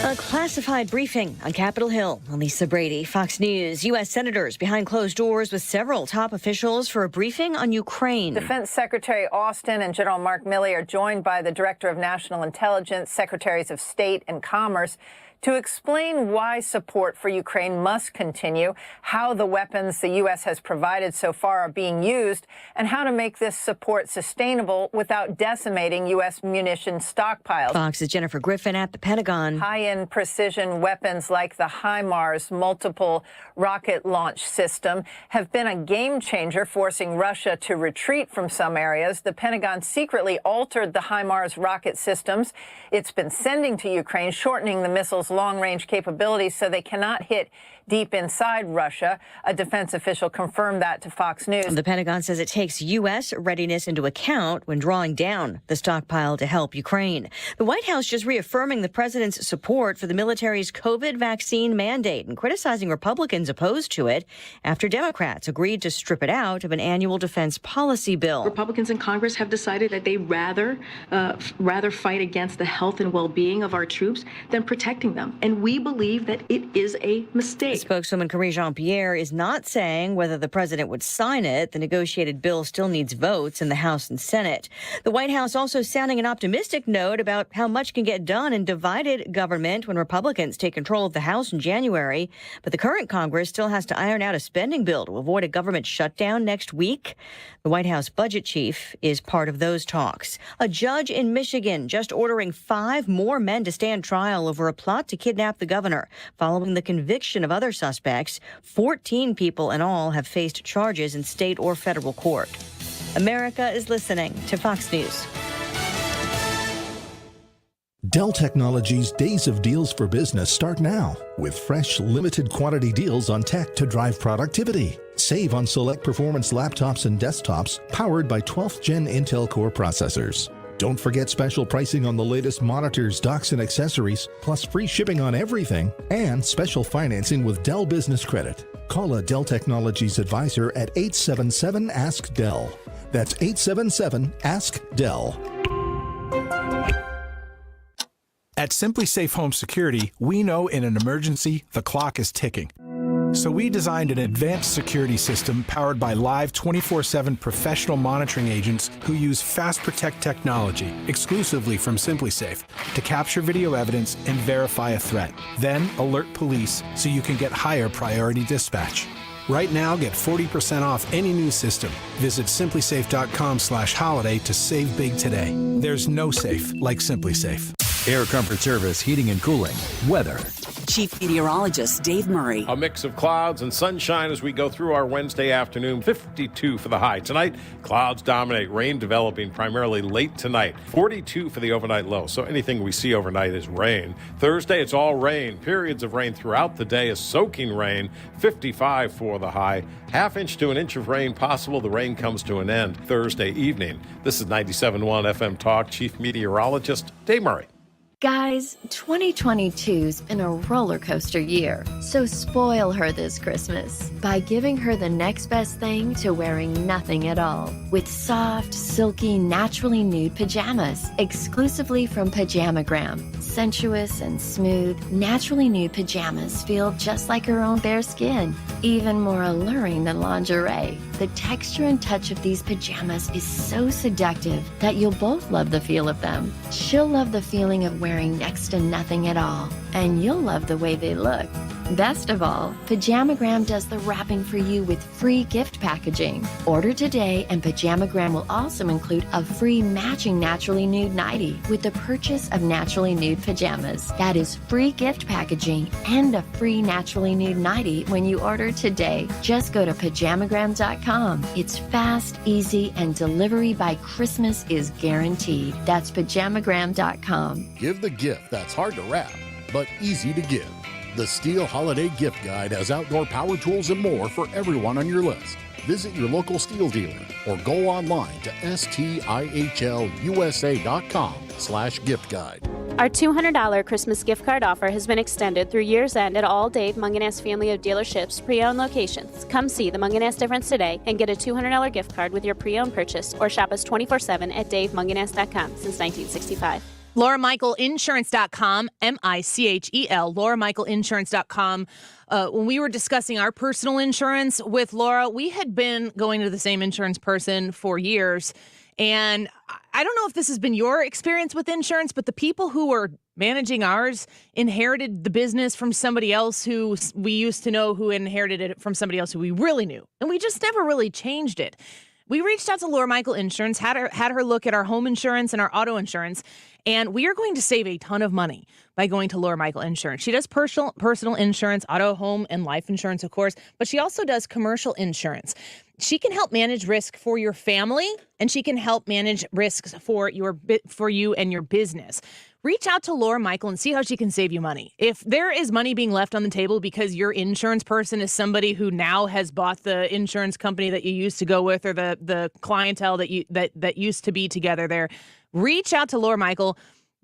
A classified briefing on Capitol Hill. Lisa Brady, Fox News. U.S. senators behind closed doors with several top officials for a briefing on Ukraine. Defense Secretary Austin and General Mark Milley are joined by the Director of National Intelligence, Secretaries of State and Commerce to explain why support for Ukraine must continue, how the weapons the U.S. has provided so far are being used, and how to make this support sustainable without decimating U.S. munitions stockpiles. Fox's Jennifer Griffin at the Pentagon. High-end precision weapons like the HIMARS multiple rocket launch system have been a game changer, forcing Russia to retreat from some areas. The Pentagon secretly altered the HIMARS rocket systems it's been sending to Ukraine, shortening the missiles' long-range capabilities so they cannot hit deep inside Russia. A defense official confirmed that to Fox News. The Pentagon says it takes U.S. readiness into account when drawing down the stockpile to help Ukraine. The White House just reaffirming the president's support for the military's COVID vaccine mandate and criticizing Republicans opposed to it after Democrats agreed to strip it out of an annual defense policy bill. Republicans in Congress have decided that they rather fight against the health and well-being of our troops than protecting them. And we believe that it is a mistake. Spokeswoman Karine Jean-Pierre is not saying whether the president would sign it. The negotiated bill still needs votes in the House and Senate. The White House also sounding an optimistic note about how much can get done in divided government when Republicans take control of the House in January. But the current Congress still has to iron out a spending bill to avoid a government shutdown next week. The White House budget chief is part of those talks. A judge in Michigan just ordering 5 more men to stand trial over a plot to kidnap the governor. Following the conviction of other suspects, 14 people in all have faced charges in state or federal court. America is listening to Fox News. Dell Technologies' Days of Deals for Business start now with fresh, limited quantity deals on tech to drive productivity. Save on select performance laptops and desktops powered by 12th Gen Intel Core processors. Don't forget special pricing on the latest monitors, docks, and accessories, plus free shipping on everything, and special financing with Dell Business Credit. Call a Dell Technologies advisor at 877-ASK-DELL. That's 877-ASK-DELL. At Simply Safe Home Security, we know in an emergency, the clock is ticking. So we designed an advanced security system powered by live 24/7 professional monitoring agents who use Fast Protect technology exclusively from Simply Safe to capture video evidence and verify a threat. Then alert police so you can get higher priority dispatch. Right now, get 40% off any new system. Visit simplysafe.com/holiday to save big today. There's no safe like Simply Safe. Air Comfort Service Heating and Cooling. Weather. Chief Meteorologist Dave Murray. A mix of clouds and sunshine as we go through our Wednesday afternoon. 52 for the high. Tonight, clouds dominate. Rain developing primarily late tonight. 42 for the overnight low. So anything we see overnight is rain. Thursday, it's all rain. Periods of rain throughout the day. A soaking rain. 55 for the high. Half-inch to an inch of rain possible. The rain comes to an end Thursday evening. This is 97.1 FM Talk. Chief Meteorologist Dave Murray. Guys, 2022's been a roller coaster year, so spoil her this Christmas by giving her the next best thing to wearing nothing at all with soft, silky, naturally nude pajamas exclusively from Pajamagram. Sensuous and smooth, naturally nude pajamas feel just like her own bare skin, even more alluring than lingerie. The texture and touch of these pajamas is so seductive that you'll both love the feel of them. She'll love the feeling of wearing next to nothing at all, and you'll love the way they look. Best of all, Pajamagram does the wrapping for you with free gift packaging. Order today, and Pajamagram will also include a free matching naturally nude nightie with the purchase of naturally nude pajamas. That is free gift packaging and a free naturally nude nightie when you order today. Just go to Pajamagram.com. It's fast, easy, and delivery by Christmas is guaranteed. That's Pajamagram.com. Give the gift that's hard to wrap, but easy to give. The Steel Holiday Gift Guide has outdoor power tools and more for everyone on your list. Visit your local Steel dealer or go online to stihlusa.com/gift guide. Our $200 Christmas gift card offer has been extended through year's end at all Dave Munganast family of dealerships pre-owned locations. Come see the Munganast difference today and get a $200 gift card with your pre-owned purchase or shop us 24/7 at davemunganast.com since 1965. LauraMichaelInsurance.com, MICHEL, LauraMichaelInsurance.com. When we were discussing our personal insurance with Laura, we had been going to the same insurance person for years. And I don't know if this has been your experience with insurance, but the people who were managing ours inherited the business from somebody else who we used to know, who inherited it from somebody else who we really knew. And we just never really changed it. We reached out to Laura Michael Insurance, had her look at our home insurance and our auto insurance, and we are going to save a ton of money by going to Laura Michael Insurance. She does personal insurance, auto, home, and life insurance, of course, but she also does commercial insurance. She can help manage risk for your family, and she can help manage risks for you and your business. Reach out to Laura Michael and see how she can save you money. If there is money being left on the table because your insurance person is somebody who now has bought the insurance company that you used to go with, or the clientele that used to be together there, reach out to Laura Michael.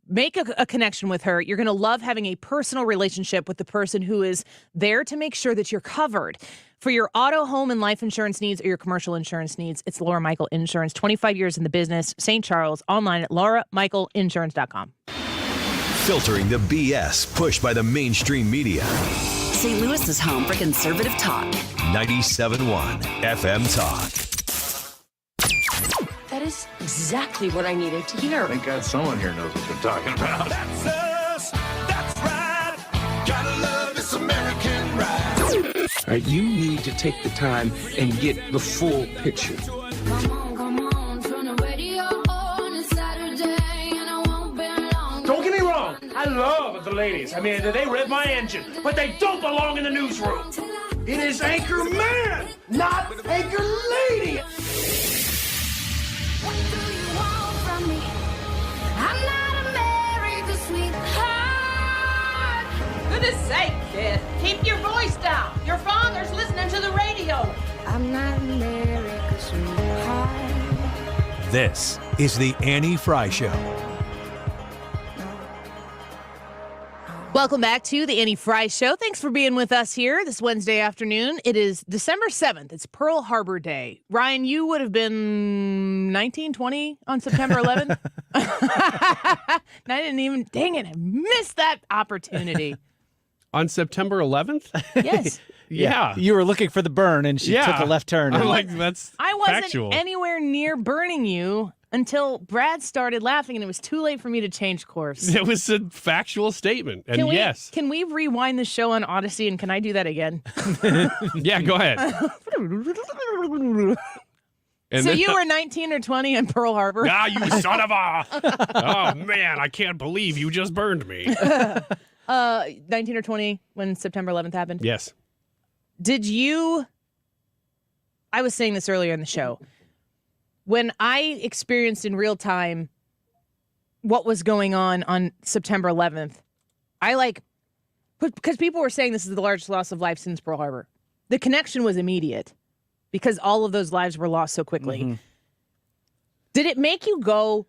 Make a connection with her. You're going to love having a personal relationship with the person who is there to make sure that you're covered. For your auto, home, and life insurance needs, or your commercial insurance needs, it's Laura Michael Insurance. 25 years in the business, St. Charles, online at LauraMichaelInsurance.com. Filtering the BS pushed by the mainstream media. St. Louis is home for conservative talk. 97.1 FM Talk. That is exactly what I needed to hear. Thank God someone here knows what they're talking about. That's us. That's right. Gotta love this American ride. All right, you need to take the time and get the full picture. Don't get me wrong, I love the ladies. I mean, they rev my engine, but they don't belong in the newsroom. It is Anchor Man, not Anchor Lady. What do you want from me? I'm not America's sweetheart. Goodness sake, kid. Keep your voice down. Your father's listening to the radio. I'm not America's sweetheart. This is the Annie Fry Show. Welcome back to the Annie Fry Show. Thanks for being with us here this Wednesday afternoon. It is December 7th. It's Pearl Harbor Day. Ryan, you would have been 19, 20 on September 11th? I didn't even, dang it, I missed that opportunity. On September 11th? Yes. Yeah. You were looking for the burn, and she took a left turn. I'm like, that's I wasn't factual. anywhere near burning you until Brad started laughing, and it was too late for me to change course. It was a factual statement, and yes. Can we rewind the show on Odyssey, and can I do that again? Yeah, go ahead. So you were 19 or 20 in Pearl Harbor? Ah, you son of a... Oh, man, I can't believe you just burned me. 19 or 20 when September 11th happened? Yes. Did you... I was saying this earlier in the show. When I experienced in real time what was going on September 11th, because people were saying this is the largest loss of life since Pearl Harbor. The connection was immediate because all of those lives were lost so quickly. Mm-hmm. Did it make you go,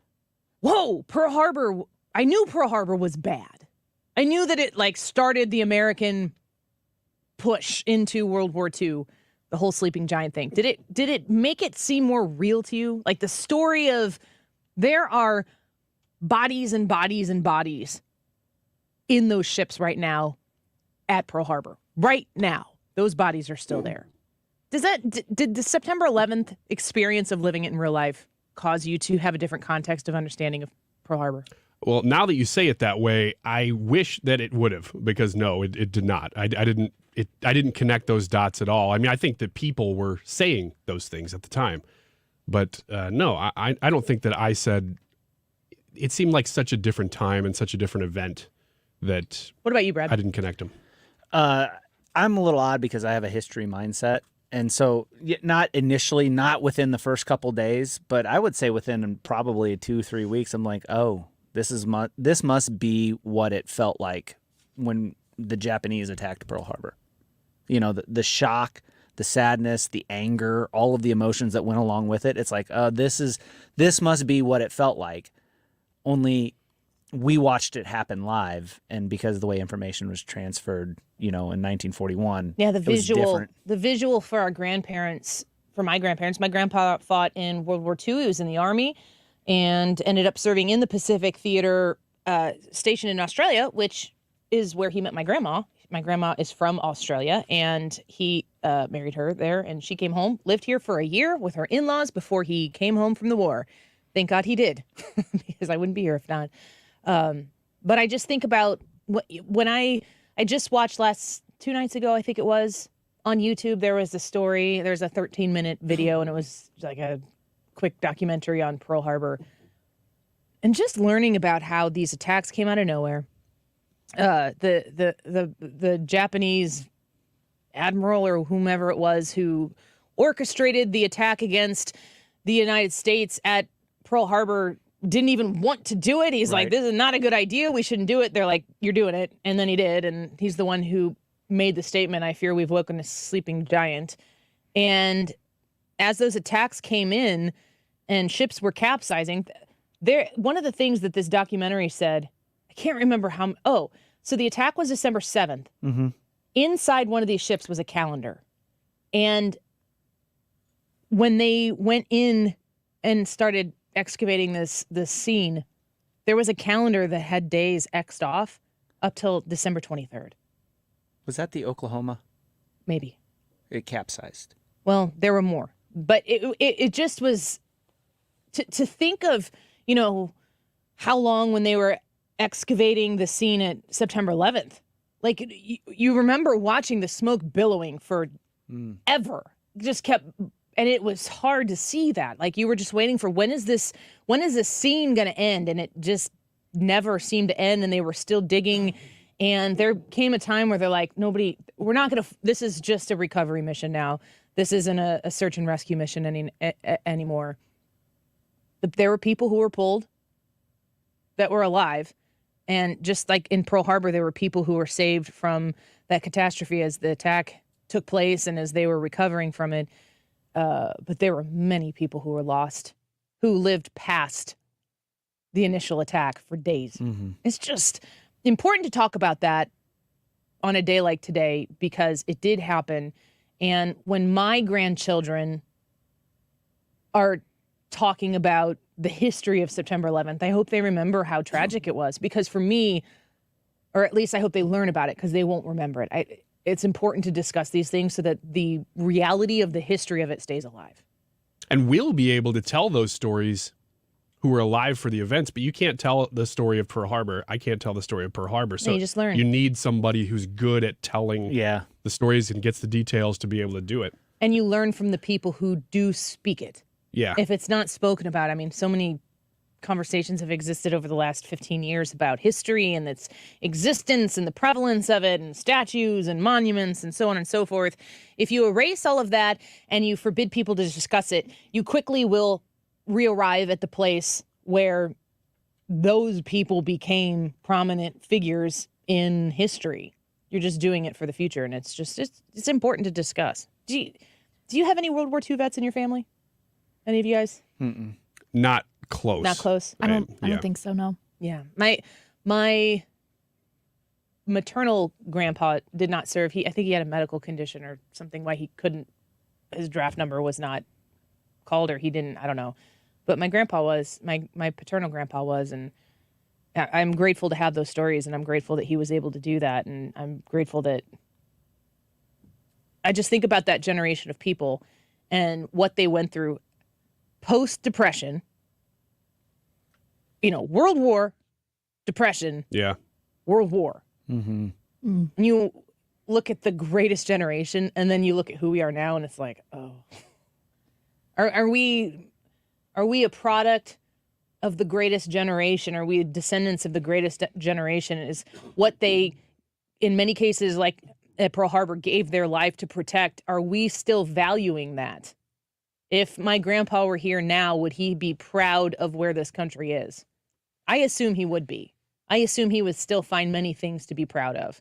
whoa, Pearl Harbor? I knew Pearl Harbor was bad. I knew that it started the American push into World War II. The whole sleeping giant thing. Did it make it seem more real to you? Like the story of there are bodies and bodies and bodies in those ships right now at Pearl Harbor. Right now, those bodies are still there. Did the September 11th experience of living it in real life cause you to have a different context of understanding of Pearl Harbor? Well, now that you say it that way, I wish that it would have, because no, it did not. I didn't connect those dots at all. I mean, I think that people were saying those things at the time, but no, I don't think that I said. It seemed like such a different time and such a different event that. What about you, Brad? I didn't connect them. I'm a little odd because I have a history mindset. And so not initially, not within the first couple days, but I would say within probably 2-3 weeks, I'm like, oh, this must be what it felt like when the Japanese attacked Pearl Harbor. You know, the shock, the sadness, the anger, all of the emotions that went along with it. It's like, this must be what it felt like. Only we watched it happen live, and because of the way information was transferred, in 1941, yeah, the visual for our grandparents, for my grandparents, my grandpa fought in World War II. He was in the Army and ended up serving in the Pacific Theater stationed in Australia, which is where he met my grandma. My grandma is from Australia, and he married her there, and she came home, lived here for a year with her in-laws before he came home from the war. Thank God he did, because I wouldn't be here if not. But I just think about when I just watched 2 nights ago, I think it was, on YouTube, there was a story. There's a 13-minute video, and it was like a quick documentary on Pearl Harbor. And just learning about how these attacks came out of nowhere. The Japanese admiral or whomever it was who orchestrated the attack against the United States at Pearl Harbor didn't even want to do it. He's like, this is not a good idea. We shouldn't do it. They're like, you're doing it. And then he did. And he's the one who made the statement, I fear we've woken a sleeping giant. And as those attacks came in and ships were capsizing, one of the things that this documentary said, I can't remember how. So the attack was December 7th. Mm-hmm. Inside one of these ships was a calendar. And when they went in and started excavating this scene, there was a calendar that had days X'd off up till December 23rd. Was that the Oklahoma? Maybe. It capsized. Well, there were more. But it just was to think of, how long when they were excavating the scene at September 11th. Like, you remember watching the smoke billowing for ever. Just kept, and it was hard to see that. Like, you were just waiting for when is this scene going to end? And it just never seemed to end, and they were still digging. And there came a time where they're like, we're not going to, this is just a recovery mission now. This isn't a search and rescue mission anymore. But there were people who were pulled that were alive. And just like in Pearl Harbor, there were people who were saved from that catastrophe as the attack took place and as they were recovering from it. But there were many people who were lost, who lived past the initial attack for days. Mm-hmm. It's just important to talk about that on a day like today because it did happen. And when my grandchildren are talking about the history of September 11th, I hope they remember how tragic it was. Because for me, or at least I hope they learn about it because they won't remember it. It's important to discuss these things so that the reality of the history of it stays alive. And we'll be able to tell those stories who were alive for the events, but you can't tell the story of Pearl Harbor. I can't tell the story of Pearl Harbor. So you just learn. You need somebody who's good at telling the stories and gets the details to be able to do it. And you learn from the people who do speak it. Yeah. If it's not spoken about, I mean, so many conversations have existed over the last 15 years about history and its existence and the prevalence of it and statues and monuments and so on and so forth. If you erase all of that and you forbid people to discuss it, you quickly will re-arrive at the place where those people became prominent figures in history. You're just doing it for the future, and it's important to discuss. Do you have any World War II vets in your family? Any of you guys? Mm-mm. Not close. Not close. I don't think so. No. Yeah. My maternal grandpa did not serve. I think he had a medical condition or something why he couldn't. His draft number was not called, or he didn't. I don't know. But my grandpa was. My paternal grandpa was, and I'm grateful to have those stories, and I'm grateful that he was able to do that, and I'm grateful that. I just think about that generation of people and what they went through post-Depression, World War, Depression, World War. Mm-hmm. And you look at the greatest generation, and then you look at who we are now, and it's like, oh. Are we a product of the greatest generation? Are we descendants of the greatest generation? Is what they, in many cases, like at Pearl Harbor, gave their life to protect, are we still valuing that? If my grandpa were here now, would he be proud of where this country is? I assume he would be. I assume he would still find many things to be proud of.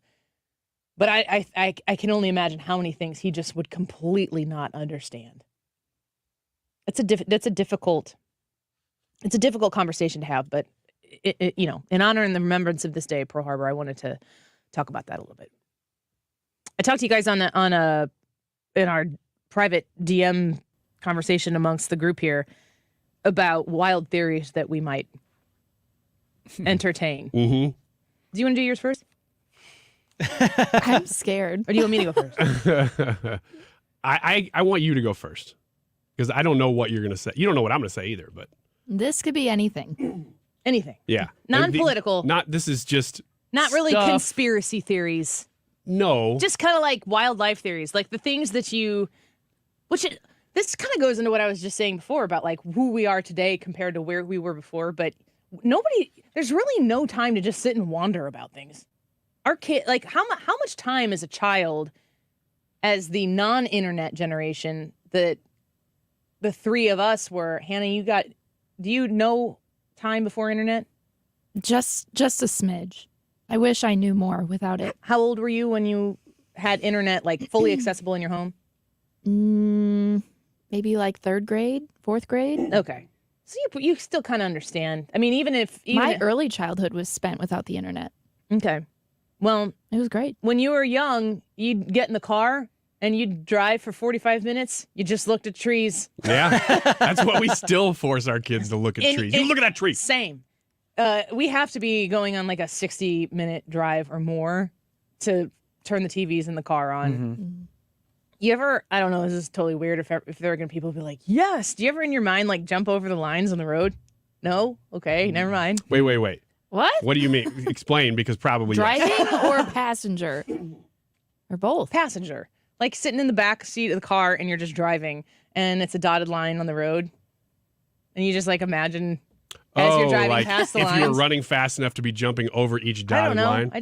But I can only imagine how many things he just would completely not understand. It's a difficult conversation to have, but in honor and the remembrance of this day, Pearl Harbor, I wanted to talk about that a little bit. I talked to you guys in our private DM conversation amongst the group here about wild theories that we might entertain. Mm-hmm. Do you want to do yours first? I'm scared. Or do you want me to go first? I want you to go first because I don't know what you're going to say. You don't know what I'm going to say either, but. This could be anything. Anything. Yeah. Non-political. This is just. Not really stuff. Conspiracy theories. No. Just kind of like wildlife theories, like the things that this kind of goes into what I was just saying before about like who we are today compared to where we were before, but there's really no time to just sit and wander about things. Our kid, like how much time as a child, as the non-internet generation that the three of us were, Hannah, do you know time before internet? Just a smidge. I wish I knew more without it. How old were you when you had internet like fully accessible in your home? Maybe like 3rd grade, 4th grade. Okay. So you still kind of understand. I mean, even my early childhood was spent without the internet. Okay. Well, it was great. When you were young, you'd get in the car and you'd drive for 45 minutes. You just looked at trees. Yeah. That's what we still force our kids to look at trees. You look at that tree. Same. We have to be going on like a 60-minute drive or more to turn the TVs in the car on. Mm-hmm. You ever, I don't know, this is totally weird if there are going to people be like, yes. Do you ever in your mind like jump over the lines on the road? No? Okay, never mind. Wait. What? What do you mean? Explain, because probably driving yes. or passenger? Or both? Passenger. Like sitting in the back seat of the car and you're just driving and it's a dotted line on the road. And you just like imagine as you're driving like past the if lines. you were running fast enough to be jumping over each dotted I don't know. line. I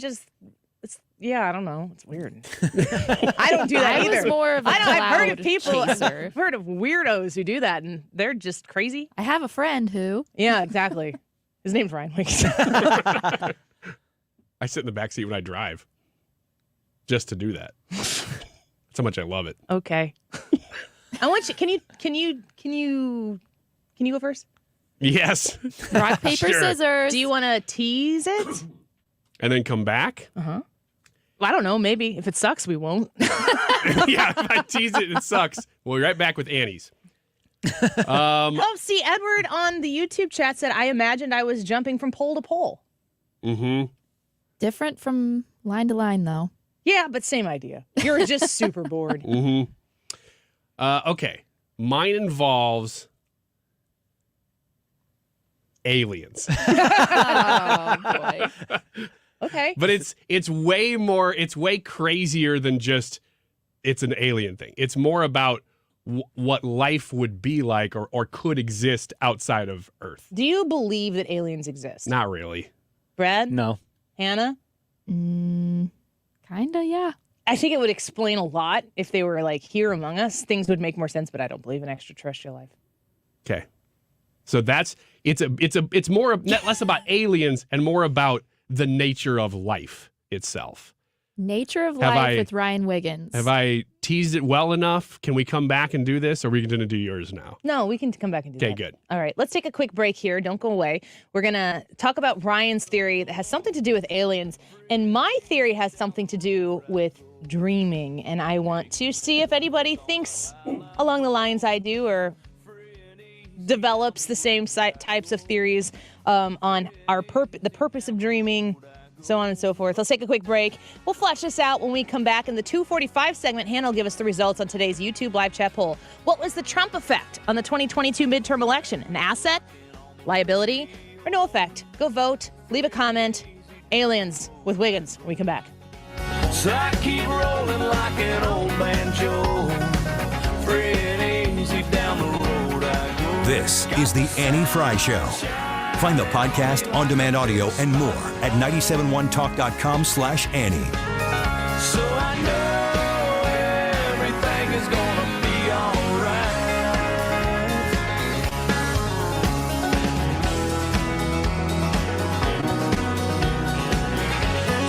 don't know. It's weird. I don't do that either. I was more of a I've heard of people. chaser. I've heard of weirdos who do that, and they're just crazy. I have a friend who. Yeah, exactly. His name's Ryan Wiggins. I sit in the back seat when I drive, just to do that. That's how much I love it. Okay. I want you. Can you go first? Yes. Rock, paper, Sure. scissors. Do you want to tease it? And then come back? Uh-huh. Well, I don't know. Maybe. If it sucks, we won't. Yeah, if I tease it, it sucks. We'll be right back with Annie's. See, Edward on the YouTube chat said, I imagined I was jumping from pole to pole. Mm-hmm. Different from line to line, though. Yeah, but same idea. You're just super bored. Mm-hmm. Okay. Mine involves aliens. Oh, boy. Okay. But it's way crazier than just it's an alien thing. It's more about what life would be like or could exist outside of Earth. Do you believe that aliens exist? Not really. Brad? No. Hannah? Kinda, yeah. I think it would explain a lot if they were like here among us. Things would make more sense, but I don't believe in extraterrestrial life. Okay. So it's more less about aliens and more about the nature of life itself. Nature of Life with Ryan Wiggins. Have I teased it well enough? Can we come back and do this, or are we going to do yours now? No, we can come back and do that. Okay, good. All right, let's take a quick break here. Don't go away. We're going to talk about Ryan's theory that has something to do with aliens, and my theory has something to do with dreaming, and I want to see if anybody thinks along the lines I do or develops the same types of theories on the purpose of dreaming, so on and so forth. Let's take a quick break. We'll flesh this out when we come back. In the 2:45 segment, Hannah will give us the results on today's YouTube live chat poll. What was the Trump effect on the 2022 midterm election? An asset, liability, or no effect? Go vote, leave a comment. Aliens with Wiggins when we come back. So I keep rolling like an old banjo, free and easy down the road I go. This is the Annie Fry Show. Find the podcast, on-demand audio, and more at 971talk.com/Annie. So I know everything is gonna be alright.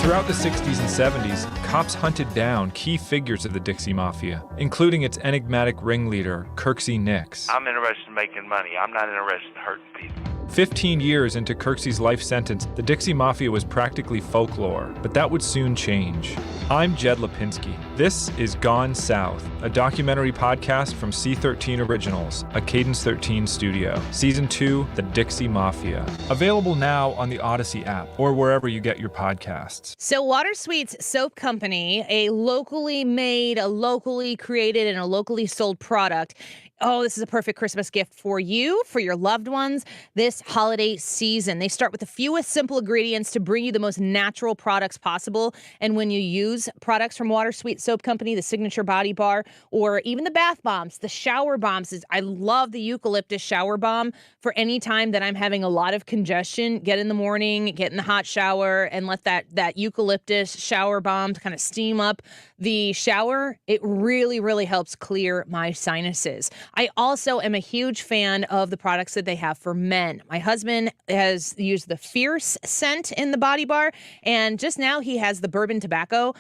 Throughout the 60s and 70s, cops hunted down key figures of the Dixie Mafia, including its enigmatic ringleader, Kirksey Nix. I'm interested in making money. I'm not interested in hurting people. 15 years into Kirksey's life sentence, the Dixie Mafia was practically folklore, but that would soon change. I'm Jed Lipinski. This is Gone South, a documentary podcast from C13 Originals, a Cadence 13 studio. Season 2, The Dixie Mafia. Available now on the Odyssey app or wherever you get your podcasts. So Water Sweets Soap Company, a locally made, a locally created, and a locally sold product. Oh, this is a perfect Christmas gift for you, for your loved ones, this holiday season. They start with the fewest simple ingredients to bring you the most natural products possible. And when you use products from Water Sweet Soap Company, the signature body bar, or even the bath bombs, the shower bombs, I love the eucalyptus shower bomb for any time that I'm having a lot of congestion. Get in the morning, get in the hot shower, and let that eucalyptus shower bomb kind of steam up the shower. It really, really helps clear my sinuses. I also am a huge fan of the products that they have for men. My husband has used the Fierce scent in the body bar, and just now he has the bourbon tobacco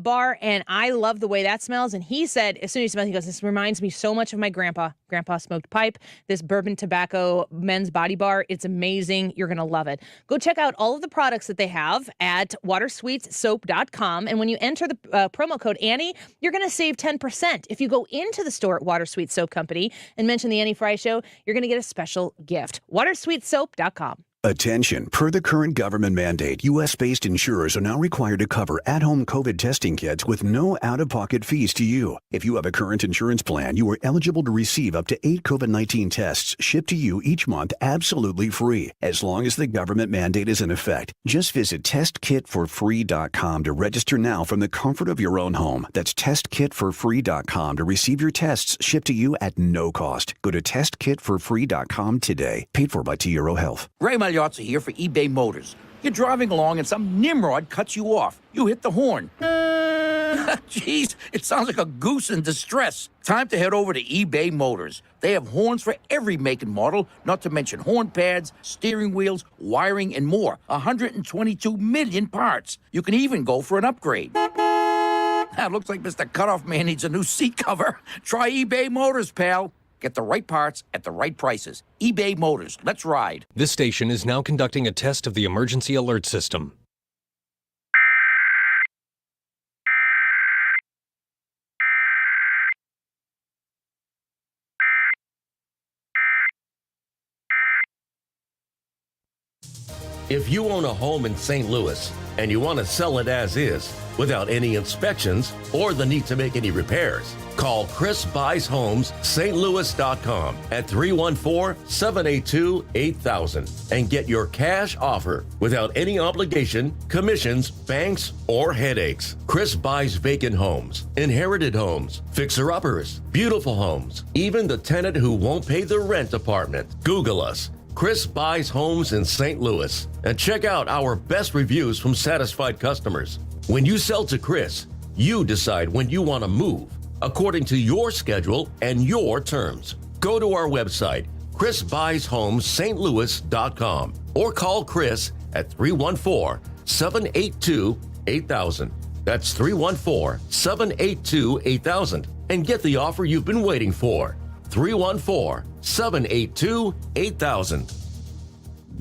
bar, and I love the way that smells. And he said, as soon as he smells, he goes, this reminds me so much of my grandpa. Grandpa smoked pipe. This bourbon tobacco men's body bar, it's amazing. You're going to love it. Go check out all of the products that they have at watersweetsoap.com. And when you enter the promo code Annie, you're going to save 10%. If you go into the store at Water Sweet Soap Company and mention the Annie Fry Show, you're going to get a special gift. watersweetsoap.com. Attention. Per the current government mandate, U.S.-based insurers are now required to cover at-home COVID testing kits with no out-of-pocket fees to you. If you have a current insurance plan, you are eligible to receive up to 8 COVID-19 tests shipped to you each month absolutely free, as long as the government mandate is in effect. Just visit testkitforfree.com to register now from the comfort of your own home. That's testkitforfree.com to receive your tests shipped to you at no cost. Go to testkitforfree.com today. Paid for by T Euro Health. Ray Magliozzi here for eBay Motors. You're driving along and some nimrod cuts you off. You hit the horn. Jeez, it sounds like a goose in distress. Time to head over to eBay Motors. They have horns for every make and model, not to mention horn pads, steering wheels, wiring, and more. 122 million parts. You can even go for an upgrade. That looks like Mr. Cutoff Man needs a new seat cover. Try eBay Motors, pal. Get the right parts at the right prices. eBay Motors. Let's ride. This station is now conducting a test of the emergency alert system. If you own a home in St. Louis and you want to sell it as is, without any inspections or the need to make any repairs, call Chris Buys Homes, stlouis.com at 314-782-8000 and get your cash offer without any obligation, commissions, banks, or headaches. Chris buys vacant homes, inherited homes, fixer-uppers, beautiful homes, even the tenant who won't pay the rent apartment. Google us. Chris Buys Homes in St. Louis, and check out our best reviews from satisfied customers. When you sell to Chris, you decide when you want to move, according to your schedule and your terms. Go to our website, chrisbuyshomes.stlouis.com, or call Chris at 314-782-8000. That's 314-782-8000, and get the offer you've been waiting for. 314-782-8000.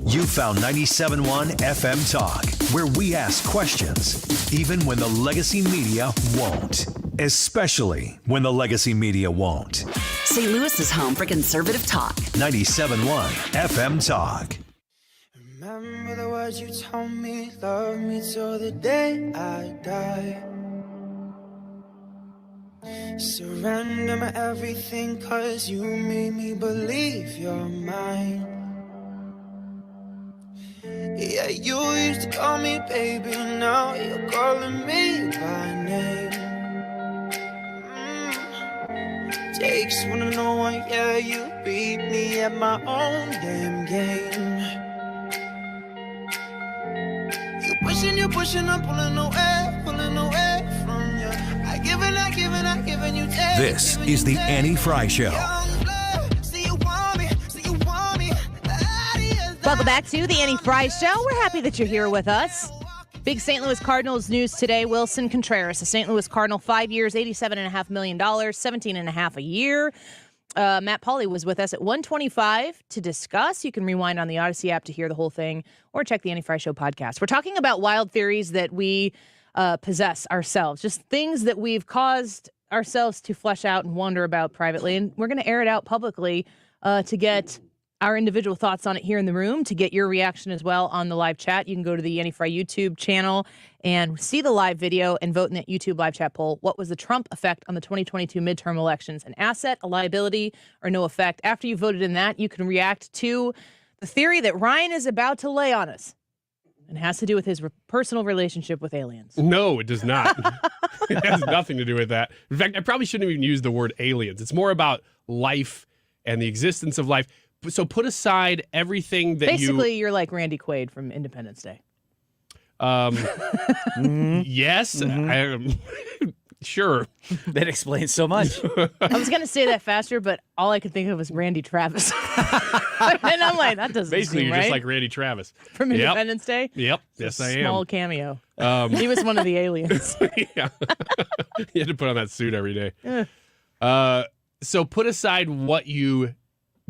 You found 97.1 FM Talk, where we ask questions, even when the legacy media won't. Especially when the legacy media won't. St. Louis is home for conservative talk. 97.1 FM Talk. Remember the words you told me, love me till the day I die. Surrender my everything, cause you made me believe you're mine. Yeah, you used to call me baby, now you're calling me by name. Takes one to know one, yeah, you beat me at my own damn game. You pushing, I'm pulling away from you. I give and you take. This is the Annie Fry Show. Welcome back to the Annie Fry Show. We're happy that you're here with us. Big St. Louis Cardinals news today. Wilson Contreras, a St. Louis Cardinal, 5 years, $87.5 million, $17.5 a year. Matt Pauley was with us at 1:25 to discuss. You can rewind on the Odyssey app to hear the whole thing or check the Annie Fry Show podcast. We're talking about wild theories that we possess ourselves, just things that we've caused ourselves to flesh out and wonder about privately. And we're going to air it out publicly to get our individual thoughts on it here in the room, to get your reaction as well on the live chat. You can go to the Annie Fry YouTube channel and see the live video and vote in that YouTube live chat poll. What was the Trump effect on the 2022 midterm elections? An asset, a liability, or no effect? After you voted in that, you can react to the theory that Ryan is about to lay on us. And it has to do with his personal relationship with aliens. No, it does not. It has nothing to do with that. In fact, I probably shouldn't even use the word aliens. It's more about life and the existence of life. So put aside everything that Basically, you're like Randy Quaid from Independence Day. Yes, sure. That explains so much. I was going to say that faster, but all I could think of was Randy Travis. And I'm like, that doesn't Basically, seem you're right. just like Randy Travis. From Independence Day? Yep. It's Yes, I am. Small cameo. He was one of the aliens. Yeah. You had to put on that suit every day. So put aside what you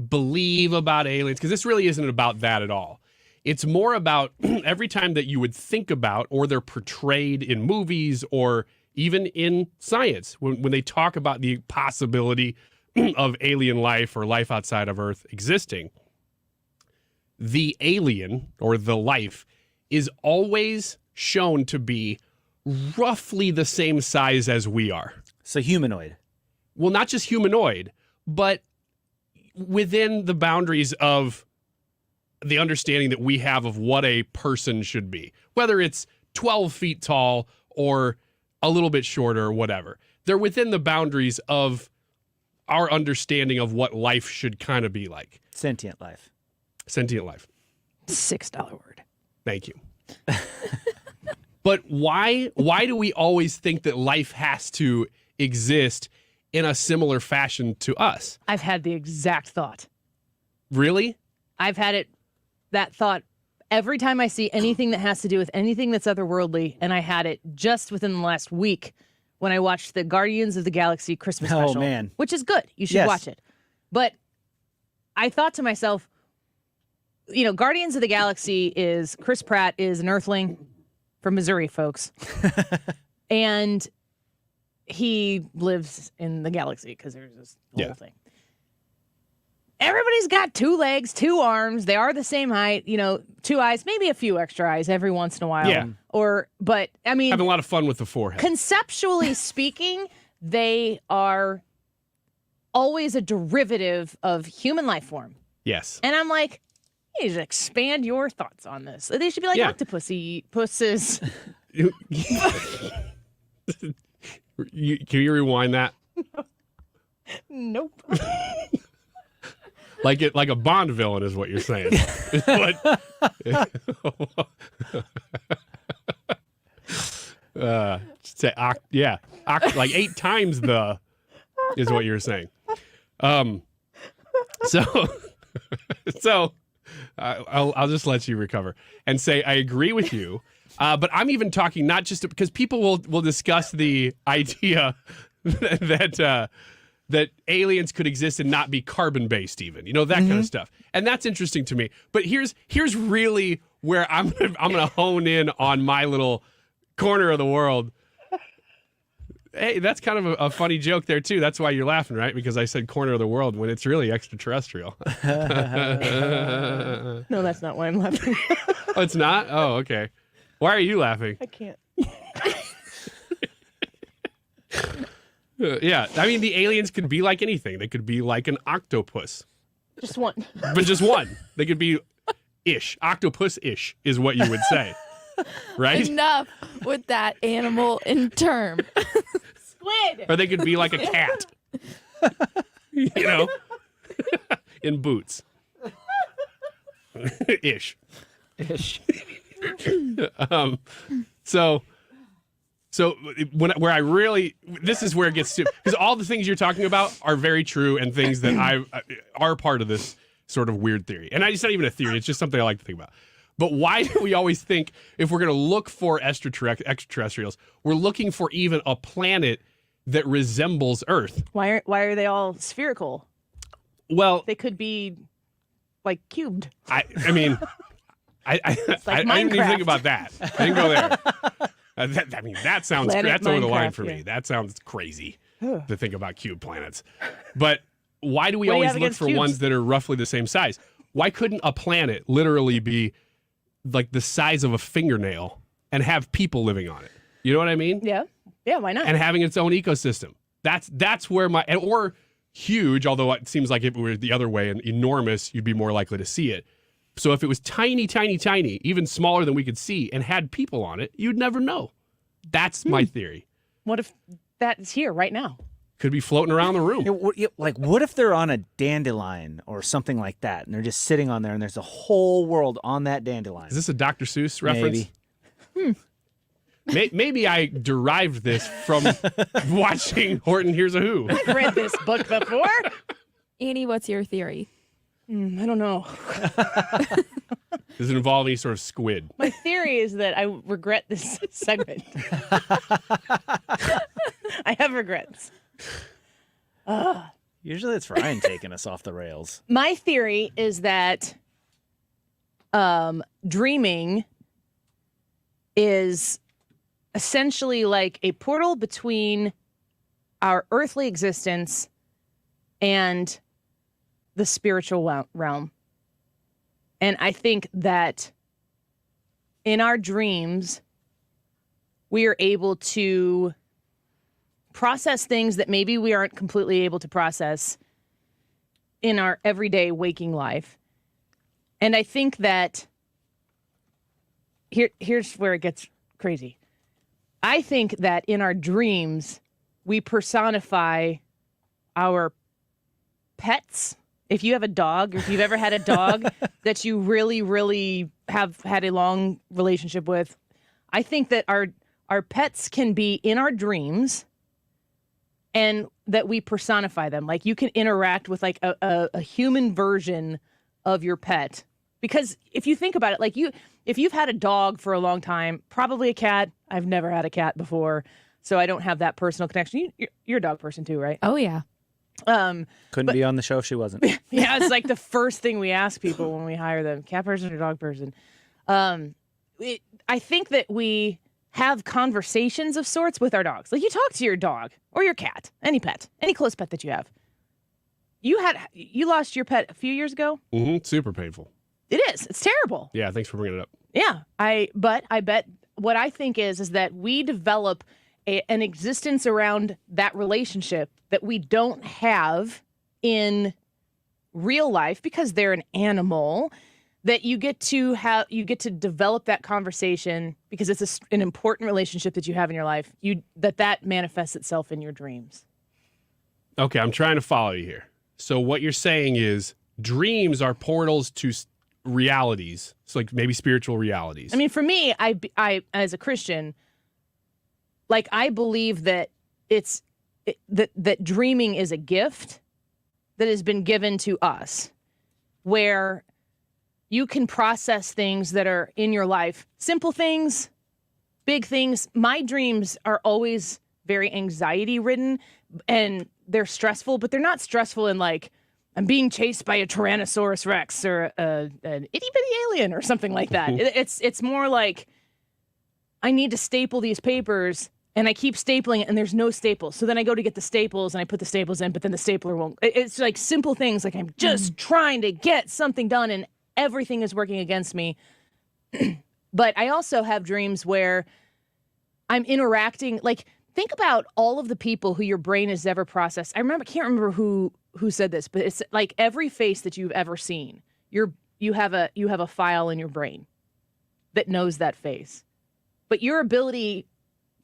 believe about aliens, because this really isn't about that at all. It's more about every time that you would think about, or they're portrayed in movies or even in science, when they talk about the possibility of alien life or life outside of Earth existing, the alien or the life is always shown to be roughly the same size as we are. So humanoid. Well, not just humanoid, but within the boundaries of the understanding that we have of what a person should be, whether it's 12 feet tall or a little bit shorter or whatever. They're within the boundaries of our understanding of what life should kind of be like. Sentient life. Sentient life. $6 word. Thank you. But why do we always think that life has to exist in a similar fashion to us? I've had the exact thought. Really? I've had that thought every time I see anything that has to do with anything that's otherworldly, and I had it just within the last week when I watched the Guardians of the Galaxy Christmas special. Oh, man. Which is good. You should watch it. But I thought to myself, Guardians of the Galaxy is Chris Pratt is an Earthling from Missouri, folks. And he lives in the galaxy because there's this whole thing. Everybody's got 2 legs, 2 arms. They are the same height, 2 eyes, maybe a few extra eyes every once in a while. Yeah. But I mean, having a lot of fun with the forehead. Conceptually speaking, they are always a derivative of human life form. Yes. And I'm like, you should expand your thoughts on this. They should be like octopusses. Can you rewind that? Nope. Like a Bond villain is what you're saying. Say like 8 times the is what you're saying. So I'll just let you recover and say I agree with you. But I'm even talking not just because people will discuss the idea that aliens could exist and not be carbon-based even, that kind of stuff. And that's interesting to me. But here's really where I'm gonna hone in on my little corner of the world. Hey, that's kind of a funny joke there too. That's why you're laughing, right? Because I said corner of the world when it's really extraterrestrial. No, that's not why I'm laughing. Oh, it's not? Oh, okay. Why are you laughing? I can't. Yeah, I mean, the aliens could be like anything. They could be like an octopus. Just one. But just one. They could be ish. Octopus-ish is what you would say. Right? Enough with that animal in term. Squid. Or they could be like a cat. In boots. Ish. So where I really, this is where it gets to, because all the things you're talking about are very true and things that are part of this sort of weird theory. And it's not even a theory, it's just something I like to think about. But why do we always think if we're going to look for extraterrestrials, we're looking for even a planet that resembles Earth? Why are they all spherical? Well, they could be like cubed. I mean, I didn't even think about that. I didn't go there. That sounds that's over the line for me. That sounds crazy to think about cube planets. But why do we always look for ones that are roughly the same size? Why couldn't a planet literally be like the size of a fingernail and have people living on it? You know what I mean? Yeah. Yeah, why not? And having its own ecosystem. That's where or huge, although it seems like if it were the other way and enormous, you'd be more likely to see it. So if it was tiny, tiny, tiny, even smaller than we could see, and had people on it, you'd never know. That's my theory. What if that's here right now? Could be floating around the room. What if they're on a dandelion or something like that, and they're just sitting on there, and there's a whole world on that dandelion? Is this a Dr. Seuss reference? Maybe. Maybe I derived this from watching Horton Hears a Who. I've read this book before. Annie, what's your theory? I don't know. Does it involve any sort of squid? My theory is that I regret this segment. I have regrets. Usually it's Ryan taking us off the rails. My theory is that dreaming is essentially like a portal between our earthly existence and the spiritual realm. And I think that in our dreams, we are able to process things that maybe we aren't completely able to process in our everyday waking life. And I think that here's where it gets crazy. I think that in our dreams, we personify our pets. If you have a dog, or if you've ever had a dog that you really, really have had a long relationship with, I think that our pets can be in our dreams and that we personify them. Like you can interact with like a human version of your pet. Because if you think about it, like if you've had a dog for a long time, probably a cat. I've never had a cat before, so I don't have that personal connection. You're a dog person too, right? Oh, yeah. Couldn't be on the show if she wasn't. Yeah, it's like the first thing we ask people when we hire them: cat person or dog person. I think that we have conversations of sorts with our dogs. Like you talk to your dog or your cat, any pet, any close pet that you have. You lost your pet a few years ago. Mm-hmm. Super painful. It is. It's terrible. Yeah, thanks for bringing it up. Yeah, but I bet what I think is that we develop an existence around that relationship that we don't have in real life because they're an animal, that you get to develop that conversation because it's an important relationship that you have in your life. That manifests itself in your dreams. Okay, I'm trying to follow you here. So what you're saying is dreams are portals to realities. So like maybe spiritual realities. I mean, for me, I as a Christian, like I believe that that dreaming is a gift that has been given to us, where you can process things that are in your life, simple things, big things. My dreams are always very anxiety ridden and they're stressful, but they're not stressful in like I'm being chased by a Tyrannosaurus Rex or an itty bitty alien or something like that. It's more like I need to staple these papers and I keep stapling it and there's no staples. So then I go to get the staples and I put the staples in, but then the stapler won't. It's like simple things. Like I'm just trying to get something done and everything is working against me. But I also have dreams where I'm interacting. Like think about all of the people who your brain has ever processed. I can't remember who said this, but it's like every face that you've ever seen, you have a file in your brain that knows that face. But your ability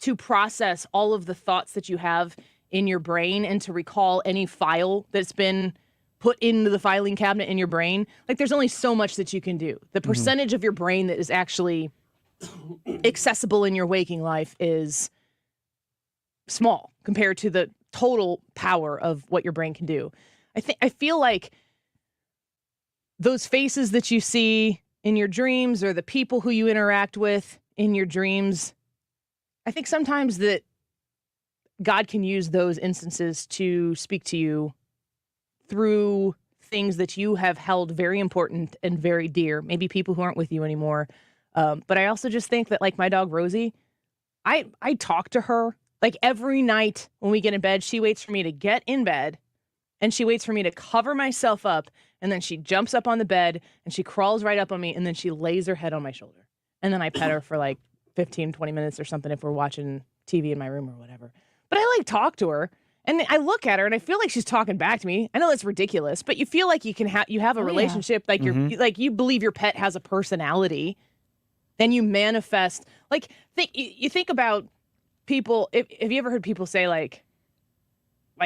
to process all of the thoughts that you have in your brain and to recall any file that's been put into the filing cabinet in your brain, like there's only so much that you can do. The percentage of your brain that is actually accessible in your waking life is small compared to the total power of what your brain can do. I feel like those faces that you see in your dreams or the people who you interact with in your dreams, I think sometimes that God can use those instances to speak to you through things that you have held very important and very dear, maybe people who aren't with you anymore. But I also just think that like my dog Rosie, I talk to her like every night when we get in bed. She waits for me to get in bed, and she waits for me to cover myself up, and then she jumps up on the bed and she crawls right up on me, and then she lays her head on my shoulder, and then I pet her for like 15, 20 minutes or something if we're watching TV in my room or whatever. But I like talk to her, and I look at her and I feel like she's talking back to me. I know that's ridiculous, but you feel like you have a relationship, like you believe your pet has a personality, then you manifest. Like you think about people. Have you ever heard people say like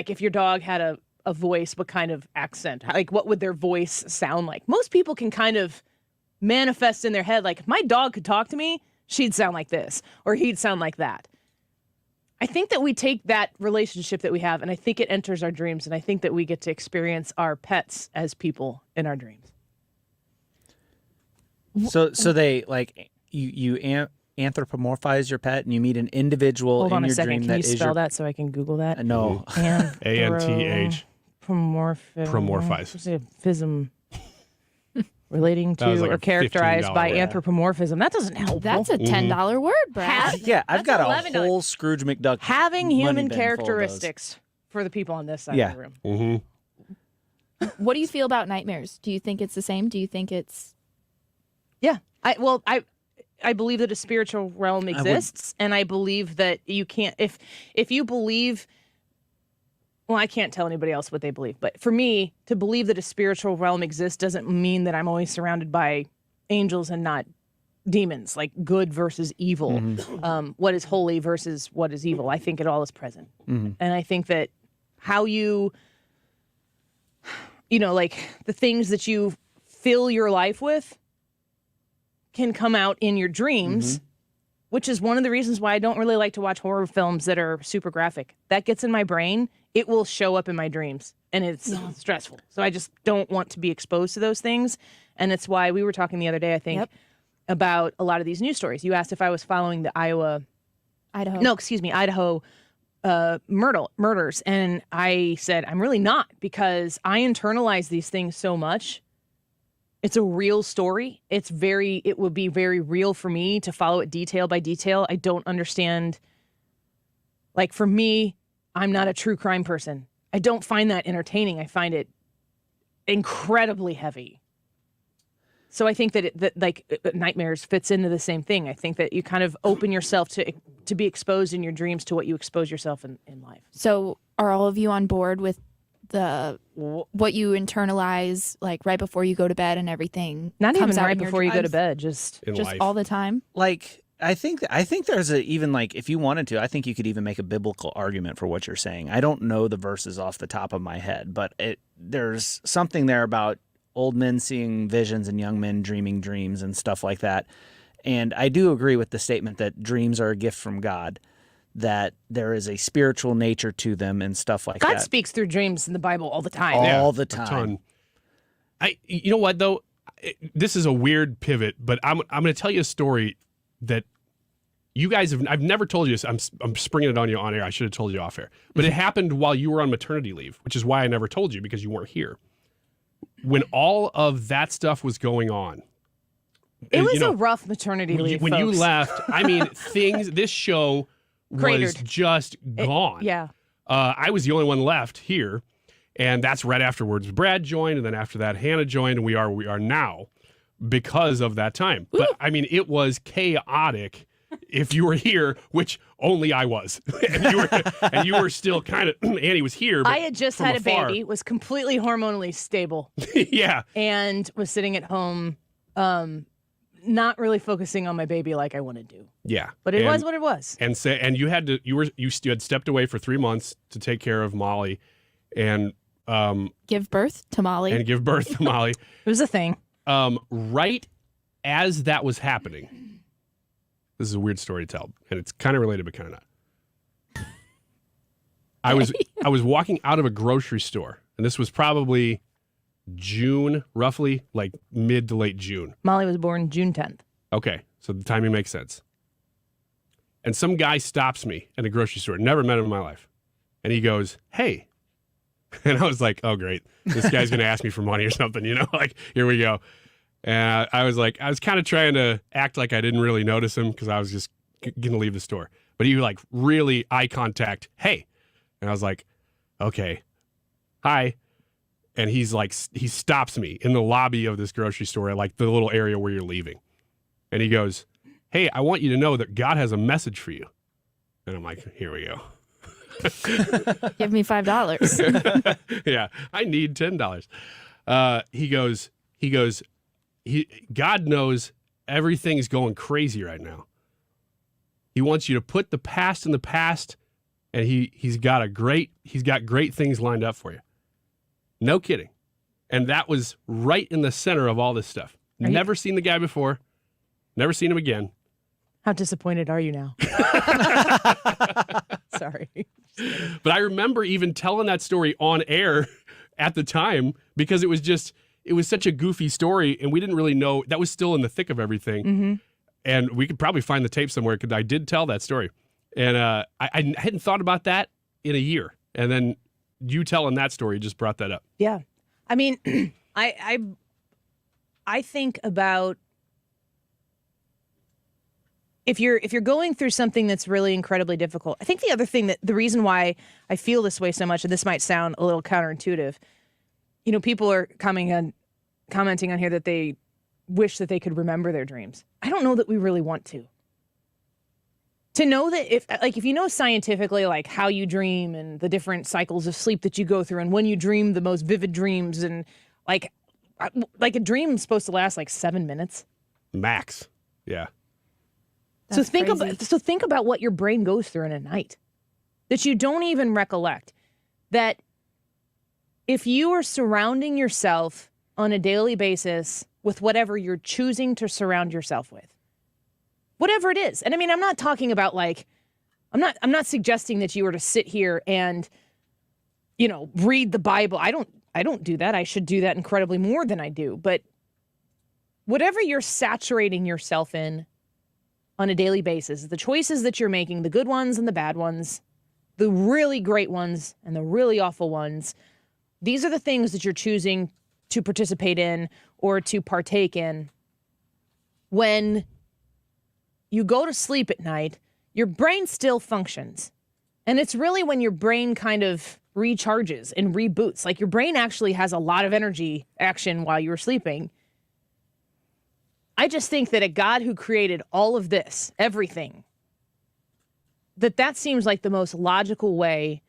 if your dog had a voice, what kind of accent? Like what would their voice sound like? Most people can kind of manifest in their head, like if my dog could talk to me, she'd sound like this, or he'd sound like that. I think that we take that relationship that we have, and I think it enters our dreams, and I think that we get to experience our pets as people in our dreams. So they like you anthropomorphize your pet, and you meet an individual Hold in on your a second. dream Can that you is spell your that so I can Google that? No. ANTH. Promorphism. Relating to like or characterized by $15 anthropomorphism. That doesn't help. That's a $10 word, Brad. Yeah, I've got That's a whole Scrooge McDuck. Having money human bin full of those. characteristics for the people on this side of the room. Mm-hmm. What do you feel about nightmares? Do you think it's the same? Do you think it's... Yeah. I believe that a spiritual realm exists, and I believe that you can't if you believe. Well, I can't tell anybody else what they believe, but for me, to believe that a spiritual realm exists doesn't mean that I'm always surrounded by angels and not demons, like good versus evil, what is holy versus what is evil. I think it all is present. And I think that how you like the things that you fill your life with can come out in your dreams, which is one of the reasons why I don't really like to watch horror films that are super graphic. That gets in my brain. It will show up in my dreams, and it's stressful. So I just don't want to be exposed to those things. And it's why we were talking the other day, I think, about a lot of these news stories. You asked if I was following the Idaho murders. And I said, I'm really not, because I internalize these things so much. It's a real story. It would be very real for me to follow it detail by detail. I don't understand. Like for me, I'm not a true crime person. I don't find that entertaining. I find it incredibly heavy. So I think that nightmares fits into the same thing. I think that you kind of open yourself to be exposed in your dreams to what you expose yourself in life. So are all of you on board with what you internalize, like right before you go to bed and everything? Not comes even out right in your before you go to dreams? bed, just all the time? Like I think there's even like, if you wanted to, I think you could even make a biblical argument for what you're saying. I don't know the verses off the top of my head, but there's something there about old men seeing visions and young men dreaming dreams and stuff like that. And I do agree with the statement that dreams are a gift from God, that there is a spiritual nature to them and stuff like that. God speaks through dreams in the Bible all the time. All the time. You know what though? This is a weird pivot, but I'm going to tell you a story that you guys I've never told you this. I'm springing it on you on air. I should have told you off air. But it happened while you were on maternity leave, which is why I never told you, because you weren't here. When all of that stuff was going on. It was a rough maternity leave, when you folks. left, I mean, this show was just gone. I was the only one left here, and that's right afterwards. Brad joined, and then after that, Hannah joined, and we are now because of that time. Ooh. But I mean, it was chaotic if you were here, which only I was, and you were still kind of. Annie was here. But I had just had a baby, was completely hormonally stable. Yeah, and was sitting at home, not really focusing on my baby like I wanted to. Yeah, but it was what it was. And you had stepped away for 3 months to take care of Molly, and give birth to Molly. It was a thing. Right as that was happening. This is a weird story to tell, and it's kind of related, but kind of not. I was walking out of a grocery store, and this was probably June, roughly, like mid to late June. Molly was born June 10th. Okay, so the timing makes sense. And some guy stops me at a grocery store. Never met him in my life. And he goes, "Hey." And I was like, oh, great. This guy's going to ask me for money or something, like, here we go. And I was kind of trying to act like I didn't really notice him because I was just going to leave the store. But he like really eye contact, hey. And I was like, okay, hi. And he's like, he stops me in the lobby of this grocery store, like the little area where you're leaving. And he goes, hey, I want you to know that God has a message for you. And I'm like, here we go. Give me $5. Yeah, I need $10. He goes, God knows everything's going crazy right now. He wants you to put the past in the past, and he's got great things lined up for you. No kidding. And that was right in the center of all this stuff. Never seen the guy before. Never seen him again. How disappointed are you now? Sorry. But I remember even telling that story on air at the time because it was such a goofy story, and we didn't really know. That was still in the thick of everything. Mm-hmm. And we could probably find the tape somewhere because I did tell that story. And I hadn't thought about that in a year. And then you telling that story just brought that up. Yeah. I mean, I think about if you're going through something that's really incredibly difficult. I think the other thing the reason why I feel this way so much, and this might sound a little counterintuitive, people are commenting on here that they wish that they could remember their dreams. I don't know that we really want to. To know that if you know scientifically like how you dream and the different cycles of sleep that you go through and when you dream the most vivid dreams and like a dream is supposed to last like 7 minutes. Max. Yeah. So think about what your brain goes through in a night that you don't even recollect. That if you are surrounding yourself on a daily basis with whatever you're choosing to surround yourself with, whatever it is. And I mean, I'm not talking about like, I'm not suggesting that you were to sit here and, read the Bible. I don't do that. I should do that incredibly more than I do. But whatever you're saturating yourself in on a daily basis, the choices that you're making, the good ones and the bad ones, the really great ones and the really awful ones, these are the things that you're choosing to participate in or to partake in. When you go to sleep at night, your brain still functions. And it's really when your brain kind of recharges and reboots. Like your brain actually has a lot of energy action while you're sleeping. I just think that a God who created all of this, everything, that seems like the most logical way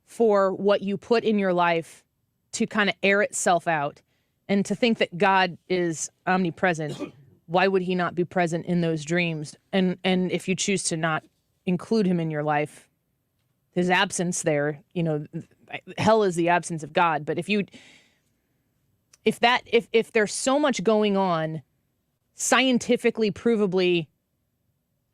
for what you put in your life to kind of air itself out. And to think that God is omnipresent, why would he not be present in those dreams? And if you choose to not include him in your life, his absence there, hell is the absence of God. But if there's so much going on scientifically, provably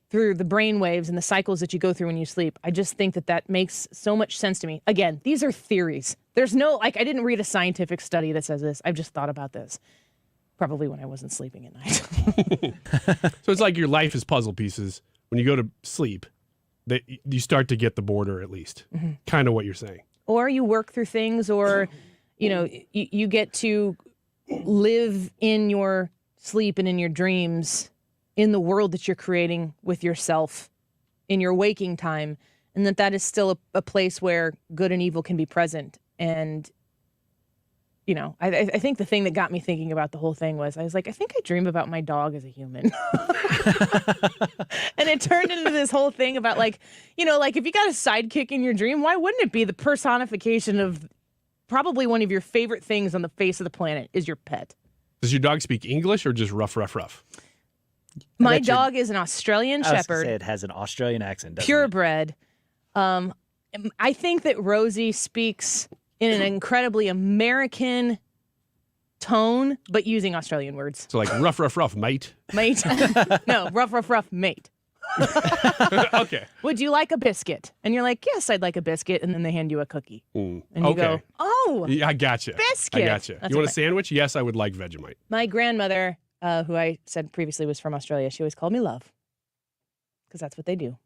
through the brain waves and the cycles that you go through when you sleep, I just think that makes so much sense to me. Again, these are theories. There's no, I didn't read a scientific study that says this. I've just thought about this. Probably when I wasn't sleeping at night. So it's like your life is puzzle pieces. When you go to sleep, that you start to get the border at least. Mm-hmm. Kind of what you're saying. Or you work through things, or you get to live in your sleep and in your dreams in the world that you're creating with yourself in your waking time, and that is still a place where good and evil can be present. And I think the thing that got me thinking about the whole thing was I was like, I think I dream about my dog as a human. And it turned into this whole thing about like if you got a sidekick in your dream, why wouldn't it be the personification of probably one of your favorite things on the face of the planet is your pet? Does your dog speak English or just rough? My dog is an Australian I was Shepherd. gonna say it has an Australian accent, doesn't purebred. I think that Rosie speaks in an incredibly American tone, but using Australian words. So like rough, mate. Mate. No, rough, mate. Okay. Would you like a biscuit? And you're like, yes, I'd like a biscuit. And then they hand you a cookie. And you go, oh, yeah, I gotcha. Biscuit. I gotcha. That's You want a sandwich? Yes, I would like Vegemite. My grandmother, who I said previously was from Australia, she always called me love. Because that's what they do.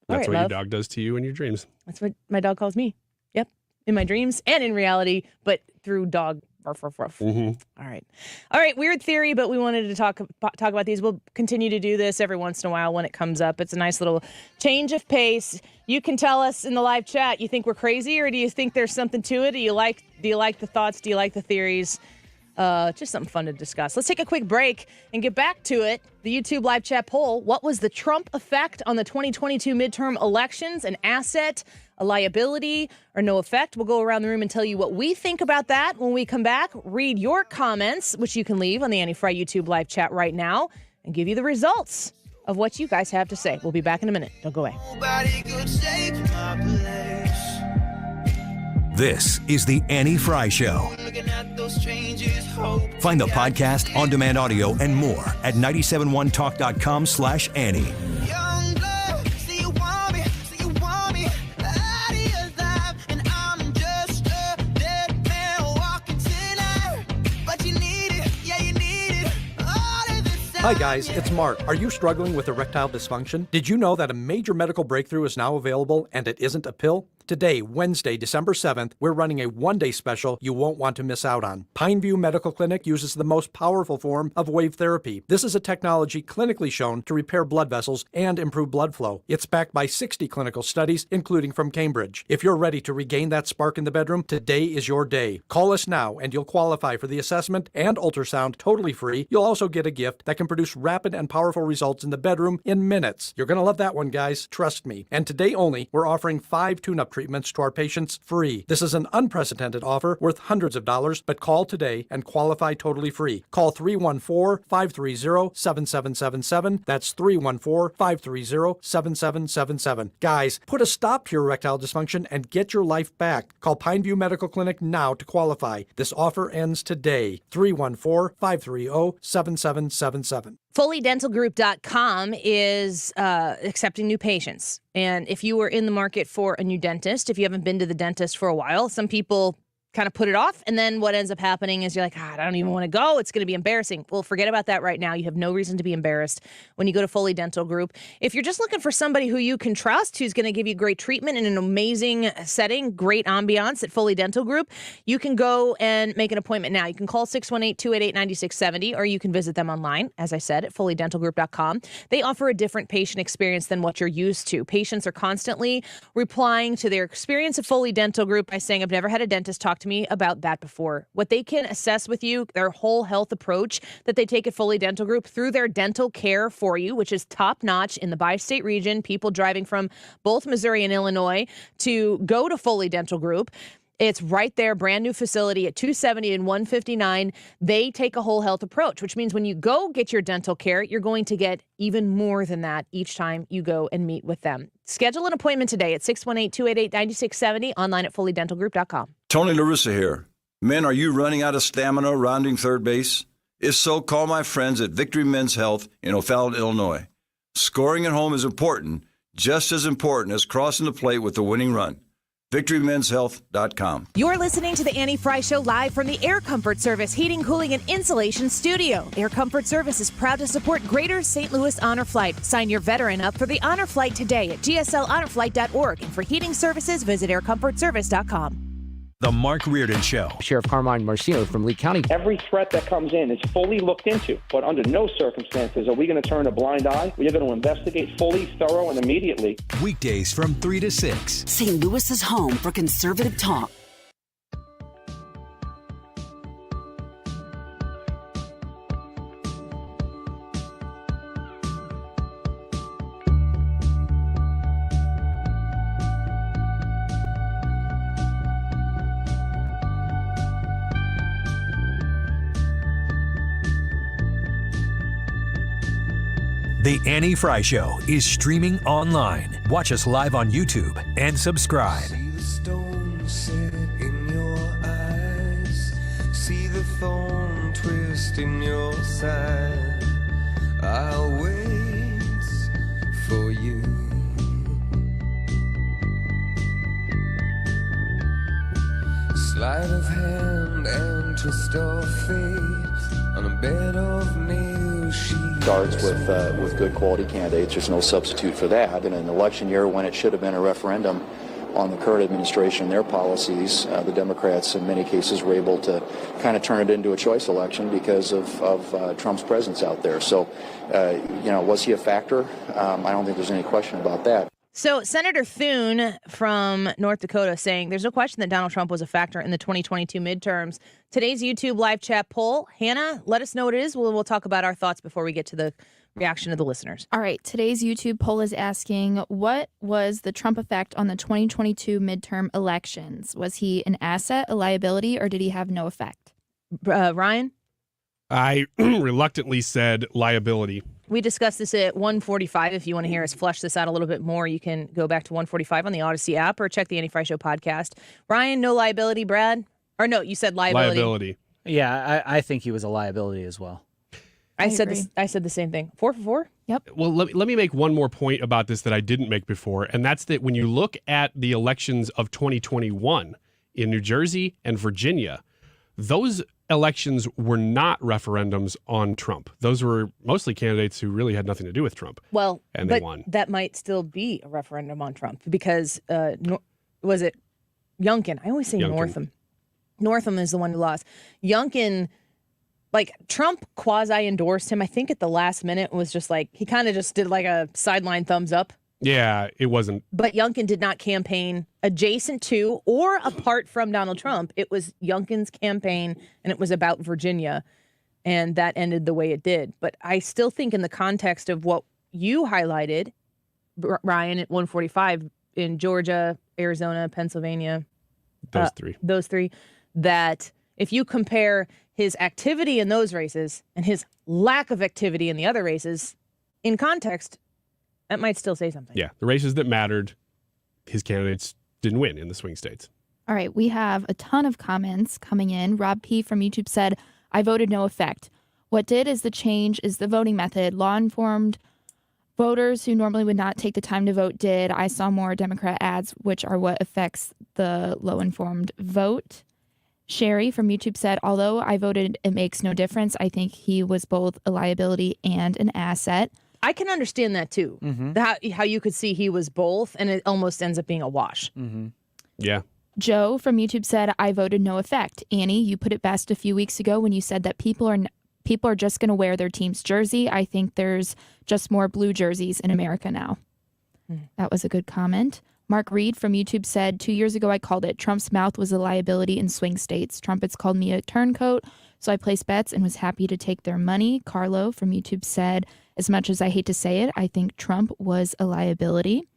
That's what your dog does to you in your dreams. That's what my dog calls me. Yep. In my dreams and in reality, but through dog Ruff, ruff, ruff. All right. Weird theory, but we wanted to talk about these. We'll continue to do this every once in a while when it comes up. It's a nice little change of pace. You can tell us in the live chat, you think we're crazy, or do you think there's something to it? Do you like the thoughts? Do you like the theories? Just something fun to discuss. Let's take a quick break and get back to it. The YouTube live chat poll: what was the Trump effect on the 2022 midterm elections? An asset, a liability, or no effect? We'll go around the room and tell you what we think about that. When we come back, read your comments, which you can leave on the Annie Fry YouTube live chat right now, and give you the results of what you guys have to say. We'll be back in a minute. Don't go away. Nobody could take my place. This is the Annie Fry Show. Looking at those strangers, hope. Find the podcast, on-demand audio, and more at 971talk.com/Annie. Young blood, see you want me, out of your life, and I'm just a dead man walking tonight. But you need it, yeah, you need it, all of this time. Hi guys, it's Mark. Are you struggling with erectile dysfunction? Did you know that a major medical breakthrough is now available and it isn't a pill? Today, Wednesday, December 7th, we're running a one-day special you won't want to miss out on. Pineview Medical Clinic uses the most powerful form of wave therapy. This is a technology clinically shown to repair blood vessels and improve blood flow. It's backed by 60 clinical studies, including from Cambridge. If you're ready to regain that spark in the bedroom, today is your day. Call us now and you'll qualify for the assessment and ultrasound totally free. You'll also get a gift that can produce rapid and powerful results in the bedroom in minutes. You're going to love that one, guys. Trust me. And today only, we're offering 5 tune-up treatments to our patients free. This is an unprecedented offer worth hundreds of dollars, but call today and qualify totally free. Call 314-530-7777. That's 314-530-7777. Guys, put a stop to your erectile dysfunction and get your life back. Call Pineview Medical Clinic now to qualify. This offer ends today. 314-530-7777. FoleyDentalGroup.com is accepting new patients. And if you were in the market for a new dentist, if you haven't been to the dentist for a while, some people kind of put it off. And then what ends up happening is you're like, I don't even want to go. It's going to be embarrassing. Well, forget about that right now. You have no reason to be embarrassed when you go to Foley Dental Group. If you're just looking for somebody who you can trust, who's going to give you great treatment in an amazing setting, great ambiance at Foley Dental Group, you can go and make an appointment now. You can call 618-288-9670, or you can visit them online, as I said, at FoleyDentalGroup.com. They offer a different patient experience than what you're used to. Patients are constantly replying to their experience at Foley Dental Group by saying, I've never had a dentist talk to me about that before. What they can assess with you, their whole health approach that they take at Foley Dental Group through their dental care for you, which is top notch in the bi-state region, people driving from both Missouri and Illinois to go to Foley Dental Group. It's right there, brand new facility at 270 and 159. They take a whole health approach, which means when you go get your dental care, you're going to get even more than that each time you go and meet with them. Schedule an appointment today at 618-288-9670, online at FoleyDentalGroup.com. Tony LaRussa here. Men, are you running out of stamina rounding third base? If so, call my friends at Victory Men's Health in O'Fallon, Illinois. Scoring at home is important, just as important as crossing the plate with the winning run. VictoryMen'sHealth.com. You're listening to the Annie Fry Show live from the Air Comfort Service Heating, Cooling, and Insulation Studio. Air Comfort Service is proud to support Greater St. Louis Honor Flight. Sign your veteran up for the Honor Flight today at GSLHonorFlight.org. And for heating services, visit AirComfortService.com. The Mark Reardon Show. Sheriff Carmine Marcino from Lee County. Every threat that comes in is fully looked into, but under no circumstances are we going to turn a blind eye. We are going to investigate fully, thorough, and immediately. Weekdays from 3 to 6. St. Louis's home for conservative talk. The Annie Fry Show is streaming online. Watch us live on YouTube and subscribe. See the stone set in your eyes. See the thorn twist in your side. I'll wait for you. Sleight of hand and twist of fate on a bed of nail sheets. Starts with good quality candidates. There's no substitute for that. In an election year when it should have been a referendum on the current administration and their policies. The Democrats, in many cases, were able to kind of turn it into a choice election because of Trump's presence out there. So, was he a factor? I don't think there's any question about that. So Senator Thune from North Dakota saying there's no question that Donald Trump was a factor in the 2022 midterms. Today's YouTube live chat poll. Hannah, let us know what it is. We'll talk about our thoughts before we get to the reaction of the listeners. All right. Today's YouTube poll is asking, what was the Trump effect on the 2022 midterm elections? Was he an asset, a liability, or did he have no effect? Ryan? I reluctantly said liability. We discussed this at 1:45. If you want to hear us flesh this out a little bit more, you can go back to 1:45 on the Odyssey app or check the Annie Fry Show podcast. Ryan, no liability. Brad? Or no, you said liability. Liability. Yeah, I think he was a liability as well. I said the same thing. 4 for 4? Yep. Well, let me make one more point about this that I didn't make before, and that's that when you look at the elections of 2021 in New Jersey and Virginia, those elections were not referendums on Trump. Those were mostly candidates who really had nothing to do with Trump. Well, and but they won. That might still be a referendum on Trump because was it Youngkin? I always say Youngkin. Northam. Northam is the one who lost. Youngkin, like Trump quasi-endorsed him. I think at the last minute was just like, he kind of just did like a sideline thumbs up. Yeah, it wasn't. But Youngkin did not campaign adjacent to or apart from Donald Trump. It was Youngkin's campaign, and it was about Virginia, and that ended the way it did. But I still think in the context of what you highlighted, Ryan, at 1:45 in Georgia, Arizona, Pennsylvania, those three, that if you compare his activity in those races and his lack of activity in the other races, in context, that might still say something. Yeah, the races that mattered, his candidates didn't win in the swing states. All right, we have a ton of comments coming in. Rob P. from YouTube said, I voted no effect. What did is the change is the voting method. Law-informed voters who normally would not take the time to vote did. I saw more Democrat ads, which are what affects the low-informed vote. Sherry from YouTube said, although I voted, it makes no difference. I think he was both a liability and an asset. I can understand that too. Mm-hmm. How you could see he was both, and it almost ends up being a wash. Mm-hmm. Yeah. Joe from YouTube said, I voted no effect. Annie, you put it best a few weeks ago when you said that people are just going to wear their team's jersey. I think there's just more blue jerseys in America now. That was a good comment. Mark Reed from YouTube said, 2 years ago I called it. Trump's mouth was a liability in swing states. Trump has called me a turncoat, so I placed bets and was happy to take their money. Carlo from YouTube said, as much as I hate to say it, I think Trump was a liability.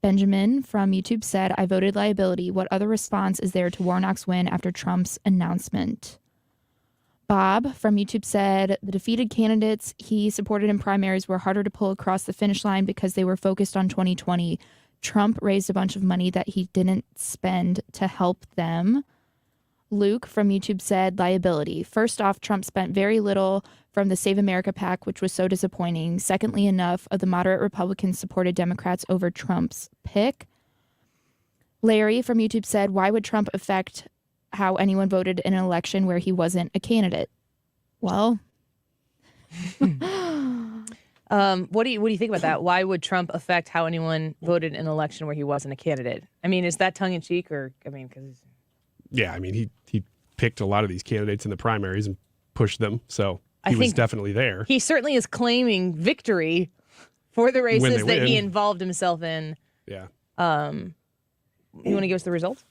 Benjamin from YouTube said, I voted liability. What other response is there to Warnock's win after Trump's announcement? Bob from YouTube said, the defeated candidates he supported in primaries were harder to pull across the finish line because they were focused on 2020. Trump raised a bunch of money that he didn't spend to help them. Luke from YouTube said, liability. First off, Trump spent very little from the Save America PAC, which was so disappointing. Secondly, enough of the moderate Republicans supported Democrats over Trump's pick. Larry from YouTube said, why would Trump affect how anyone voted in an election where he wasn't a candidate? Well, what do you think about that? Why would Trump affect how anyone voted in an election where he wasn't a candidate? I mean, is that tongue in cheek, or because? Yeah, I mean, he picked a lot of these candidates in the primaries and pushed them, so he was definitely there. He certainly is claiming victory for the races that he involved himself in. Yeah. You want to give us the results?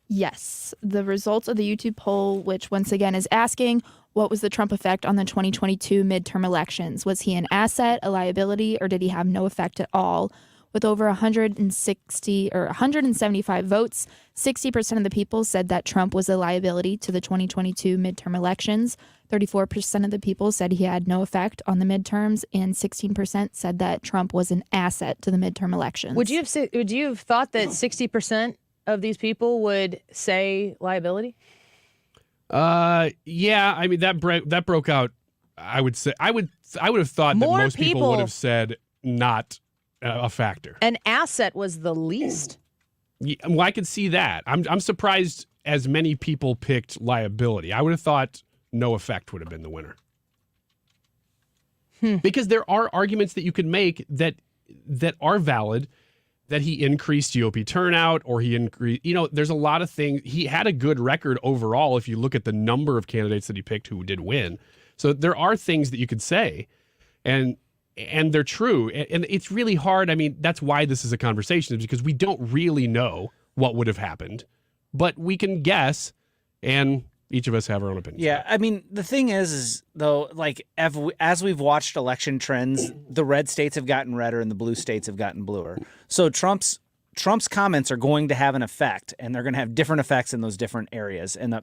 Yes. The results of the YouTube poll, which once again is asking, what was the Trump effect on the 2022 midterm elections? Was he an asset, a liability, or did he have no effect at all? With over 175 votes, 60% of the people said that Trump was a liability to the 2022 midterm elections. 34% of the people said he had no effect on the midterms, and 16% said that Trump was an asset to the midterm elections. Would you have thought that 60% of these people would say liability? Yeah. I mean, that broke out. I would say I would have thought that most people would have said not a factor. An asset was the least. Yeah, well, I could see that. I'm surprised as many people picked liability. I would have thought no effect would have been the winner. Because there are arguments that you could make that are valid, that he increased GOP turnout or he increased, there's a lot of things. He had a good record overall if you look at the number of candidates that he picked who did win. So there are things that you could say, and they're true. And it's really hard. I mean, that's why this is a conversation, is because we don't really know what would have happened, but we can guess, and each of us have our own opinions. Yeah, I mean, the thing is though, like, as we've watched election trends, the red states have gotten redder and the blue states have gotten bluer. So Trump's comments are going to have an effect, and they're going to have different effects in those different areas. And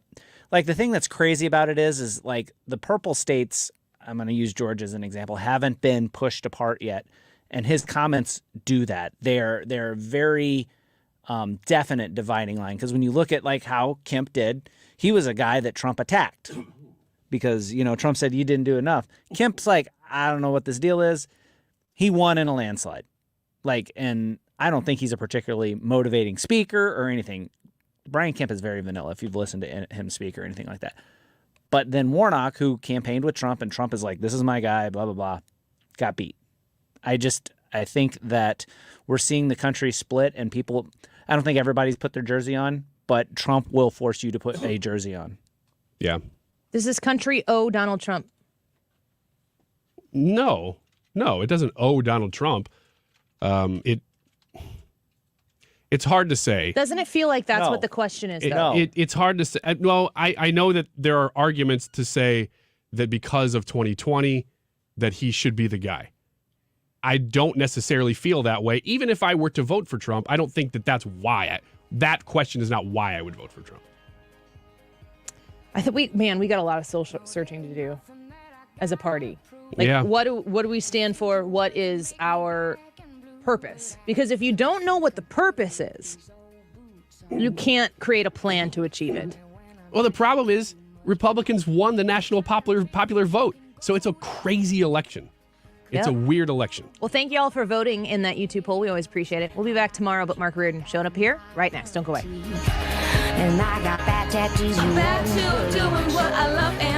the thing that's crazy about it is like the purple states, I'm going to use Georgia as an example, haven't been pushed apart yet, and his comments do that. They're very definite dividing line, because when you look at like how Kemp did, he was a guy that Trump attacked because, Trump said you didn't do enough. Kemp's like, I don't know what this deal is. He won in a landslide. And I don't think he's a particularly motivating speaker or anything. Brian Kemp is very vanilla if you've listened to him speak or anything like that. But then Warnock, who campaigned with Trump, and Trump is like, this is my guy, blah, blah, blah, got beat. I think that we're seeing the country split, and people, I don't think everybody's put their jersey on, but Trump will force you to put a jersey on. Yeah. Does this country owe Donald Trump? No, it doesn't owe Donald Trump. It's hard to say. Doesn't it feel like that's what the question is, though? It's hard to say. Well, I know that there are arguments to say that because of 2020, that he should be the guy. I don't necessarily feel that way. Even if I were to vote for Trump, I don't think that that's why. That question is not why I would vote for Trump. I think we got a lot of soul searching to do as a party. What do we stand for? What is our purpose? Because if you don't know what the purpose is, you can't create a plan to achieve it. Well, the problem is Republicans won the national popular vote. So it's a crazy election. It's a weird election. Well, thank you all for voting in that YouTube poll. We always appreciate it. We'll be back tomorrow, but Mark Reardon showing up here right next. Don't go away. And I got bad tattoos. I'm back to doing what I love and